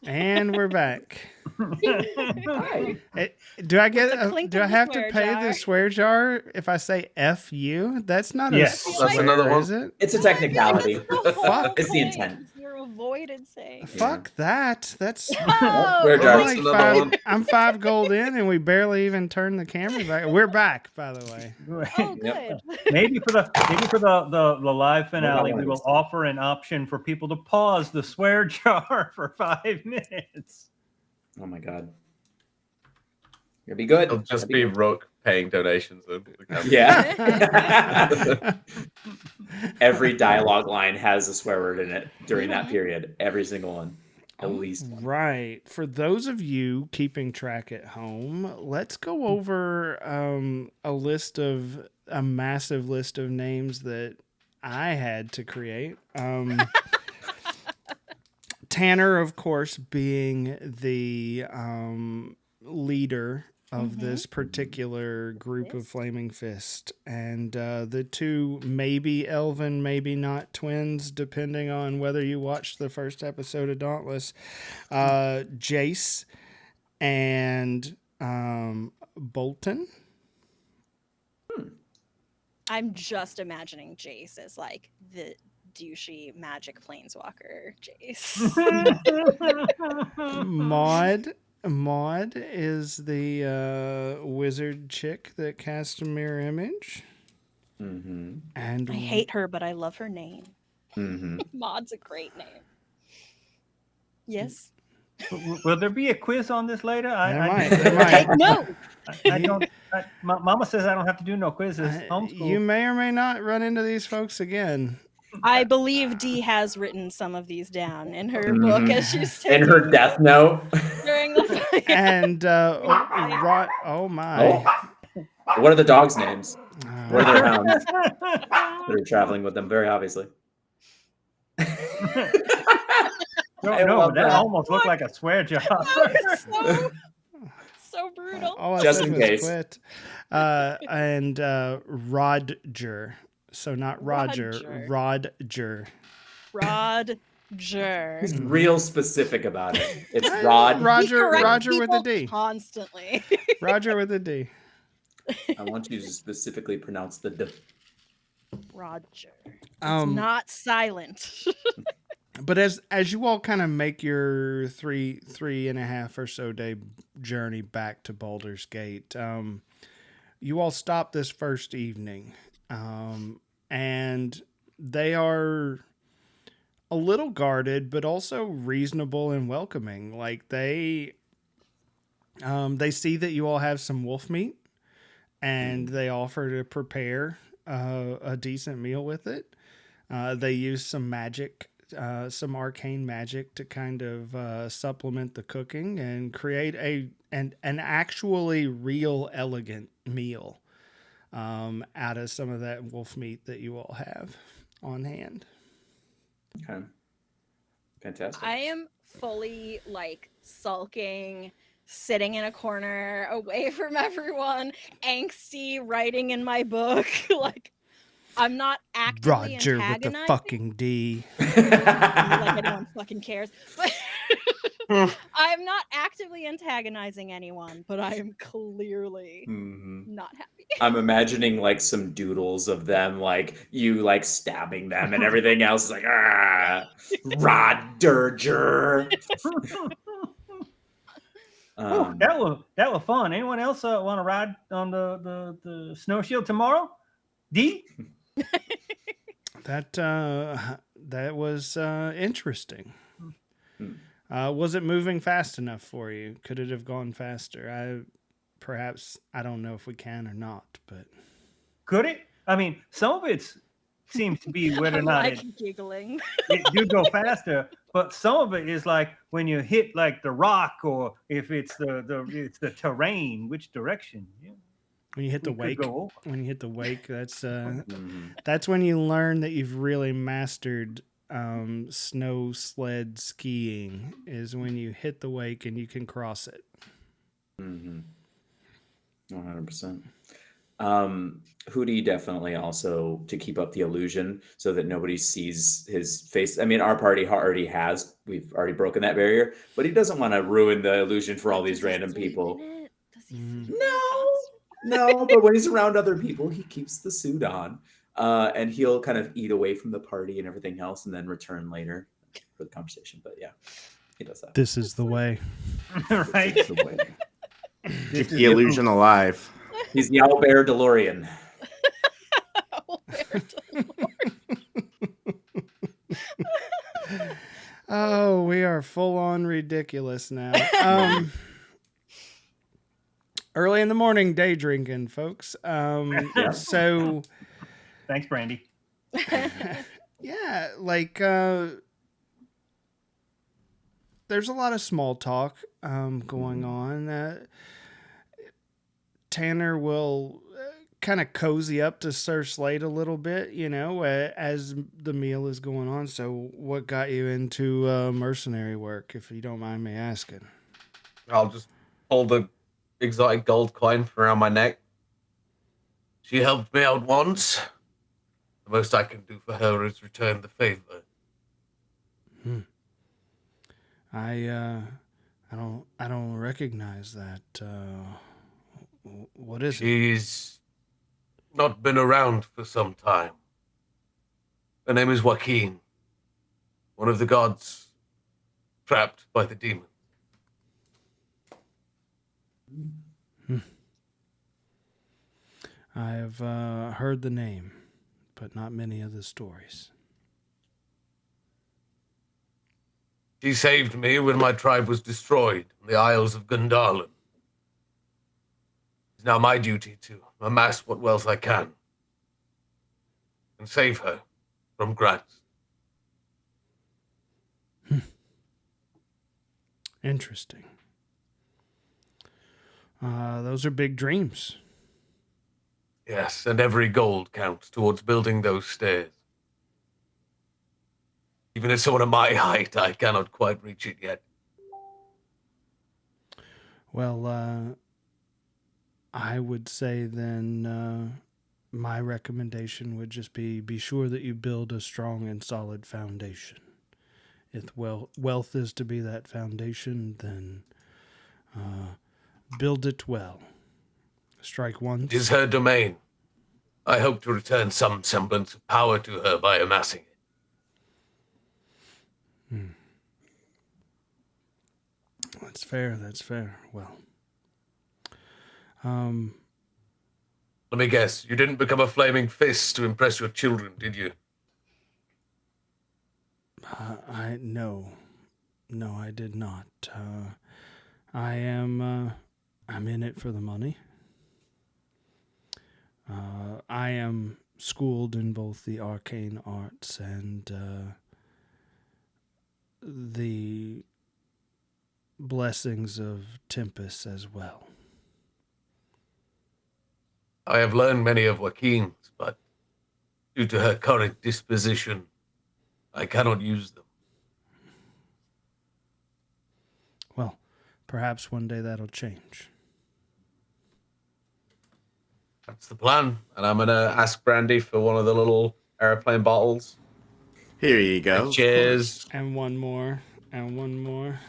And we're back. Hi. Do I get? With the clink Do of I the have to swear pay jar. the swear jar if I say "f you"? That's not Yes. a That's swear, another one. is it? It's a No, I feel like technicality. that's the whole Fuck. It's the point, intent. is you avoided saying. Fuck that. That's Oh, Swear I'm jar. That's like another one. I'm 5 gold in, and we barely even turned the camera back. We're back, by the way. oh, Yep. good. Maybe for the live finale, we will 100%. offer an option for people to pause the swear jar for 5 minutes. Oh my god. It'll be good. It'll just It'll be good. Rook paying donations. Then. Yeah. Every dialogue line has a swear word in it during that Mhm. period. Every single one. At least one. Right. For those of you keeping track at home, let's go over a massive list of names that I had to create. Tanner, of course, being the leader of this particular group of Yes. Flaming Fist, and the two maybe elven, maybe not twins, depending on whether you watched the first episode of Dauntless, Jace and Bolton. I'm just imagining Jace as like the douchey magic planeswalker Jace. Maud is the wizard chick that casts a mirror image. Mm-hmm. And I hate her, but I love her name. Mm-hmm. Maud's a great name. Yes. Will there be a quiz on this later? There might. Take note. I don't. Mama says I don't have to do no quizzes. Homeschool. You may or may not run into these folks again. I believe Dee has written some of these down in her Mhm. book as she's In taking her death note. during the fight. And oh my. Oh. What are the dogs' names? What are their Uh, hounds? They're traveling with them, very obviously. I no, love that that. almost looked like a swear jar. That was so brutal. all I Just said in was case. quit. And Rodger. So not Roger, Rodger. Roger. He's real specific about it. It's Rod. Roger He corrects Roger with a people D. constantly. Roger with a D. I want you to specifically pronounce the D. Roger. It's Um, not silent. But as you all kind of make your three and a half or so day journey back to Baldur's Gate, you all stop this first evening, and they are a little guarded, but also reasonable and welcoming. Like they see that you all have some wolf meat, and they offer to prepare a decent meal with it. They use some magic. Some arcane magic to kind of supplement the cooking and create an actually real elegant meal out of some of that wolf meat that you all have on hand. Okay. Fantastic. I am fully like sulking, sitting in a corner away from everyone, angsty, writing in my book. Like, I'm not actively Roger with the antagonizing. fucking D. Like anyone fucking cares. But I'm not actively antagonizing anyone, but I am clearly Mhm. not happy. I'm imagining like some doodles of them, like you like stabbing them and everything else is like, Rod Durger. That was fun. Anyone else want to ride on the snow shield tomorrow? D? That was interesting. Hmm. Was it moving fast enough for you? Could it have gone faster? I don't know if we can or not, but Could it? I mean, some of it seems to be whether or I'm not like giggling. it do go faster, but some of it is like when you hit like the rock, or if it's the terrain, which direction? Yeah. when you hit the We could wake, go over. that's when you learn that you've really mastered snow sled skiing. Is when you hit the wake and you can cross it. 100%. Hootie definitely also to keep up the illusion so that nobody sees his face. I mean, our party already has. We've already broken that barrier, but he doesn't want to ruin the illusion for all But these does he random sleep in people. it? Does he Mhm. sleep in No, costume? no, but when he's around other people, he keeps the suit on. And he'll kind of eat away from the party and everything else and then return later for the conversation. But yeah, he does that. This is the way. Right? This is the way. This Keep is the illusion alive. He's the Owlbear DeLorean. Oh, we are full on ridiculous now. Early in the morning, day drinking, folks. Yeah. So Thanks, Brandy. yeah, like there's a lot of small talk going on. Tanner will kind of cozy up to Sir Slate a little bit, as the meal is going on. So, what got you into mercenary work, if you don't mind me asking? I'll just pull the exotic gold coin from around my neck. She helped me out once. The most I can do for her is return the favor. I don't recognize that. What is it? She's not been around for some time. Her name is Joaquin, one of the gods trapped by the demon. I've heard the name, but not many of the stories. She saved me when my tribe was destroyed in the Isles of Gundalen. It's now my duty to amass what wealth I can and save her from Grants. Interesting. Those are big dreams. Yes, and every gold counts towards building those stairs. Even at someone of my height, I cannot quite reach it yet. Well, I would say then my recommendation would just be sure that you build a strong and solid foundation. If wealth is to be that foundation, then build it well. Strike once. It is her domain. I hope to return some semblance of power to her by amassing it. That's fair. That's fair. Well, Let me guess, you didn't become a flaming fist to impress your children, did you? no, I did not. I'm in it for the money. I am schooled in both the arcane arts and the blessings of Tempest as well. I have learned many of Joaquin's, but due to her current disposition, I cannot use them. Well, perhaps one day that'll change. That's the plan. And I'm going to ask Brandy for one of the little airplane bottles. Here you go. Cheers. And one more. And one more.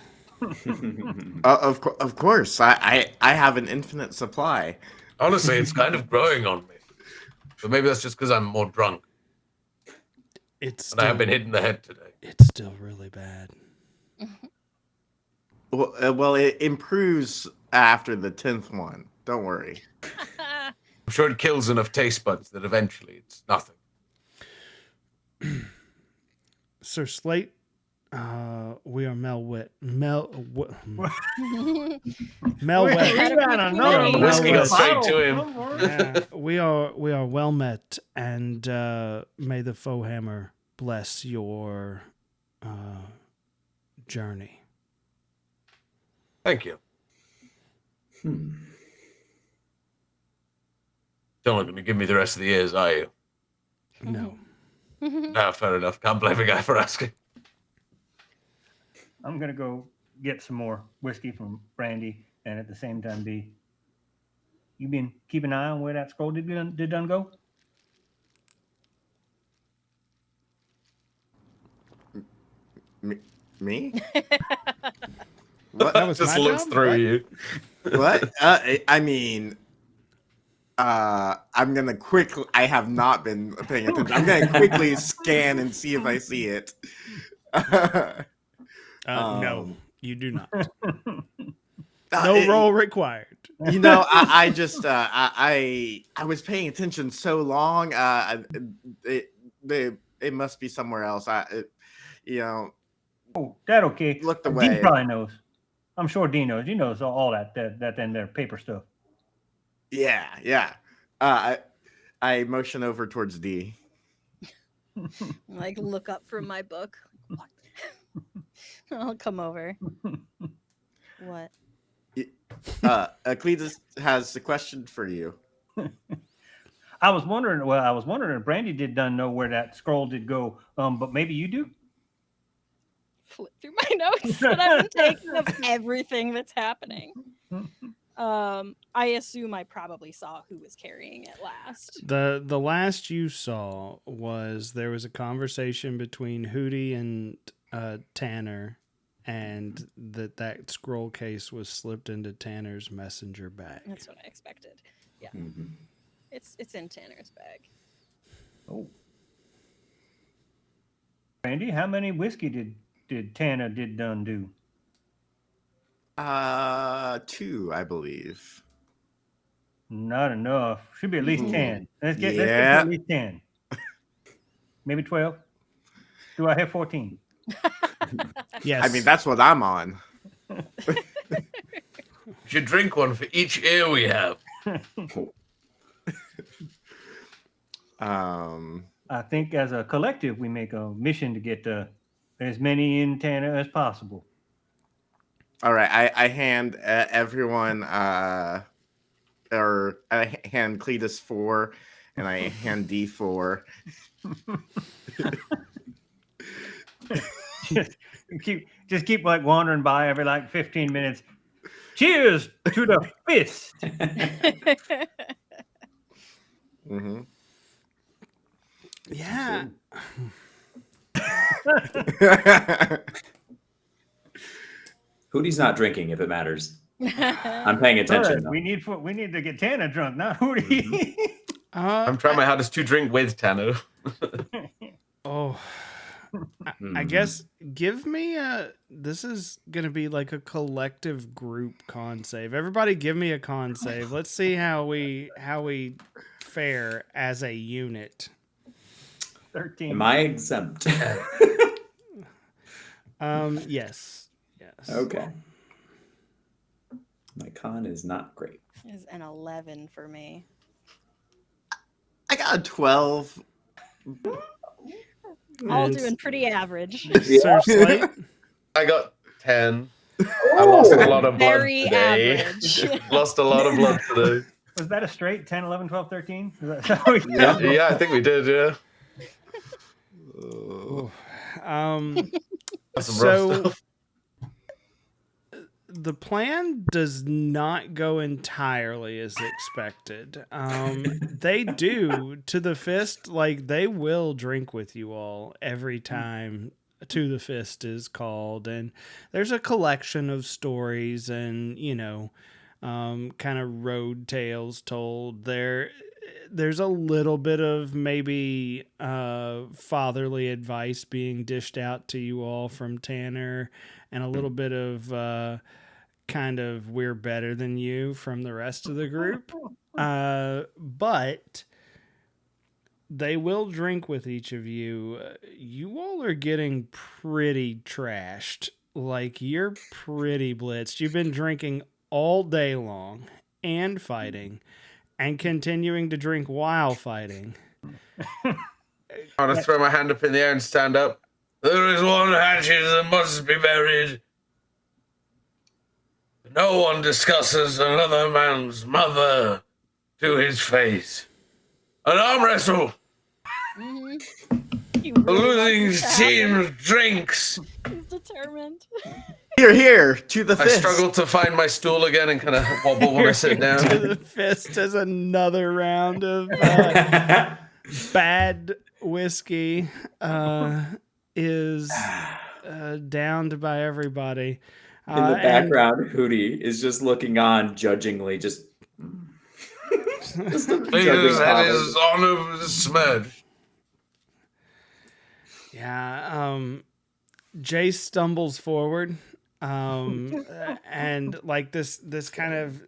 Of course. I have an infinite supply. Honestly, it's kind of growing on me. But maybe that's just because I'm more drunk. It's And I have been hit in the head today. It's still really bad. Well, it improves after the 10th one. Don't worry. I'm sure it kills enough taste buds that eventually it's nothing. Sir Slate, we are Melwet. Melwet. Whiskey got straight to him. We are well met, and may the Foehammer bless your journey. Thank you. Don't look at me. Give me the rest of the years, are you? No. No, fair enough. Can't blame a guy for asking. I'm going to go get some more whiskey from Brandy and at the same time be You been keeping an eye on where that scroll did done go? Me? What? That was Just my looks job? through What? you. What? I mean, I'm gonna quickly. I have not been paying attention. I'm gonna quickly scan and see if I see it. No, Um, you do not. uh, No it- roll required. You know, I just I was paying attention so long. It must be somewhere else. You know, Oh, that okay. looked Dean away. probably knows. I'm sure Dean knows. He knows all that in their paper stuff. Yeah. I motion over towards D. Like look up from my book. What? I'll come over. What? Cletus has a question for you. I was wondering if Brandy did done know where that scroll did go. But maybe you do. Flip through my notes that I've been taking of everything that's happening. I assume I probably saw who was carrying it last. The last you saw was there was a conversation between Hootie and Tanner, and that scroll case was slipped into Tanner's messenger bag. That's what I expected. Yeah, Mhm. it's in Tanner's bag. Oh. Brandy, how many whiskey did Tanner did done do? 2, I believe. Not enough. Should be at least Mhm. 10. Let's get to Yeah. at least 10. Maybe 12. Do I have 14? Yes. I mean, that's what I'm on. You should drink one for each ear we have. I think as a collective, we make a mission to get as many in Tanner as possible. All right, I hand everyone, or I hand Cletus 4, and I hand D 4. just keep like wandering by every like 15 minutes. Cheers to the fist. Mm-hmm. Yeah. Hootie's not drinking, if it matters. I'm paying attention. Good. Though. We need to get Tanner drunk, not Hootie. I'm trying my hardest to drink with Tanner. Oh, I guess give me this is going to be like a collective group con save. Everybody give me a con save. Let's see how we fare as a unit. 13. Am I exempt? Yes. Okay. My con is not great. Is an 11 for me. I got a 12. All And doing pretty average. Sir Slate? I got 10. I lost a lot of blood Very today. average. Lost a lot of blood today. Was that a straight 10, 11, 12, 13? Is that how we Yeah. Yeah, I think we did, yeah. Ooh. That's some rough So stuff. the plan does not go entirely as expected. They do to the fist, like they will drink with you all every time To the Fist is called, and there's a collection of stories and kind of road tales told. There's a little bit of maybe fatherly advice being dished out to you all from Tanner, and a little bit of kind of we're better than you from the rest of the group. But they will drink with each of you. You all are getting pretty trashed. Like, you're pretty blitzed. You've been drinking all day long and fighting and continuing to drink while fighting. I'm going to throw my hand up in the air and stand up. There is one hatchet that must be buried. No one discusses another man's mother to his face. An arm wrestle. Mm-hmm. The losing team drinks. He's determined. Here, to the I fist. struggle to find my stool again and kind of wobble when I sit To down. the fist as another round of bad whiskey is downed by everybody. In the background, Hootie is just looking on judgingly, just His judging head Father. is on a smudge. Yeah. Jace stumbles forward, and like this kind of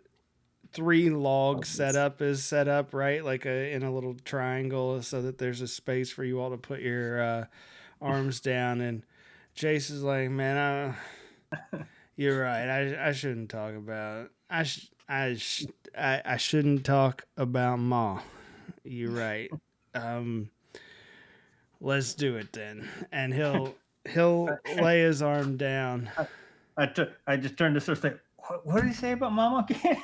3 log setup is set up, right? Like in a little triangle, so that there's a space for you all to put your arms down. And Jace is like, "Man, you're right. I shouldn't talk about. I shouldn't talk about Ma. You're right. Let's do it then." And he'll lay his arm down. I just turned to Sir say, what did he say about Mama again?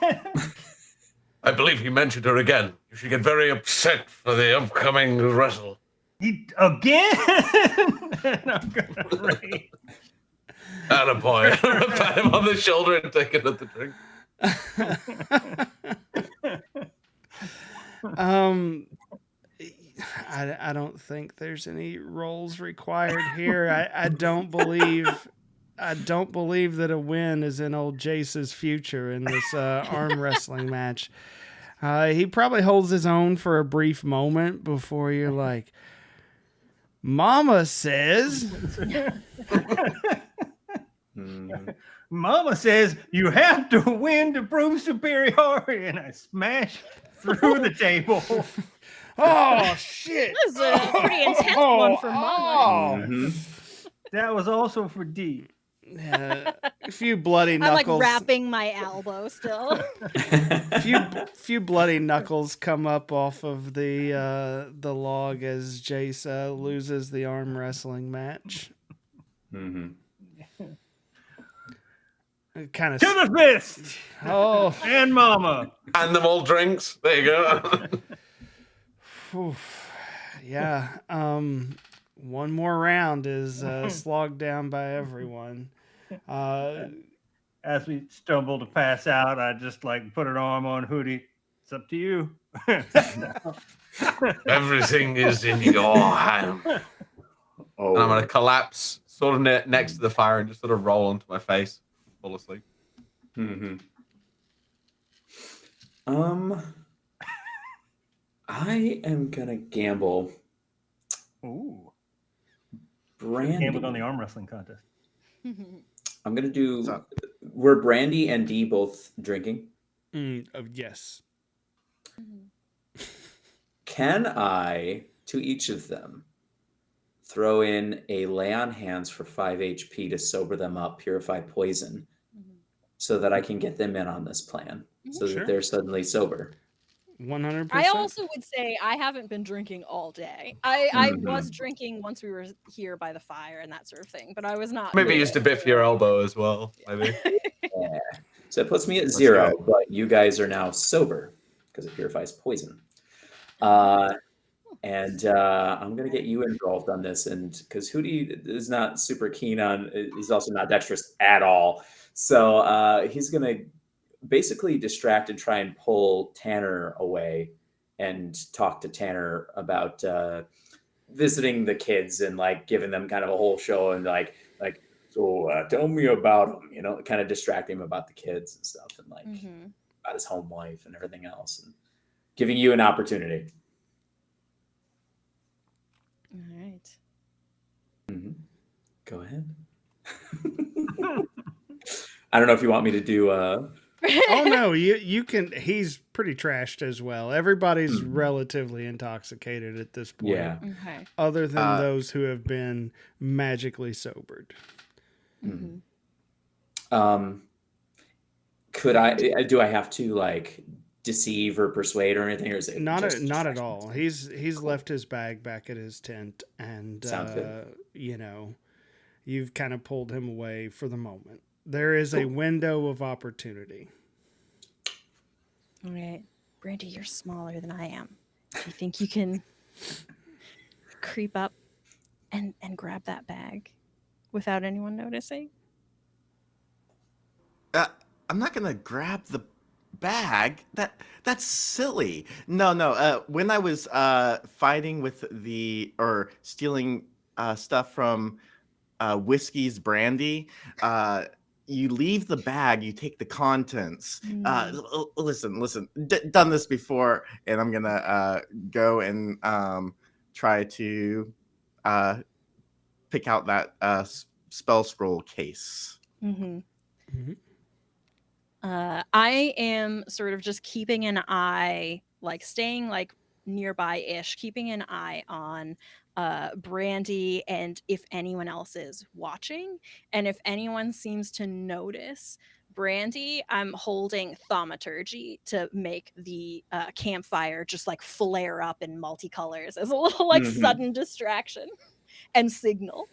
I believe he mentioned her again. You should get very upset for the upcoming wrestle. Again? And I'm gonna rage. Attaboy. I'm gonna pat him on the shoulder and take another drink. I don't think there's any roles required here. I don't believe that a win is in old Jace's future in this arm wrestling match. He probably holds his own for a brief moment before you're like, Mama says. Mama says you have to win to prove superiority, and I smash through the table. Oh shit! This is a pretty intense one for Mama. That was also for D. A few bloody I'm knuckles. like wrapping my elbow still. few bloody knuckles come up off of the log as Jace loses the arm wrestling match. Kind of To the fist! Oh, And Mama. And them all drinks. There you go. yeah. One more round is slogged down by everyone. As we stumble to pass out, I just like put an arm on Hootie. It's up to you. Everything is in your hand. Oh, And I'm going to collapse sort of next to the fire and just sort of roll onto my face. Fall asleep. I am gonna gamble. Ooh. Brandy. Gambled on the arm wrestling contest. I'm gonna do. Were Brandy and Dee both drinking? Yes. Can I, to each of them, throw in a lay on hands for 5 HP to sober them up, purify poison, so that I can get them in on this plan, so Sure. that they're suddenly sober? 100%. I also would say I haven't been drinking all day. I was drinking once we were here by the fire and that sort of thing, but I was not. Maybe used to biff your elbow as well. Maybe. Yeah. So it puts me at 0, but you guys are now sober because it purifies poison. And I'm going to get you involved on this, and because Hootie is not super keen on, he's also not dexterous at all. So he's going to basically distract and try and pull Tanner away and talk to Tanner about visiting the kids and like giving them kind of a whole show and like so tell me about him, you know, kind of distracting him about the kids and stuff and like about his home life and everything else, and giving you an opportunity. All right. Go ahead. I don't know if you want me to do Oh no, you can. He's pretty trashed as well. Everybody's relatively intoxicated at this point. Yeah. Okay. Other than those who have been magically sobered. Could I do I have to like deceive or persuade or anything, or is it Not just at all. He's left his bag back at his tent, and Sounds good. you know, you've kind of pulled him away for the moment. There is a window of opportunity. All right. Brandy, you're smaller than I am. Do you think you can creep up and grab that bag without anyone noticing? I'm not gonna grab the bag. That's silly. No. When I was fighting with or stealing stuff from Whiskey's Brandy, you leave the bag, you take the contents. Listen. Done this before, and I'm gonna go and try to pick out that spell scroll case. Mm-hmm. Mhm. I am sort of just keeping an eye, like staying like nearby-ish, keeping an eye on Brandy and if anyone else is watching. And if anyone seems to notice Brandy, I'm holding thaumaturgy to make the campfire just like flare up in multicolors as a little like Mhm. sudden distraction and signal.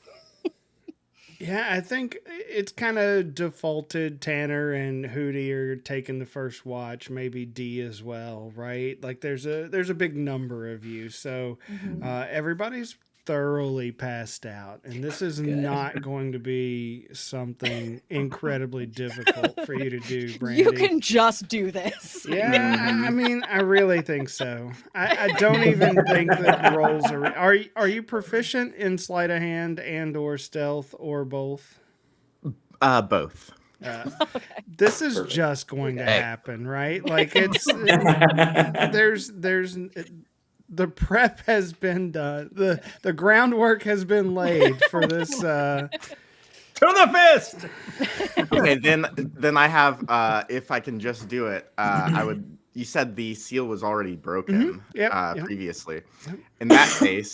Yeah, I think it's kind of defaulted. Tanner and Hootie are taking the first watch, maybe D as well, right? Like there's a big number of you, so everybody's thoroughly passed out, and this is Good. not going to be something incredibly difficult for you to do, Brandy. You can just do this. Yeah, I mean, I really think so. I don't even think that rolls are. Are you proficient in sleight of hand and or stealth or both? Both. Okay. This is Perfect. just going to Okay. happen, right? Like there's the prep has been done. The groundwork has been laid for this. To the fist. Okay, then I have if I can just do it, I would. You said the seal was already broken Yep. previously. Yep. In that case,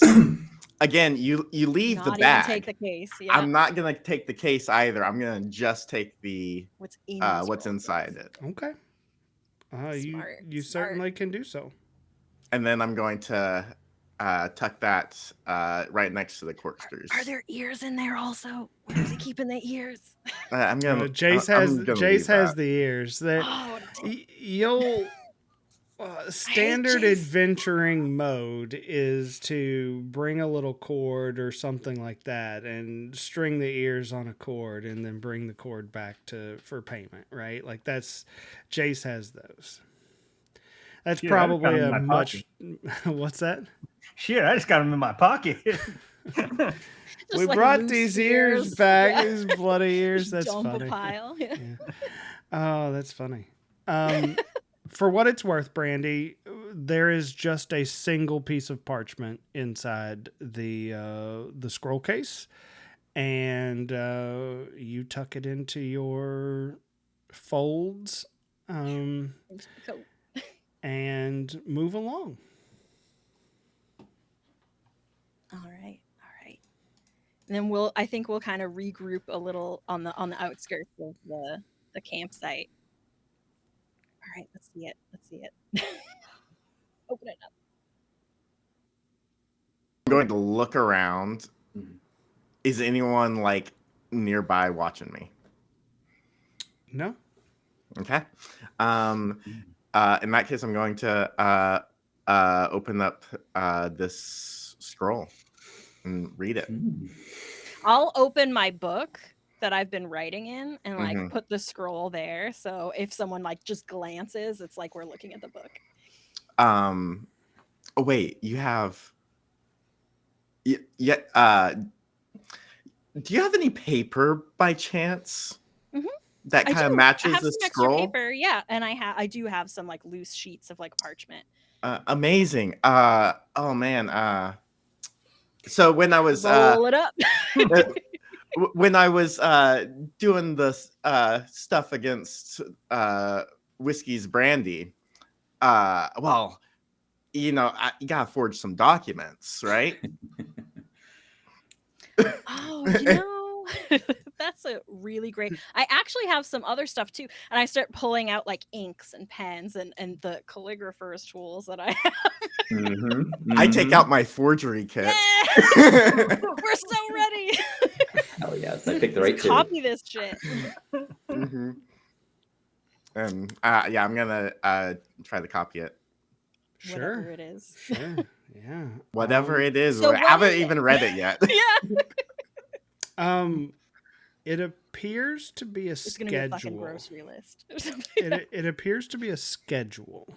again, you leave Not the even bag. take the case. Yeah. I'm not gonna take the case either. I'm gonna just take the What's in the what's scroll inside case. it, Okay. Smart, You smart. certainly can do so. and then I'm going to tuck that right next to the corkscrews. Are there ears in there also? Where's he keeping the ears? I'm gonna. Jace I'm gonna leave has that. the ears. There, Oh, you'll standard Jace. adventuring mode is to bring a little cord or something like that and string the ears on a cord and then bring the cord back for payment, right? Like that's Jace has those. That's Yeah, I just got probably them a in my much. What's that? Shit, I just got them in my pocket. Just We like brought loose these ears back. Yeah. These bloody ears. Just That's dump funny. a pile. Yeah. Oh, that's funny. For what it's worth, Brandy, there is just a single piece of parchment inside the scroll case, and you tuck it into your folds Thanks for the coat. and move along. All right. And then I think we'll kind of regroup a little on the outskirts of the campsite. All right, let's see it. Open it up. I'm going to look around. Mhm. Is anyone like nearby watching me? No? Okay. In that case, I'm going to open up this scroll and read it. I'll open my book that I've been writing in and like Mhm. put the scroll there. So if someone like just glances, it's like we're looking at the book. Oh wait, you have. Yeah. Do you have any paper by chance? Mhm. That I kind of do. I matches have the some extra scroll. paper, yeah, and I do have some like loose sheets of like parchment. Amazing. Oh man. So when I was Roll it up. when I was doing the stuff against Whiskey's Brandy, well, you know, you gotta forge some documents, right? Oh, you know, that's a really great. I actually have some other stuff too, and I start pulling out like inks and pens and the calligrapher's tools that I have. I take out my forgery kit. Yeah! We're so ready. Hell yes, I picked the right Let's two. copy this shit. Mm-hmm. And yeah, I'm gonna try to copy it. Whatever Sure. it is. Sure. Yeah. Whatever it is. So I what haven't is it? even read it yet. Yeah. It appears to be a It's gonna be a fucking schedule. grocery list or something. It appears to be a schedule.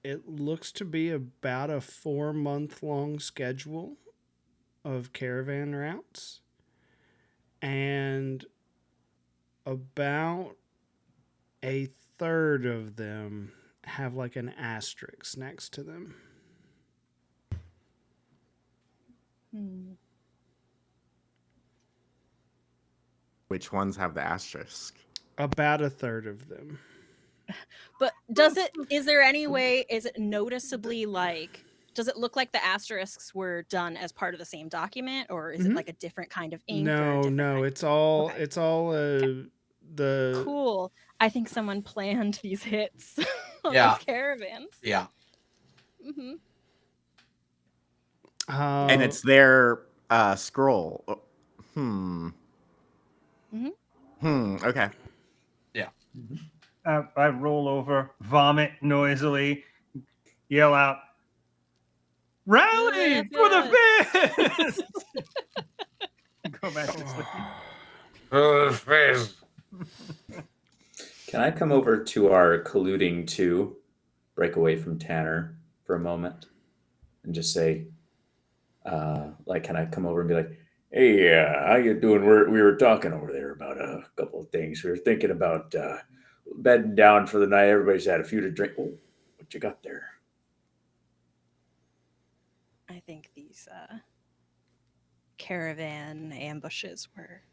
It looks to be about a 4-month-long schedule of caravan routes, and about a third of them have like an asterisk next to them. Which ones have the asterisk? About a third of them. But is there any way, is it noticeably like, does it look like the asterisks were done as part of the same document, or is it like a different kind of ink? No, it's all the Cool. I think someone planned these hits on Yeah. these caravans. Yeah. Mm-hmm. And it's their scroll. Okay. Yeah. I roll over, vomit noisily, yell out, "Rally for the fist!" Go back to sleep. Can I come over to our colluding to break away from Tanner for a moment and just say, can I come over and be like, "Hey, how you doing? We were talking over there about a couple of things. We were thinking about bedding down for the night. Everybody's had a few to drink. Oh, what you got there?" I think these caravan ambushes were.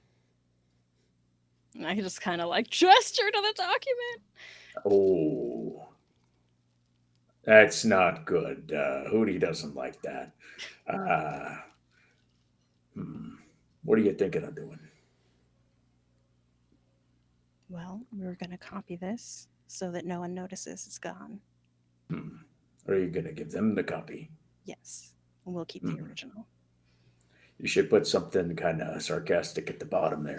I just kind of like gesture to the document. Oh, that's not good. Hootie doesn't like that. What are you thinking of doing? Well, we were going to copy this so that no one notices it's gone. Are you going to give them the copy? Yes, and we'll keep the original. You should put something kind of sarcastic at the bottom there.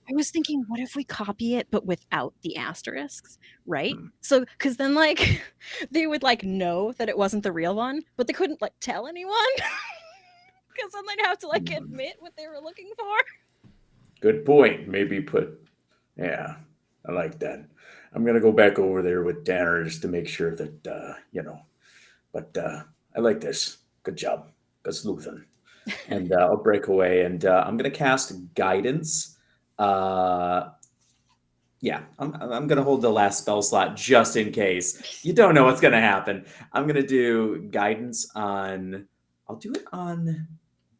I was thinking, what if we copy it but without the asterisks, right? So, because then like they would like know that it wasn't the real one, but they couldn't like tell anyone because then they'd have to like admit what they were looking for. Good point. Maybe yeah, I like that. I'm gonna go back over there with Tanner just to make sure that But I like this. Good job, good sleuthing. And I'll break away, and I'm gonna cast guidance. I'm gonna hold the last spell slot just in case. You don't know what's gonna happen. I'm gonna do guidance on. I'll do it on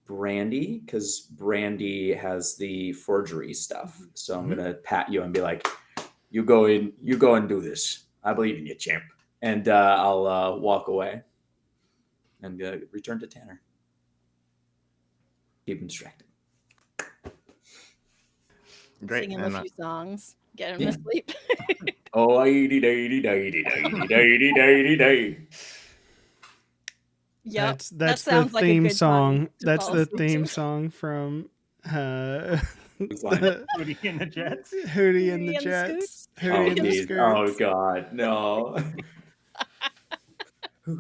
Brandy because Brandy has the forgery stuff. So I'm gonna pat you and be like, "You go and do this. I believe in you, champ." And I'll walk away and return to Tanner. Keep him distracted. Great. Sing him a few songs, get him Yeah. to sleep. Oh, day. Yep, That's that the sounds like a theme good song. time to That's fall the asleep theme to. song from Hootie and the Jets. Hootie and the Hootie and the Jets. Scoots. Hootie and the geez. Scoots. Oh God, no. All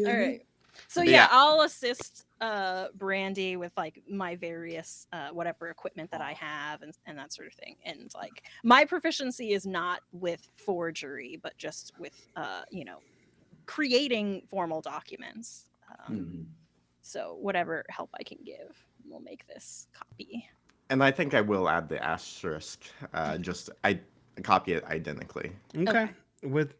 right. So But yeah, yeah. I'll assist Brandy with like my various whatever equipment that I have and that sort of thing. And like my proficiency is not with forgery, but just with creating formal documents. So whatever help I can give, we'll make this copy. And I think I will add the asterisk. I copy it identically. Okay.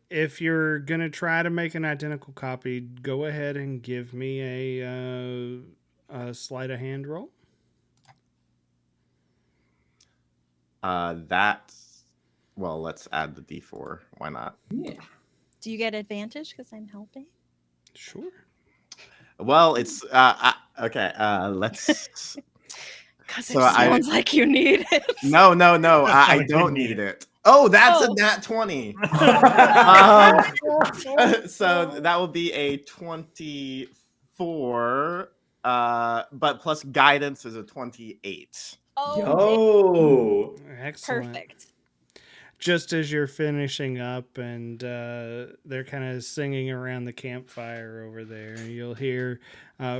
If you're gonna try to make an identical copy, go ahead and give me a sleight of hand roll. Let's add the D4. Why not? Yeah. Do you get advantage because I'm helping? Sure. Well, it's okay. Let's. Because So it sounds like you need it. No. I I don't didn't need need it. Oh, that's a nat 20. So that will be a 24. But plus guidance is a 28. Oh, Yo. Excellent. perfect. just as you're finishing up, and they're kind of singing around the campfire over there, you'll hear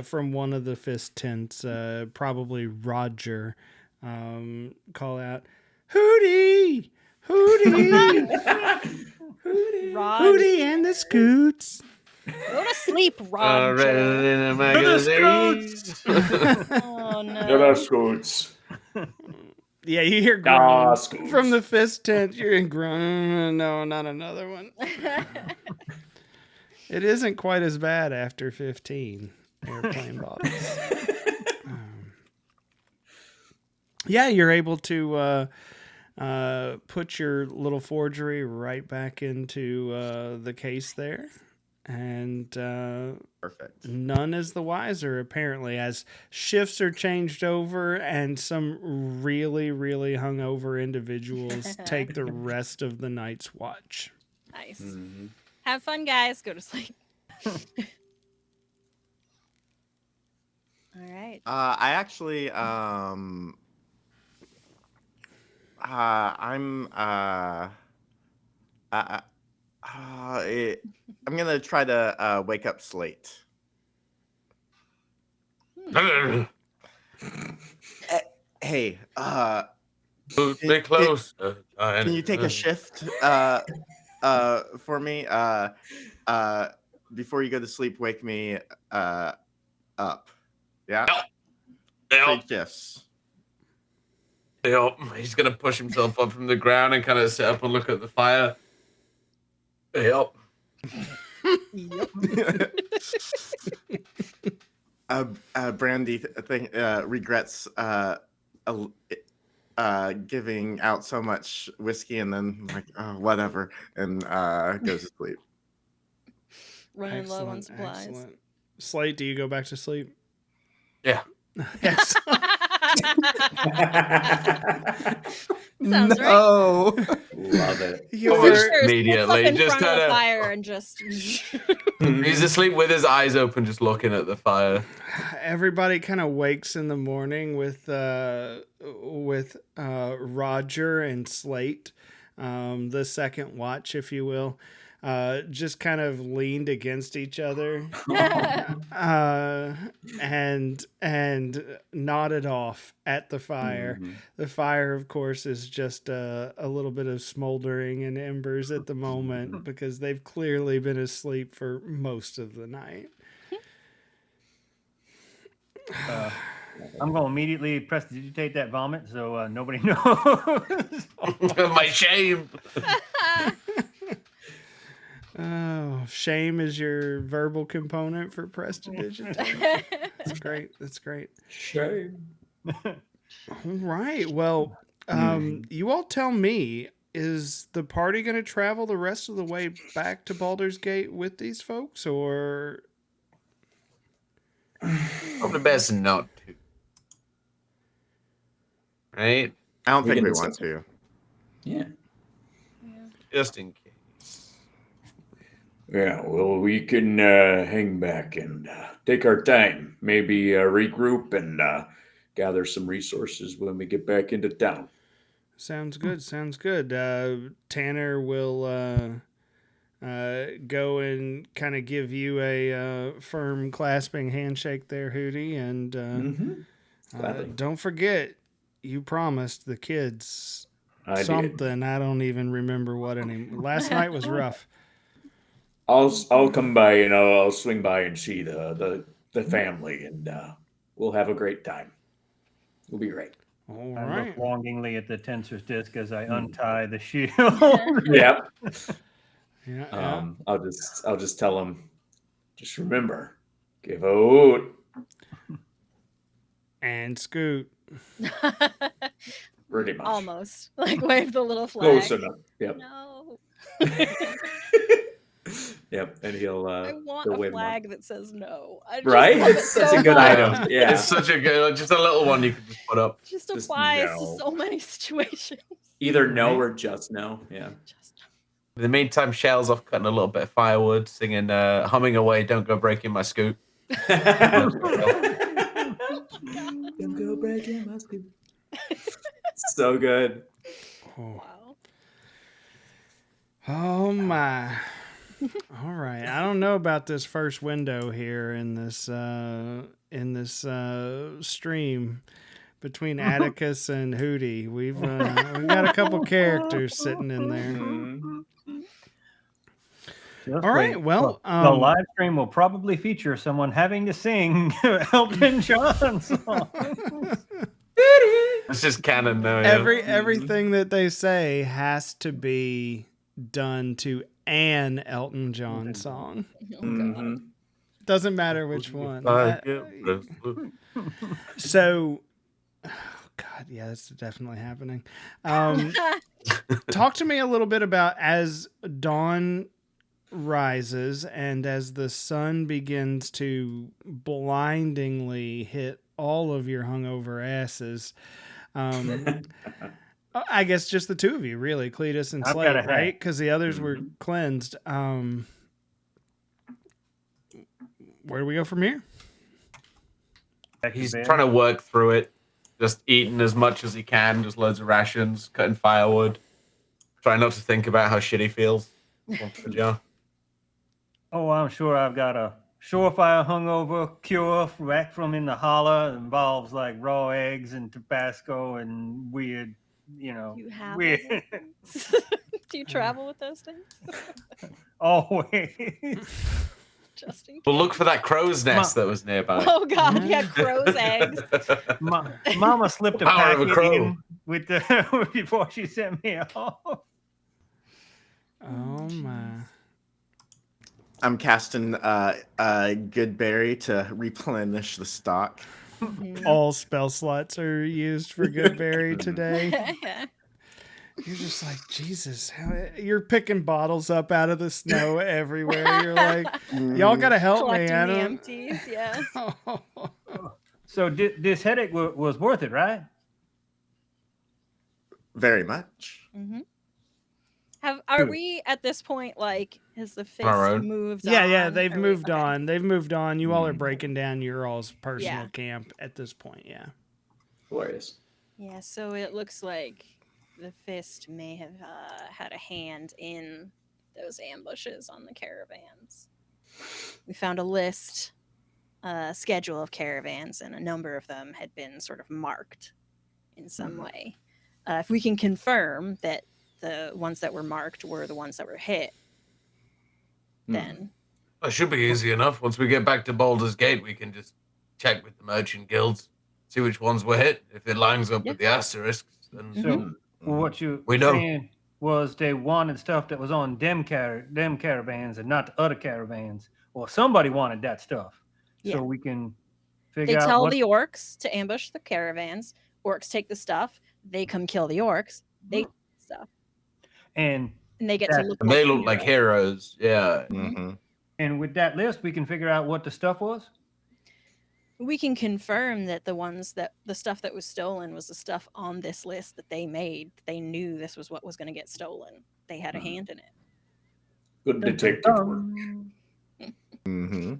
from one of the fist tents, probably Roger, call out, "Hootie! Hootie! Rod, Hootie and the Scoots!" go to sleep, Roger. Read it in a magazine. Oh no. Scoots. Yeah, you hear groans from the fist tent. You're in groan. No, not another one. It isn't quite as bad after 15 airplane bottles. Yeah, you're able to put your little forgery right back into the case there. And Perfect. none is the wiser, apparently, as shifts are changed over and some really, really hungover individuals take the rest of the night's watch. Nice. Mhm. Have fun, guys. Go to sleep. All right. I actually I'm gonna try to wake up Slate. Hey, Stay close. can you take a shift for me? Before you go to sleep, wake me up. Yeah? Help. 3 shifts. Help. He's going to push himself up from the ground and kind of sit up and look at the fire. Help. Brandy regrets giving out so much whiskey, and then like, oh, whatever, and goes to sleep. Running low on supplies. Excellent. Slate, do you go back to sleep? Yeah. Yes. Sounds right. No. Love it. Immediately, in just front of the kinda- fire and just. He's asleep with his eyes open, just looking at the fire. Everybody kind of wakes in the morning with Roger and Slate, the second watch, if you will, just kind of leaned against each other and nodded off at the fire. Mhm. The fire, of course, is just a little bit of smoldering and embers at the moment because they've clearly been asleep for most of the night. I'm going to immediately prestidigitate that vomit so nobody knows. My shame. Oh, shame is your verbal component for prestidigitation. That's great. That's great. Shame. All right. Well, you all tell me, is the party going to travel the rest of the way back to Baldur's Gate with these folks, or? Probably best not to. Right? I don't We think can we discuss want to. Yeah. Just in case. Yeah, well, we can hang back and take our time. Maybe regroup and gather some resources when we get back into town. Sounds good. Sounds good. Tanner will go and kind of give you a firm clasping handshake there, Hootie. And Gladly. don't forget, you promised the kids I did. something. I don't even remember what anymore. Last night was rough. I'll come by and I'll swing by and see the family, and we'll have a great time. It'll be great. All I right. look longingly at the tensor's disc as I untie the shield. Yep. Yeah. I'll just tell them. Just remember, give a hoot. And Scoot. Pretty much. Almost. Like wave the little flag. Close enough. Yep. No. Yep. And he'll I want he'll a wave 'em up. flag that says no. I just Right? love it It's such so a good much. item. Yeah. It's such a good, just a little one you can just put up. Just Just applies no. to so many situations. Either no or just no. Yeah. Just In the meantime, Shell's off cutting a little bit of firewood, singing, humming away, don't go breaking my scoop. Don't go breaking my scoop. So good. Oh. wow. Oh my. All right. I don't know about this first window here in this stream between Atticus and Hootie. We've got a couple characters sitting in there. Just All right. wait. Well, the live stream will probably feature someone having to sing Elton John songs. It's just canon now. Yeah. everything that they say has to be done to an Elton John song. Oh, God. Mm-hmm. Doesn't matter which one. So, oh God, yeah, that's definitely happening. Talk to me a little bit about as dawn rises and as the sun begins to blindingly hit all of your hungover asses. I guess just the two of you, really, Cletus and I've got Slate, a hat. right? Because the others were cleansed. Where do we go from here? He's trying to work through it, just eating as much as he can, just loads of rations, cutting firewood, trying not to think about how shit he feels. Oh, I'm sure I've got a surefire hungover cure back from in the holler. It involves like raw eggs and Tabasco and weird, You have weird. Do you travel with those things? Always. Just in case. We'll look for that crow's nest that was nearby. Oh God, yeah, crow's eggs. Mama slipped a Power of a packet crow. in with the before she sent me off. Oh my. I'm casting Goodberry to replenish the stock. All spell slots are used for Goodberry today. You're just like, Jesus, you're picking bottles up out of the snow everywhere. You're like, y'all got to help me. Collecting I the don't... empties, yeah. So this headache was worth it, right? Very much. Mm-hmm. Are we at this point, like, has the fist Alright. moved on? Yeah, they've Are we- moved okay. on. They've moved on. You all are breaking down your all's personal Yeah. camp at this point, yeah. Glorious. Yeah, so it looks like the fist may have had a hand in those ambushes on the caravans. We found a list, a schedule of caravans, and a number of them had been sort of marked in some way. If we can confirm that the ones that were marked were the ones that were hit, then That should be easy enough. Once we get back to Baldur's Gate, we can just check with the merchant guilds, see which ones were hit. If it lines up with the asterisks, then So what you We know. saying was they wanted stuff that was on them caravans and not the other caravans, or somebody wanted that stuff. Yeah. So we can they figure out tell what the orcs to ambush the caravans. Orcs take the stuff. They come kill the orcs. They take the stuff. and And they get to That- look and they look like heroes. Yeah. and with that list we can figure out what the stuff was. We can confirm that the stuff that was stolen was the stuff on this list that they made. They knew this was what was going to get stolen. They had a hand in it. Good detective work. Mm-hmm.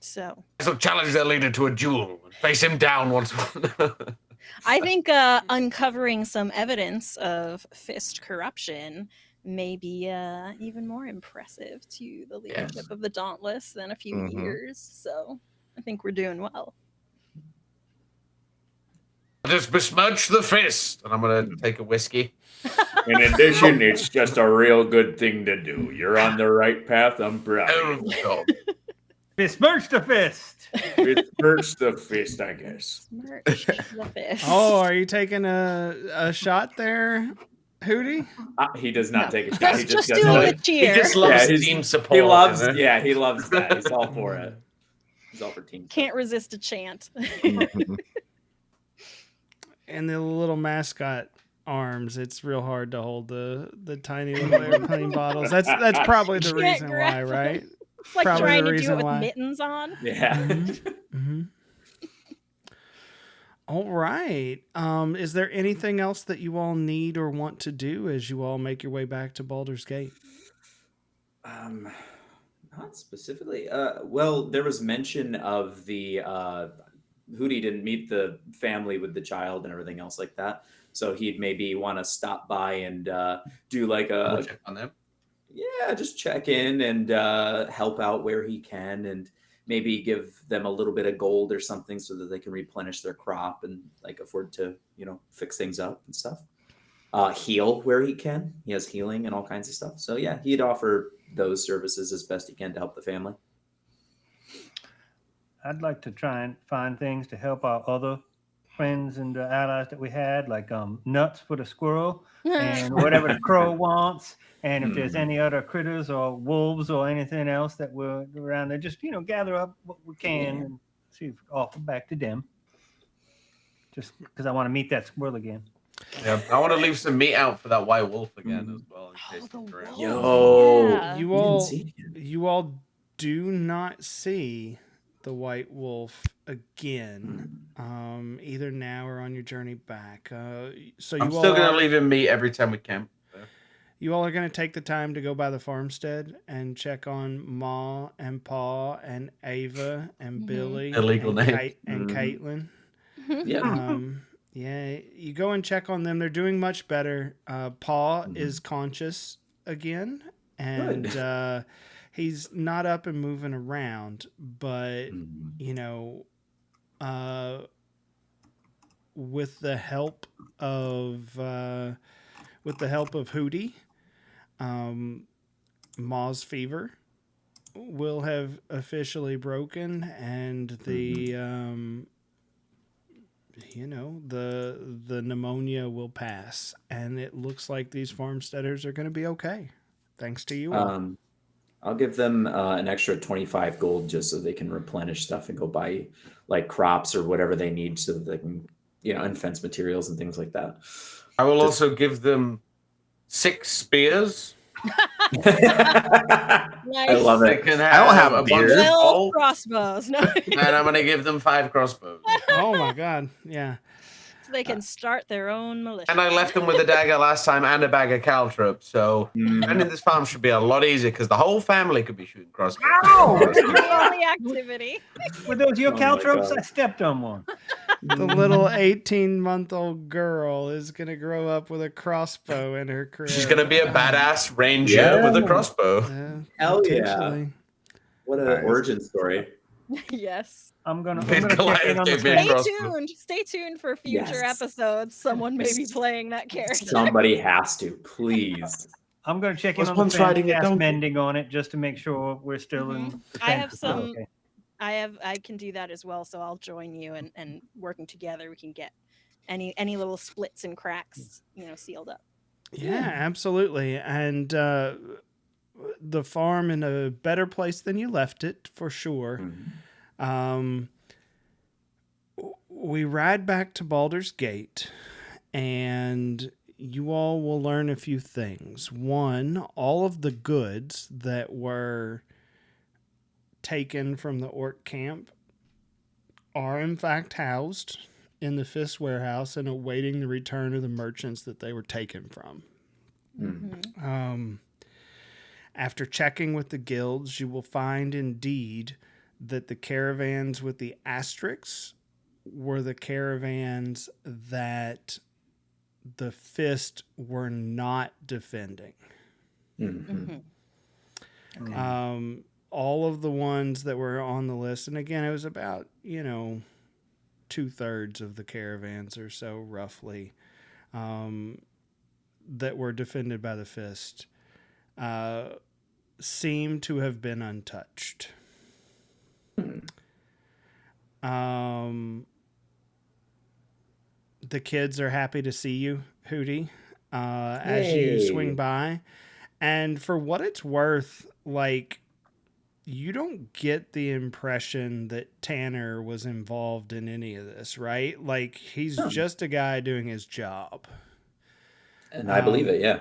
So So challenge their leader to a duel and face him down once. I think uncovering some evidence of fist corruption may be even more impressive to the leadership of the Dauntless than a few years. So I think we're doing well. Just besmirch the fist, and I'm gonna take a whiskey. In addition, it's just a real good thing to do. You're on the right path. I'm proud. of you. Oh, Besmirch the fist. It hurts the fist, I guess. Smirch the fist. Oh, are you taking a shot there, Hootie? He does not take a shot. He just does doing that. the cheer. He just loves he's- team support. He loves, you know? yeah, he loves that. He's all for it. He's all for team. Can't resist a chant. And the little mascot arms, it's real hard to hold the tiny little airplane bottles. That's probably the Can't reason grab why, them. right? It's like Probably trying the to do reason it with why. mittens on. Yeah. Mm-hmm. All right. Is there anything else that you all need or want to do as you all make your way back to Baldur's Gate? Not specifically. Well, there was mention of the Hootie didn't meet the family with the child and everything else like that. So he'd maybe want to stop by and do like Double a check on them. just check in and help out where he can, and maybe give them a little bit of gold or something so that they can replenish their crop and like afford to fix things up and stuff. Heal where he can. He has healing and all kinds of stuff. So yeah, he'd offer those services as best he can to help the family. I'd like to try and find things to help our other friends and allies that we had, like nuts for the squirrel and whatever the crow wants. And if there's any other critters or wolves or anything else that were around there, just gather up what we can and see if we offer back to them. Just because I want to meet that squirrel again. Yeah, I want to leave some meat out for that white wolf again as well. In case the it's around. Yo, Yeah. You all do not see the white wolf again, either now or on your journey back. So I'm still going to leave him meat every time we camp. You all are going to take the time to go by the farmstead and check on Ma and Pa and Ava and Billy Illegal and, name. And Caitlin. Yeah. Yeah, you go and check on them. They're doing much better. Pa is conscious again, and he's not up and moving around, but with the help of Hootie, Ma's fever will have officially broken, and the the pneumonia will pass, and it looks like these farmsteaders are going to be okay, thanks to you all. I'll give them an extra 25 gold just so they can replenish stuff and go buy like crops or whatever they need so that they can, and fence materials and things like that. I will also give them 6 spears. I love it. I don't have a beard. bunch of 12 bolts, crossbows. No. and I'm going to give them 5 crossbows. Oh my god, yeah. So they can start their own militia. And I left them with a dagger last time and a bag of caltrop. So defending this farm should be a lot easier because the whole family could be shooting crossbows. the only activity. Were those your Oh my caltrops? God. I stepped on one. The little 18-month-old girl is going to grow up with a crossbow in her crib. She's going to be a badass ranger with a crossbow. Hell yeah. Potentially. What an origin story. Yes. I'm gonna Big check in Goliath on the gave me a fence. crossbow. Stay tuned for future Yes. episodes. Someone may be playing that character. Somebody has to, please. I'm gonna check in Was on the once fence, riding a cast donkey. mending on it just to make sure we're still in. The I have fence is still some- okay. I can do that as well, so I'll join you and working together we can get any little splits and cracks, sealed up. Yeah, absolutely. And the farm in a better place than you left it, for sure. We ride back to Baldur's Gate, and you all will learn a few things. One, all of the goods that were taken from the orc camp are in fact housed in the Fist warehouse and awaiting the return of the merchants that they were taken from. After checking with the guilds, you will find indeed that the caravans with the asterisks were the caravans that the Fist were not defending. All of the ones that were on the list, and again, it was about, 2/3 of the caravans or so, roughly, that were defended by the Fist, seem to have been untouched. The kids are happy to see you, Hootie, as you swing by. And for what it's worth, you don't get the impression that Tanner was involved in any of this, right? He's just a guy doing his job. And I believe it, yeah.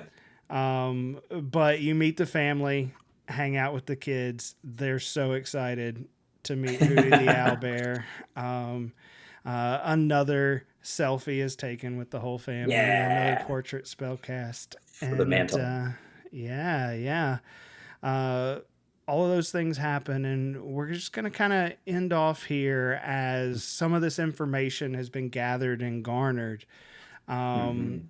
But you meet the family, hang out with the kids. They're so excited to meet Hootie the owlbear. Another selfie is taken with the whole family. Yeah. Another portrait spell cast. For the mantle. Yeah. all of those things happen, and we're just going to kind of end off here as some of this information has been gathered and garnered. And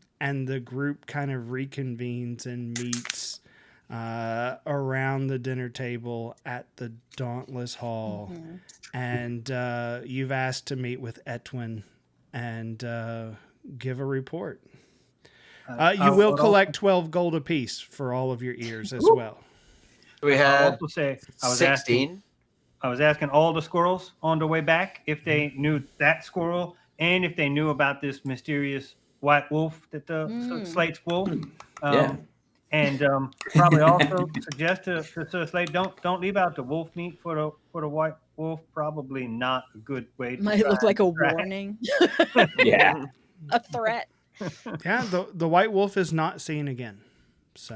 the group kind of reconvenes and meets around the dinner table at the Dauntless Hall. And you've asked to meet with Etwin and give a report. You will collect 12 gold apiece for all of your ears as well. We I'll had also say I was 16. asking all the squirrels on the way back if they knew that squirrel and if they knew about this mysterious white wolf that the Slate's wolf. Yeah. And probably also suggest to Slate don't leave out the wolf meat for the white wolf. Probably not a good way to Might look try like a and track. warning, Yeah. a threat. Yeah, the white wolf is not seen again. So,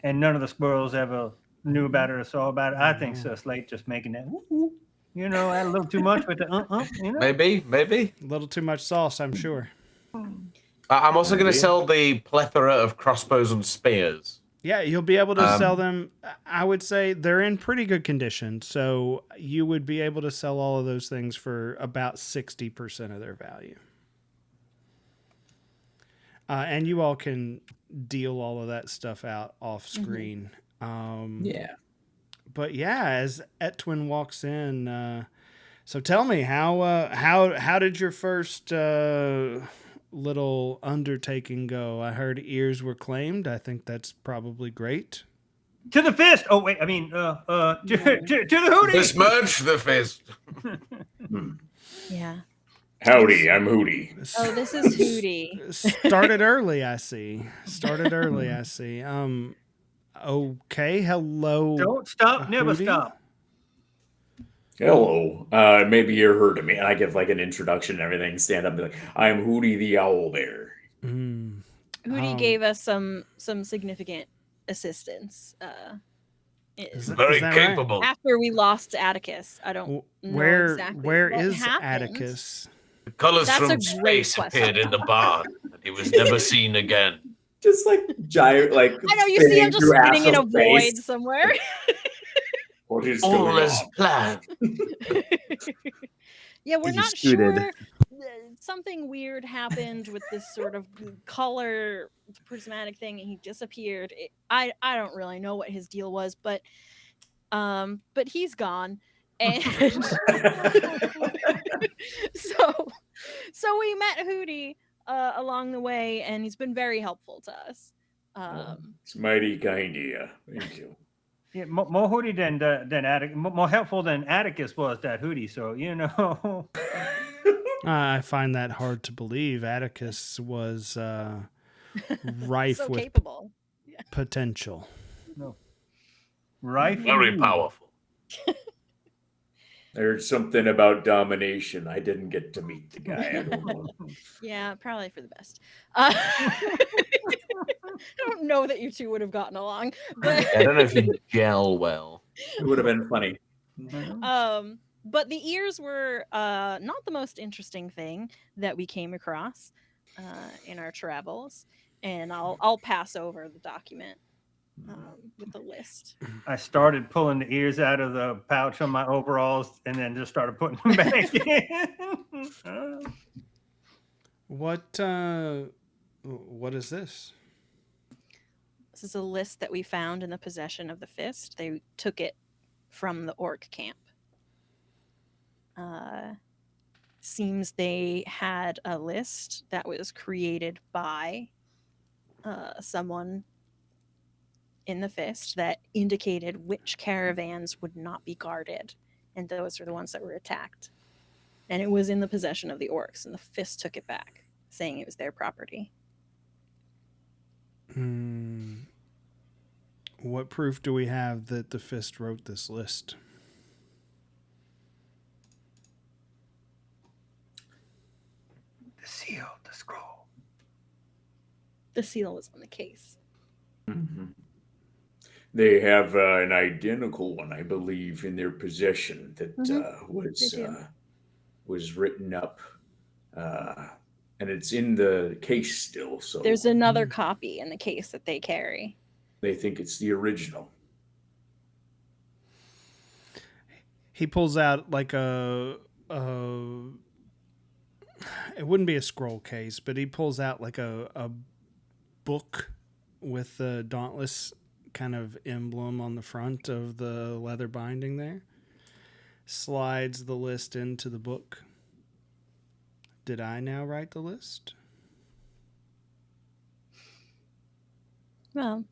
And none of the squirrels ever knew about it or saw about it. I think Sir Slate just making that, add a little too much with the, Maybe. a little too much sauce, I'm sure. I'm also going to sell the plethora of crossbows and spears. Yeah, you'll be able to sell them. I would say they're in pretty good condition. So you would be able to sell all of those things for about 60% of their value. And you all can deal all of that stuff out off screen. Yeah. But yeah, as Etwin walks in, so tell me how did your first little undertaking go? I heard ears were claimed. I think that's probably great. to the fist. Oh wait, I mean to the Hootie. Besmirch the fist. Yeah. Howdy, I'm Hootie. Oh, this is Hootie. Started early, I see. Okay, hello. Don't stop, never Hootie? stop. Hello. Maybe you heard of me. And I give like an introduction and everything. Stand up and be like, I'm Hootie the Owl Bear. Hootie gave us some significant assistance. Very is that capable. After we lost Atticus, I don't know Where exactly where what is happened. Atticus? The colors That's a from great space question. appeared in the barn, and he was never seen again. Just like giant, like I know, you see him just spinning in a void space. somewhere. What is All going as on? planned. Yeah, we're He not scooted. sure. Something weird happened with this sort of color prismatic thing, and he disappeared. I don't really know what his deal was, but he's gone, and so we met Hootie along the way, and he's been very helpful to us. It's mighty kind of you. Thank you. Yeah, more Hootie than Atticus, more helpful than Atticus was that Hootie. So I find that hard to believe. Atticus was rife So with capable. potential. Rife. Very indeed. powerful. There's something about domination. I didn't get to meet the guy. I don't know. Yeah, probably for the best. I don't know that you two would have gotten along, but I don't know if you gel well. It would have been funny. but the ears were not the most interesting thing that we came across in our travels, and I'll pass over the document with the list. I started pulling the ears out of the pouch on my overalls, and then just started putting them back in. What is this? This is a list that we found in the possession of the Fist. They took it from the orc camp. Seems they had a list that was created by someone in the Fist that indicated which caravans would not be guarded, and those were the ones that were attacked. And it was in the possession of the orcs, and the Fist took it back, saying it was their property. What proof do we have that the Fist wrote this list? The seal, the scroll. The seal was on the case. Mm-hmm. They have an identical one, I believe, in their possession that was written up, and it's in the case still. So There's another copy in the case that they carry. they think it's the original. He pulls out like it wouldn't be a scroll case, but he pulls out like a book with the Dauntless kind of emblem on the front of the leather binding there. Slides the list into the book. Did I now write the list? Well,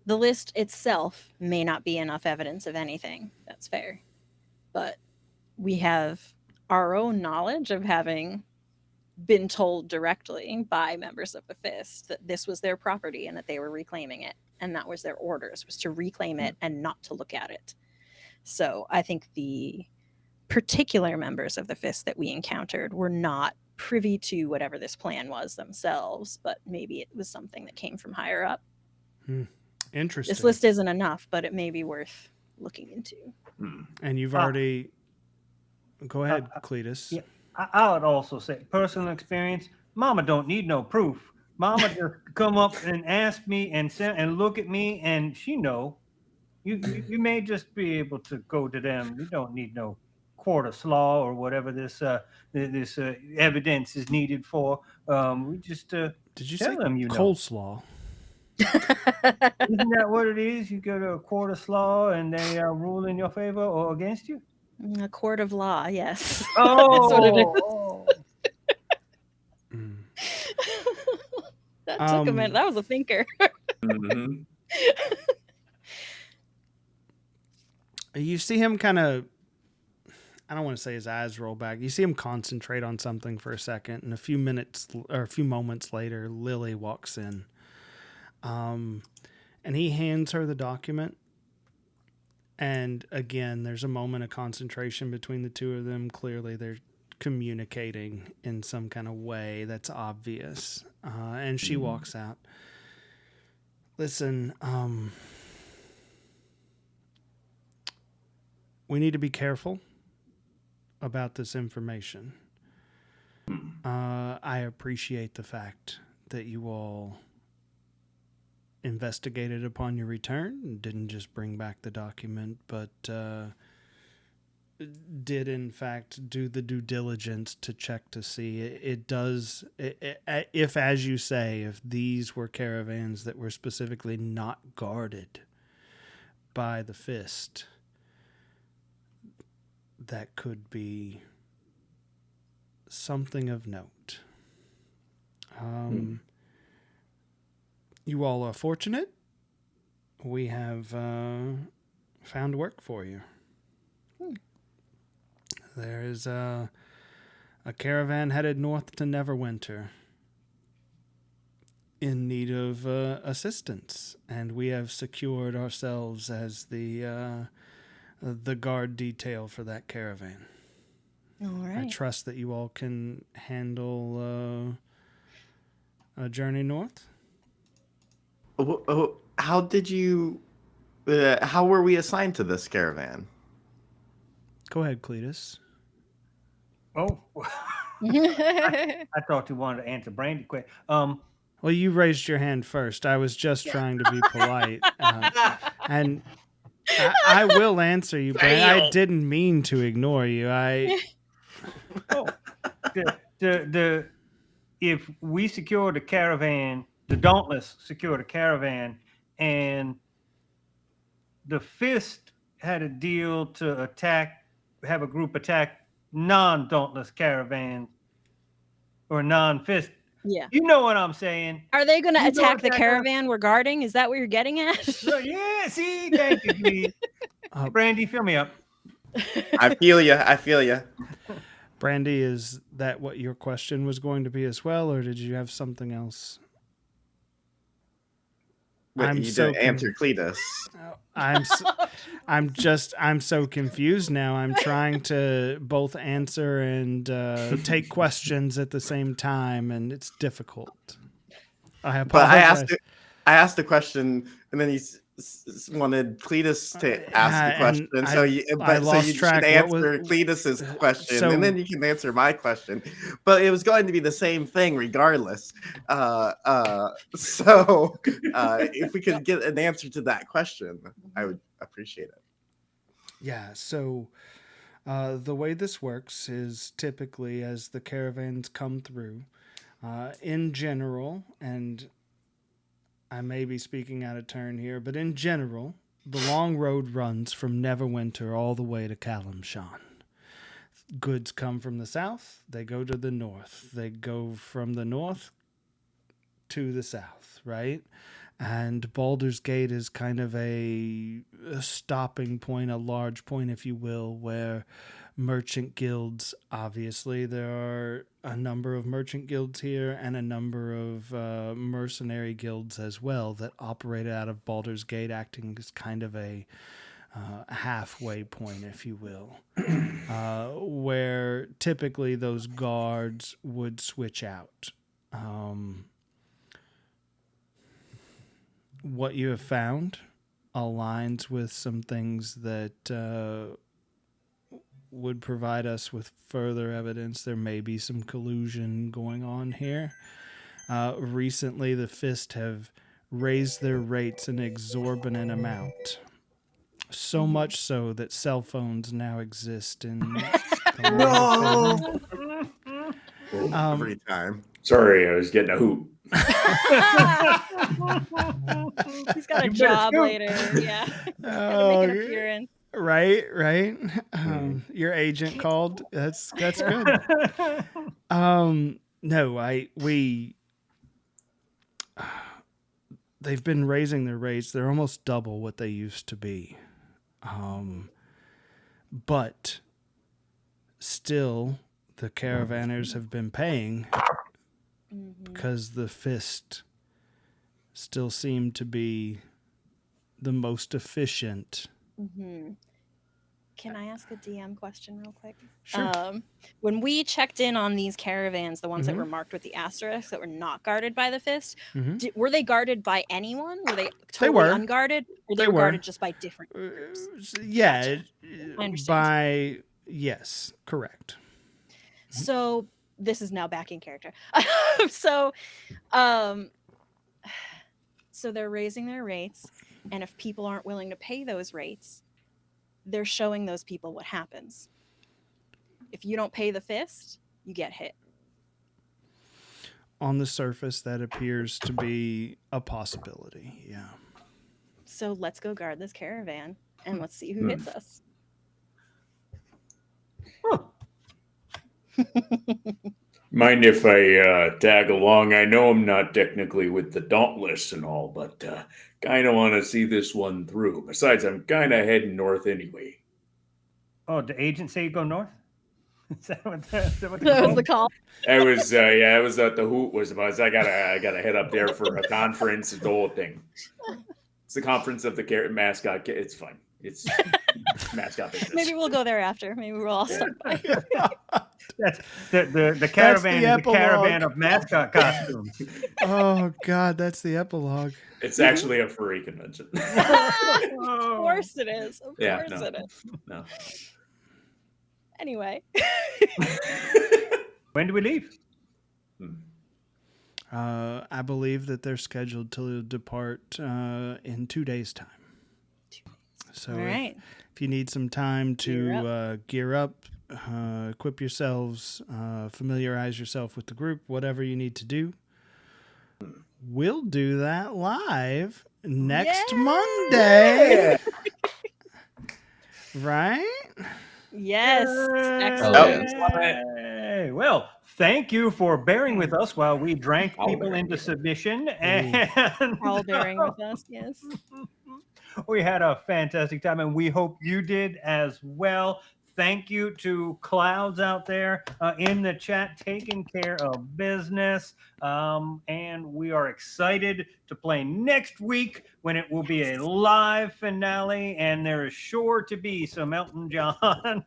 the list itself may not be enough evidence of anything. That's fair. But we have our own knowledge of having been told directly by members of the Fist that this was their property and that they were reclaiming it. And that was their orders, was to reclaim it and not to look at it. So I think the particular members of the Fist that we encountered were not privy to whatever this plan was themselves, but maybe it was something that came from higher up. Interesting. This list isn't enough, but it may be worth looking into. And you've already... Go ahead, Cletus. Yeah, I would also say, personal experience, Mama don't need no proof. Mama just come up and ask me and look at me, and she know. You may just be able to go to them. You don't need no court of law or whatever this evidence is needed for. We just Did you tell say them you know. coleslaw? Isn't that what it is? You go to a court of law and they rule in your favor or against you? A court of law, yes. Oh, That's what it is. That took a minute. That was a thinker. Mm-hmm. You see him kind of, I don't want to say his eyes roll back. You see him concentrate on something for a second, and a few moments later, Lily walks in. And he hands her the document. And again, there's a moment of concentration between the two of them. Clearly, they're communicating in some kind of way that's obvious. And she walks out. Listen, we need to be careful about this information. I appreciate the fact that you all investigated upon your return and didn't just bring back the document, but did in fact do the due diligence to check to see if, as you say, if these were caravans that were specifically not guarded by the Fist, that could be something of note. You all are fortunate. We have found work for you. There is a caravan headed north to Neverwinter in need of assistance, and we have secured ourselves as the guard detail for that caravan. All right. I trust that you all can handle a journey north. How did you? How were we assigned to this caravan? Go ahead, Cletus. Oh, I thought you wanted to answer Brandy quick. Well, you raised your hand first. I was just trying to be polite, and I will answer you, Brandy. I didn't mean to ignore you. If we secured a caravan, the Dauntless secured a caravan, and the Fist had a deal to have a group attack non-Dauntless caravans or non-Fist. Yeah. You know what I'm saying? Are they going to attack the caravan we're guarding? Is that what you're getting at? Yeah, see, thank you, please. Brandy, fill me up. I feel you. Brandy, is that what your question was going to be as well, or did you have something else? Wait, you didn't answer Cletus. I'm so confused now. I'm trying to both answer and take questions at the same time, and it's difficult. I apologize. But I asked the question, and then he wanted Cletus to ask the question. So you should answer Cletus's question, and then you can answer my question. But it was going to be the same thing regardless. If we could get an answer to that question, I would appreciate it. Yeah, so the way this works is typically as the caravans come through, in general, and I may be speaking out of turn here, but in general, the long road runs from Neverwinter all the way to Kalimshan. Goods come from the south, they go to the north. They go from the north to the south, right? And Baldur's Gate is kind of a stopping point, a large point, if you will, where merchant guilds, obviously, there are a number of merchant guilds here and a number of mercenary guilds as well that operate out of Baldur's Gate, acting as kind of a halfway point, if you will, where typically those guards would switch out. What you have found aligns with some things that would provide us with further evidence there may be some collusion going on here. Recently, the Fist have raised their rates an exorbitant amount. So much so that cell phones now exist in No. Um, Every time. Sorry, I was getting a hoot. He's got a You better job scoot. later. Yeah. Gotta Oh, make an appearance. right. Your agent called. That's good. No, they've been raising their rates. They're almost double what they used to be. But still, the caravanners have been paying because the Fist still seem to be the most efficient. Can I ask a DM question real quick? Sure. When we checked in on these caravans, the ones that Mhm. were marked with the asterisk that were not guarded by the Fist, Mhm. were they guarded by anyone? Were they totally were. unguarded? Or They they were were. guarded just by different groups? Yeah. Gotcha. I understand. Yes, correct. So this is now back in character. So they're raising their rates, and if people aren't willing to pay those rates, they're showing those people what happens. If you don't pay the Fist, you get hit. On the surface, that appears to be a possibility. Yeah. So let's go guard this caravan and let's see who hits us. Mind if I tag along? I know I'm not technically with the Dauntless and all, but kind of want to see this one through. Besides, I'm kind of heading north anyway. Oh, the agent say you go north? Is that what the That was the call. I was, I was at the hoot was about. I gotta head up there for a conference. The whole thing. It's the conference of the mascot. It's fun. It's mascot business. Maybe we'll go there after. Maybe we'll all stop by. That's the caravan is the caravan epilogue. of mascot costumes. Oh God, that's the epilogue. It's actually a furry convention. Of course it is. Of Yeah, course no. it is. No. Anyway. When do we leave? I believe that they're scheduled to depart in 2 days' time. So All right. if you need some time to Gear gear up, equip yourselves, familiarize yourself with the group, whatever you need to do, we'll do that live next Monday. Right? Yes. Excellent. Hey, well, thank you for bearing with us while we drank people into submission, and All bearing with us. Yes. we had a fantastic time, and we hope you did as well. Thank you to Clouds out there in the chat taking care of business. And we are excited to play next week when it will be a live finale. And there is sure to be some Elton John. Oh,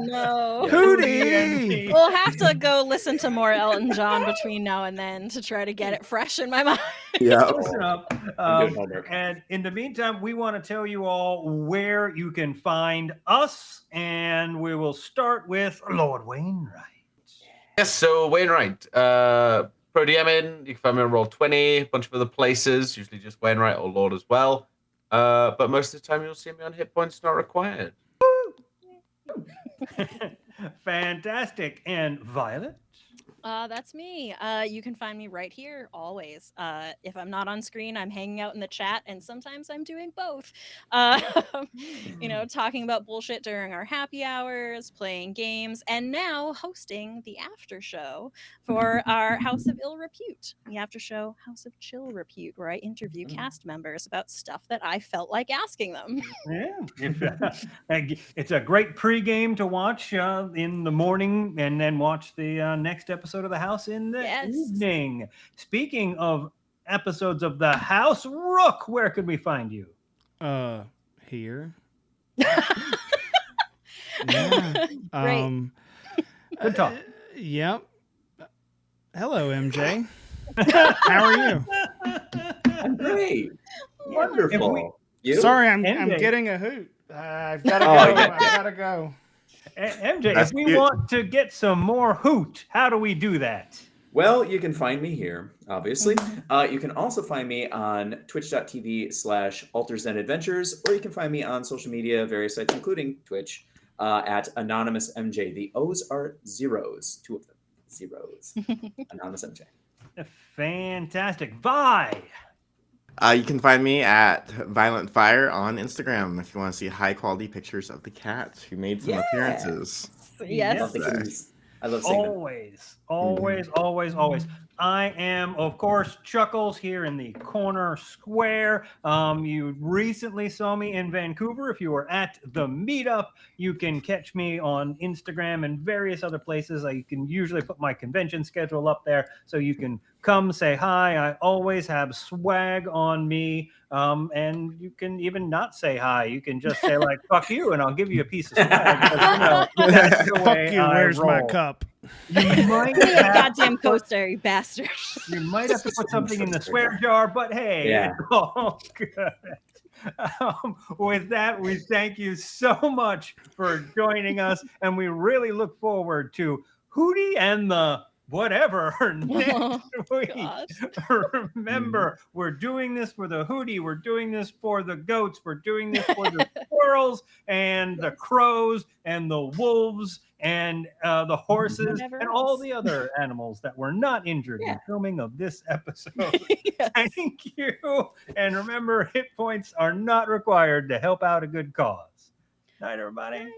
no. Hootie! We'll have to go listen to more Elton John between now and then to try to get it fresh in my mind. Yeah. Listen up. I'm doing homework. And in the meantime, we want to tell you all where you can find us. And we will start with Lord Wainwright. Yes, so Wainwright, Pro DMing, you can find me on Roll20, a bunch of other places, usually just Wainwright or Lord as well. But most of the time, you'll see me on Hit Points Not Required. Fantastic. And Violet? That's me. You can find me right here always. If I'm not on screen, I'm hanging out in the chat, and sometimes I'm doing both. Talking about bullshit during our happy hours, playing games, and now hosting the after show for our House of Ill Repute, the after show House of Chill Repute, where I interview cast members about stuff that I felt like asking them. Yeah, it's a great pregame to watch in the morning, and then watch the next episode of the House in the evening. Speaking of episodes of the House, Rook, where could we find you? Here. Yeah. Great. Good talk. Yep. Hello, MJ. How are you? I'm great. Wonderful. You? Sorry, I'm MJ. getting a hoot. I've got to Oh, go. yeah. I've got to go. MJ, That's if we cute. want to get some more hoot, how do we do that? Well, you can find me here, obviously. You can also find me on twitch.tv/AltersandAdventures, or you can find me on social media, various sites, including Twitch, at AnonymousMJ. The O's are zeros, 2 of them, zeros. Anonymous MJ. Fantastic. Vi! You can find me at Violent Fire on Instagram if you want to see high quality pictures of the cats who made some appearances. Yes. I love seeing them. Always. I am, of course, Chuckles here in the corner square. You recently saw me in Vancouver. If you were at the meetup, you can catch me on Instagram and various other places. I can usually put my convention schedule up there, so you can come say hi. I always have swag on me. And you can even not say hi. You can just say like "fuck you," and I'll give you a piece of swag. That's the way Fuck you. I Where's my roll. cup? You might Give me a have goddamn to put- coaster, you bastard. You might have to put something in the swear jar, but hey, Yeah. it's all good. With that, we thank you so much for joining us, and we really look forward to Hootie and the whatever next week. God. Remember, we're doing this for the Hootie, we're doing this for the goats, we're doing this for the squirrels and the crows and the wolves and the horses Whatever and all else. the other animals that were not injured in filming of this episode. Yes. Thank you. And remember, hit points are not required to help out a good cause. Night, everybody. Bye.